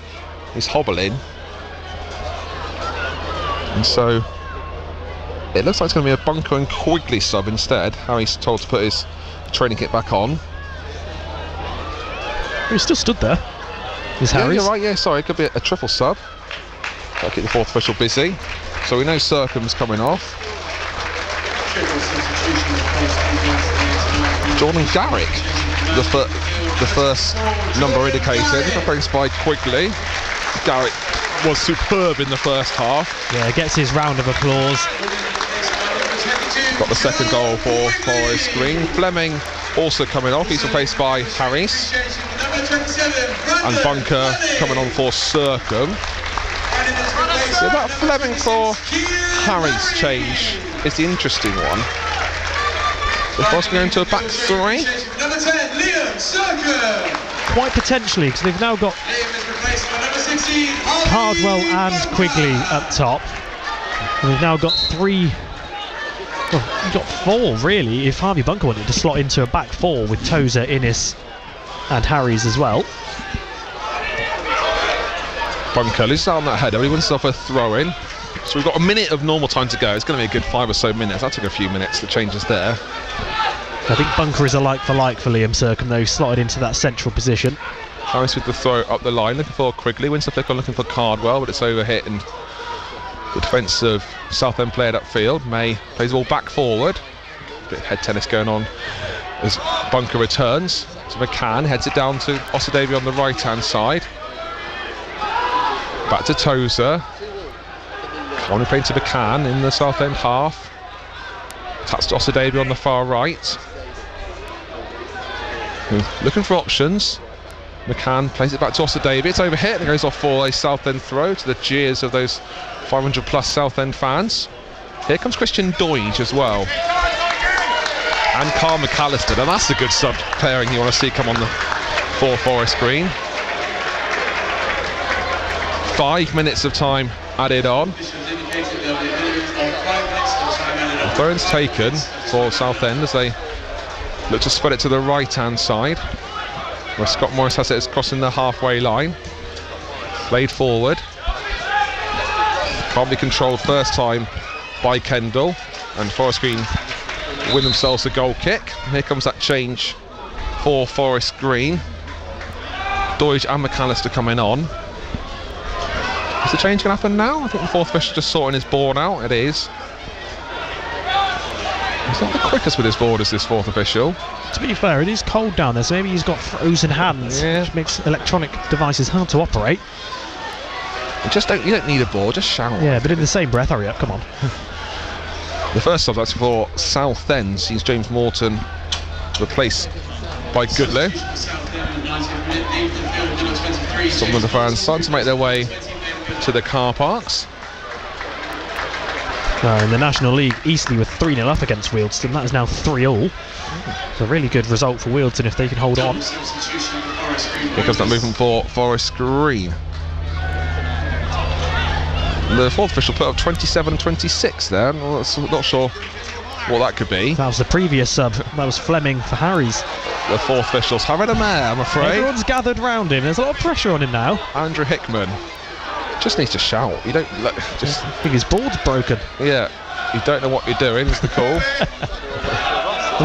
He's hobbling, and so it looks like it's going to be a Bunker and Quigley sub instead. Harry's told to put his training kit back on. He's still stood there. Is Harry's? Yeah, you're right. Yeah, sorry, it could be a triple sub. Gotta keep the fourth official busy. So we know Sercombe's coming off. Jordan Garrick, the first number indicated, replaced by Quigley. Garrick was superb in the first half. Yeah, gets his round of applause. Got the second goal for Forest Green. Fleming also coming off. He's replaced by Harris. And Bunker coming on for Sercombe. So that Fleming for Harris change is the interesting one. The Forest going to a back three. Number 10, Liam Sercombe. Quite potentially, because they've now got Cardwell and Quigley up top. And they've now got three. Well, you've got four really, if Harvey Bunker wanted to slot into a back four with Tozer, Innes and Harries as well. Bunker loses out on that header, he wins off a throw-in. So we've got a minute of normal time to go. It's going to be a good 5 or so minutes. That took a few minutes, the changes there. I think Bunker is a like for Liam Sercombe though, slotted into that central position. Harris with the throw up the line, looking for Quigley, wins the flick on, looking for Cardwell, but it's overhit and the defence of Southend played upfield. May plays the ball back forward. Bit of head tennis going on as Bunker returns to McCann, heads it down to Osadebe on the right hand side. Back to Tozer. Only playing to McCann in the Southend half. Attached to Osadebe on the far right. Looking for options. McCann plays it back to Osadebe. It's overhit and it goes off for a Southend throw, to the jeers of those 500 plus Southend fans. Here comes Christian Doige as well. And Carl McAllister. Now that's a good sub pairing you want to see come on the for Forest Green. 5 minutes of time added on. Throw-in's taken for Southend as they look to spread it to the right hand side, where Scott Morris has it as crossing the halfway line. Played forward. Can't be controlled first time by Kendall, and Forest Green win themselves a goal kick. And here comes that change for Forest Green. Doige and McAllister coming on. Is the change going to happen now? I think the fourth official just sorting his board out. It is. He's not the quickest with his board as this fourth official. To be fair, it is cold down there, so maybe he's got frozen hands, which makes electronic devices hard to operate. You don't need a board, just shout. Yeah, but in the same breath, hurry up, come on. The first sub, that's for Southend, sees James Morton replaced by Goodley. Some of the fans starting to make their way to the car parks. In the National League, Eastleigh were 3-0 up against Wealdstone. That is now 3-all. It's a really good result for Wealdstone if they can hold on. Here comes that movement for Forest Green. The fourth official put up 27-26 there. Well, not sure what that could be. That was the previous sub. That was Fleming for Harry's. The fourth official's having a mare, I'm afraid. Everyone's gathered round him. There's a lot of pressure on him now. Andrew Hickman just needs to shout. You don't just. I think his board's broken. Yeah, you don't know what you're doing. Is the call?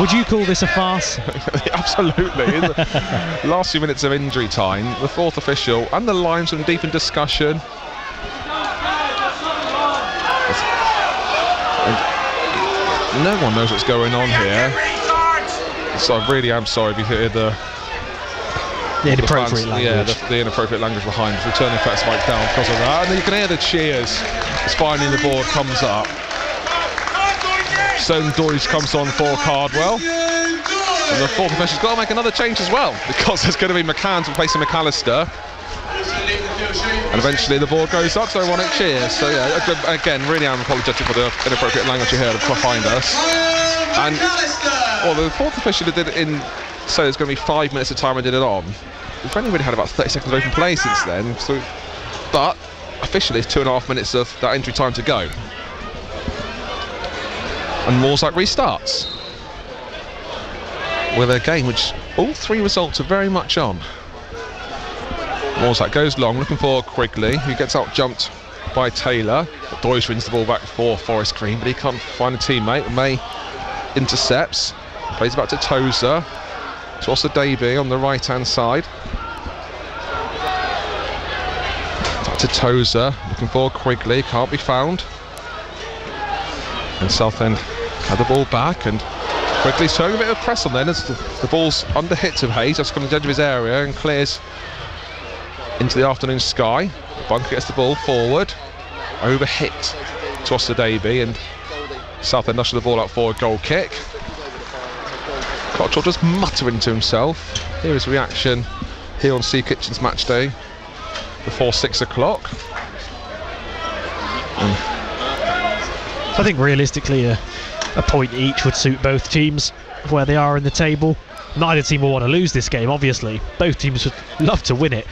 Would you call this a farce? Absolutely. In the last few minutes of injury time, the fourth official and the linesman deep in discussion. And no one knows what's going on here. So I really am sorry if you hear the inappropriate language. Yeah, the inappropriate language behind. The returning effect spikes down because of that. And then you can hear the cheers as finally the board comes up. Stone Deutsch comes on for Cardwell. And the fourth official's got to make another change as well, because there's going to be McCann replacing McAllister. And eventually the board goes up, so ironic cheers. So yeah, again, really am apologetic for the inappropriate language you heard behind us. And well, the fourth official did it in, so there's going to be 5 minutes of time I did it on. We've only really had about 30 seconds of open play since then. So, but officially it's 2.5 minutes of that injury time to go. And Mooresack restarts with a game which all three results are very much on. Mooresack goes long, looking for Quigley, who gets out jumped by Taylor. Deutsch wins the ball back for Forest Green, but he can't find a teammate. May intercepts, plays it back to Tozer. To Osadebe on the right hand side. Back to Tozer, looking for Quigley, can't be found. And Southend had the ball back, and Quigley's showing a bit of press on then as the ball's under hit to Hayes. That's gone to the edge of his area and clears into the afternoon sky. Bunker gets the ball forward, over hit to Osadebe, and Southend usher the ball out for a goal kick. Cottrell just muttering to himself. Here is reaction here on Sea Kitchen's match day before 6 o'clock. I think realistically a point each would suit both teams where they are in the table. Neither team will want to lose this game, obviously. Both teams would love to win it,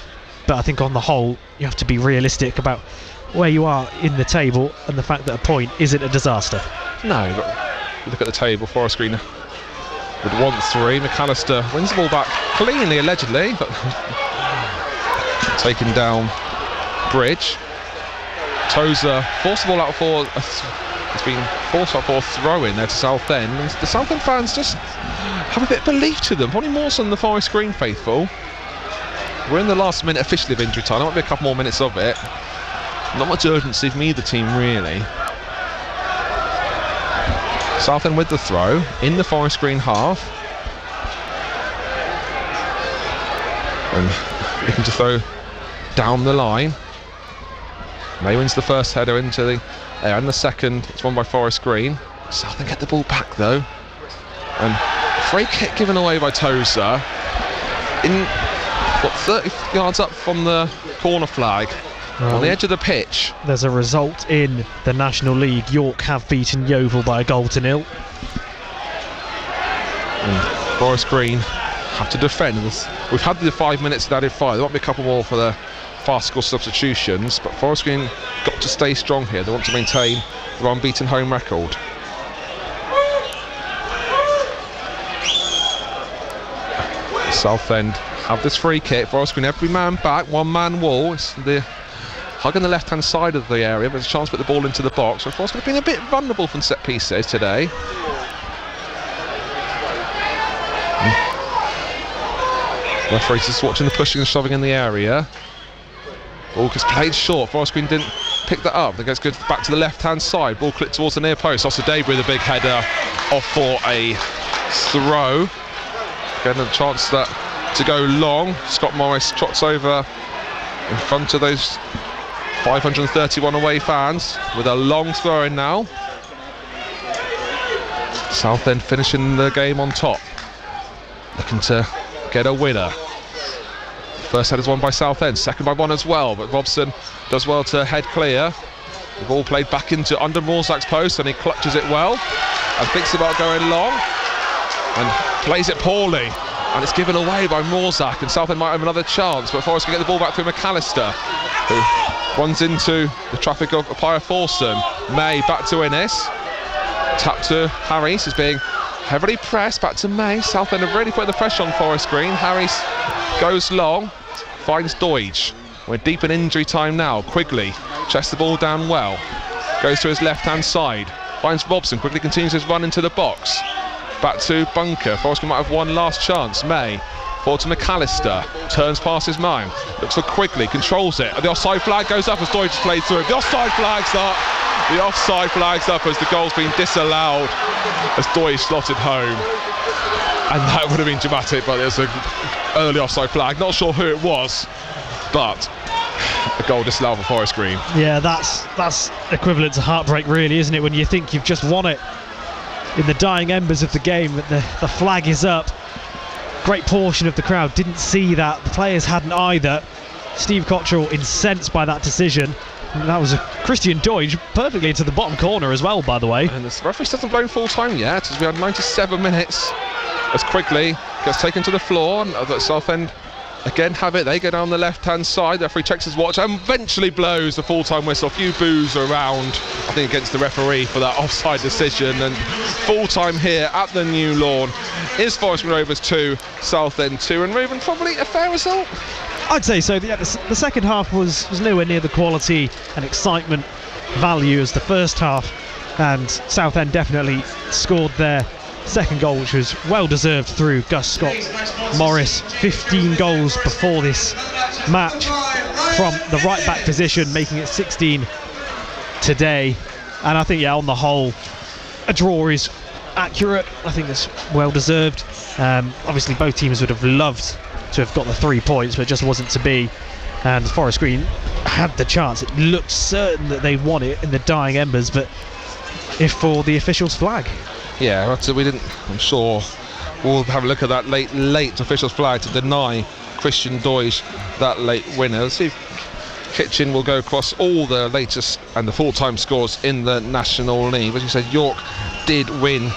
but I think on the whole you have to be realistic about where you are in the table and the fact that a point isn't a disaster. No, but look at the table. Forest Green would want 3. McAllister wins the ball back cleanly, allegedly, but taken down Bridge. Tozer forced the ball out for it's been forced out for a throw in there to Southend, and the Southend fans just have a bit of belief to them, probably more so than the Forest Green faithful. We're in the last minute officially of injury time. There might be a couple more minutes of it. Not much urgency from either team really. Southend with the throw in the Forest Green half, and looking to throw down the line. May wins the first header into the air, and the second it's won by Forest Green. Southend get the ball back though, and free kick given away by Tozer in 30 yards up from the corner flag. On the edge of the pitch. There's a result in the National League. York have beaten Yeovil by a 1-0. And Forest Green have to defend. We've had the 5 minutes of added fire. There might be a couple more for the fast score substitutions, but Forest Green got to stay strong here. They want to maintain their unbeaten home record. Southend have this free kick. Forest Green every man back, one man wall. It's the hug on the left hand side of the area, but there's a chance to put the ball into the box. So Forest Green have been a bit vulnerable from set pieces today. Referees just watching the pushing and shoving in the area. Ball gets played short. Forest Green didn't pick that up. It goes good back to the left-hand side. Ball clipped towards the near post. Osadebe with a big header off for a throw. Again, a chance to go long. Scott Morris trots over in front of those 531 away fans with a long throw in now. Southend finishing the game on top, looking to get a winner. First header's won by Southend, second by one as well, but Robson does well to head clear. The ball played back into under Morzak's post, and he clutches it well and thinks about going long and plays it poorly, and it's given away by Morzak, and Southend might have another chance, but Forest can get the ball back through McAllister, who runs into the traffic of Apia Forston. May back to Innes, tap to Harris, is being heavily pressed, back to May. Southend have really put the pressure on Forest Green. Harris goes long, finds Doidge. We're deep in injury time now. Quigley chests the ball down well, goes to his left-hand side, finds Robson, quickly continues his run into the box. Back to Bunker. Forest Green might have one last chance. May forward to McAllister, turns past his man, looks for Quigley, controls it. The offside flag goes up as Doidge is played through. The offside flag's up. The offside flag's up as the goal's been disallowed as Doidge slotted home. And that would have been dramatic, but there's an early offside flag. Not sure who it was, but a goal disallowed for Forest Green. Yeah, that's equivalent to heartbreak, really, isn't it? When you think you've just won it in the dying embers of the game, but the flag is up. Great portion of the crowd didn't see that. The players hadn't either. Steve Cottrell incensed by that decision. And that was a Christian Doidge perfectly into the bottom corner as well, by the way. And the referee hasn't blown full time yet, as we had 97 minutes. As Quigley gets taken to the floor, and Southend again have it. They go down the left-hand side. The referee checks his watch and eventually blows the full-time whistle. A few boos around, I think, against the referee for that offside decision. And full-time here at the new lawn is Forest Green Rovers 2, Southend 2. And Ruben, probably a fair result? I'd say so. The second half was nowhere near the quality and excitement value as the first half, and Southend definitely scored their second goal, which was well deserved through Gus Scott Morris. 15 goals before this match from the right back position, making it 16 today. And I think, yeah, on the whole, a draw is accurate. I think it's well deserved. Obviously both teams would have loved to have got the 3 points, but it just wasn't to be, and Forest Green had the chance. It looked certain that they won it in the dying embers, but if for the officials' flag. Yeah, we didn't. I'm sure we'll have a look at that late officials' flag to deny Christian Doidge that late winner. Let's see if Kitchen will go across all the latest and the full-time scores in the National League. As you said, York did win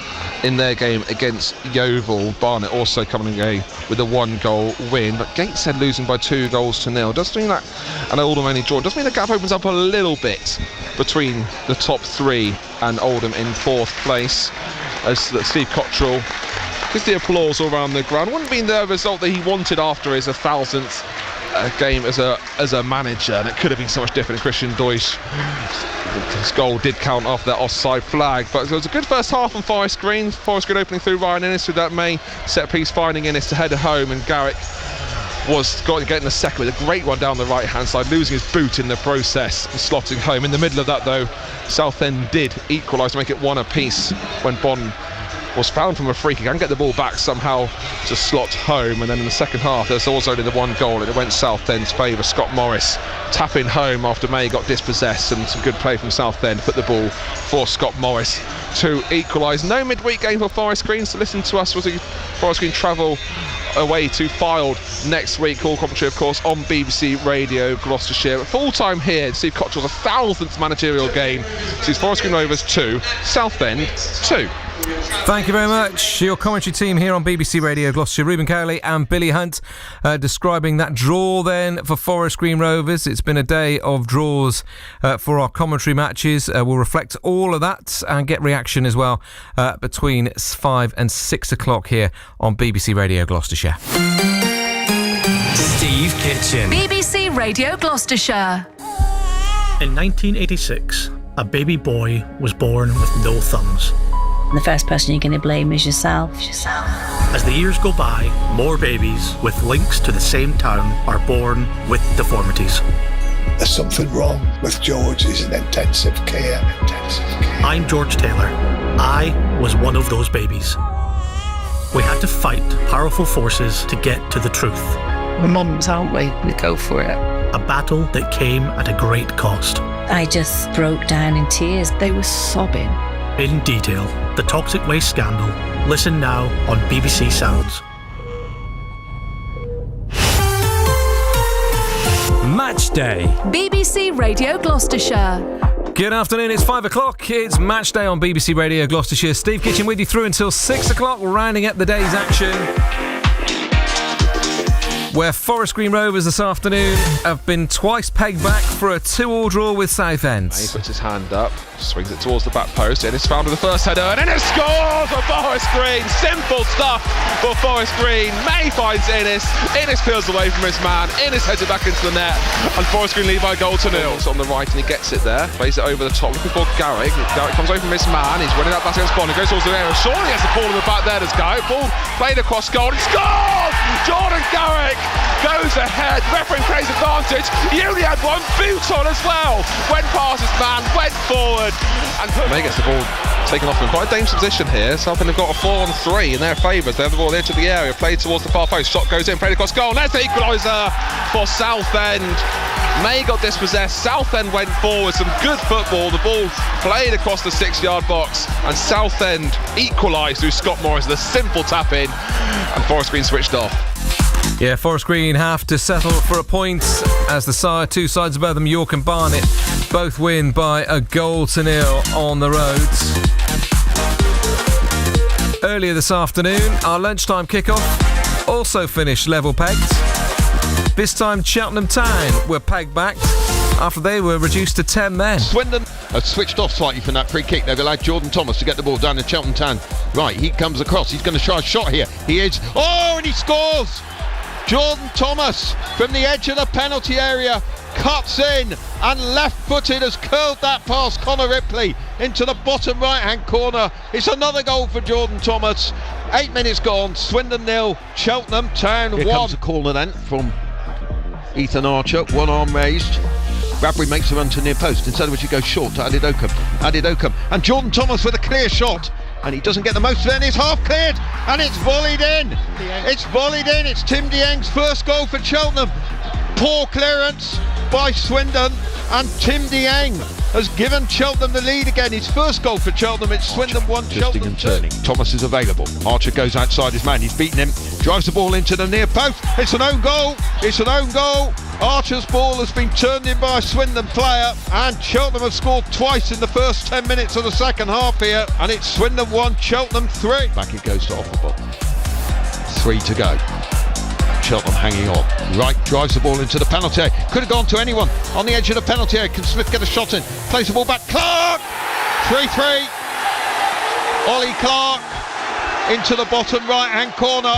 in their game against Yeovil. Barnet also coming away with a 1-goal win, but Gateshead losing by 2-0. Does mean that an Oldham only draw does mean the gap opens up a little bit between the top 3 and Oldham in 4th place, as Steve Cottrell gives the applause all around the ground. Wouldn't be the result that he wanted after his 1,000th game as a manager, and it could have been so much different. Christian Doidge, his goal did count off that offside flag, but it was a good first half on Forest Green. Forest Green opening through Ryan Innes with that May set piece, finding Innes to head home, and Garrick was getting the second with a great one down the right hand side, losing his boot in the process and slotting home. In the middle of that though, Southend did equalise to make it 1 apiece when Bond was found from a free kick and get the ball back somehow to slot home. And then in the second half there's also only the 1 goal and it went Southend's favour. Scott Morris tapping home after May got dispossessed, and some good play from Southend put the ball for Scott Morris to equalise. No midweek game for Forest Green, so listen to us. Forest Green travel away to Fylde next week. All commentary of course on BBC Radio Gloucestershire. Full time here. Steve Cottrell's 1,000th managerial game. Sees Forest Green Rovers 2, Southend 2. Thank you very much. Your commentary team here on BBC Radio Gloucestershire, Ruben Cowley and Billy Hunt, describing that draw then for Forest Green Rovers. It's been a day of draws for our commentary matches. We'll reflect all of that and get reaction as well between 5 and 6 o'clock here on BBC Radio Gloucestershire. Steve Kitchen. BBC Radio Gloucestershire. In 1986, a baby boy was born with no thumbs. The first person you're going to blame is yourself. As the years go by, more babies with links to the same town are born with deformities. there's something wrong with George. He's in intensive care. I'm George Taylor. I was one of those babies. We had to fight powerful forces to get to the truth. We're mums, aren't we? We go for it. A battle that came at a great cost. I just broke down in tears. They were sobbing. In detail, the toxic waste scandal. Listen now on BBC Sounds. Match Day. BBC Radio Gloucestershire. Good afternoon, it's 5 o'clock. It's Match Day on BBC Radio Gloucestershire. Steve Kitchen with you through until 6 o'clock, rounding up the day's action. Where Forest Green Rovers this afternoon have been twice pegged back for a 2-2 draw with Southend. He puts his hand up, swings it towards the back post. Ennis found with the first header, and Ennis scores for Forest Green. Simple stuff for Forest Green. May finds Ennis. Ennis peels away from his man. Ennis heads it back into the net, and Forest Green lead by a goal to nil. It's on the right, and he gets it there. Plays it over the top, looking for Garrick. Garrick comes away from his man. He's running up back against Bond. He goes towards the area. Surely has the ball in the back there. There's Garrick. Ball played across goal. He scores! Jordan Garrick goes ahead. Referee plays advantage. He only had one boot on as well. Went past his man, went forward, and May gets the ball taken off him. Quite a dangerous position here. Southend have got a 4-on-3 in their favour. They have the ball into the area, played towards the far post. Shot goes in, played across goal. And there's the equaliser for Southend. May got dispossessed. Southend went forward. Some good football. The ball played across the 6-yard box, and Southend equalised through Scott Morris with a simple tap in, and Forest Green switched off. Yeah, Forest Green have to settle for a point as the two sides above them, York and Barnet, both win by a 1-0 on the road. Earlier this afternoon, our lunchtime kickoff also finished level pegged. This time Cheltenham Town were pegged back after they were reduced to 10 men. Swindon have switched off slightly from that free kick. They've allowed Jordan Thomas to get the ball down to Cheltenham Town. Right, he comes across. He's going to try a shot here. He is. Oh, and he scores! Jordan Thomas from the edge of the penalty area cuts in and left-footed has curled that past Connor Ripley into the bottom right-hand corner. It's another goal for Jordan Thomas. 8 minutes gone. Swindon 0, Cheltenham Town 1. Here comes a corner then from Ethan Archer, one arm raised. Bradbury makes a run to near post, instead of which he goes short to Adid Oakham, and Jordan Thomas with a clear shot, and he doesn't get the most of it, and it's half cleared, and it's volleyed in. It's Tim Dieng's first goal for Cheltenham. Poor clearance by Swindon, and Tim Dieng has given Cheltenham the lead again. His first goal for Cheltenham. It's Swindon 1, Cheltenham 2. Thomas is available. Archer goes outside his man. He's beaten him. Drives the ball into the near post. It's an own goal. Archer's ball has been turned in by a Swindon player, and Cheltenham have scored twice in the first 10 minutes of the second half here, and it's Swindon 1, Cheltenham 3. Back it goes to Offable. 3 to go. Cheltenham hanging on. Wright drives the ball into the penalty area. Could have gone to anyone on the edge of the penalty area. Can Smith get a shot in? Plays the ball back. Clark! 3-3. Ollie Clark into the bottom right-hand corner.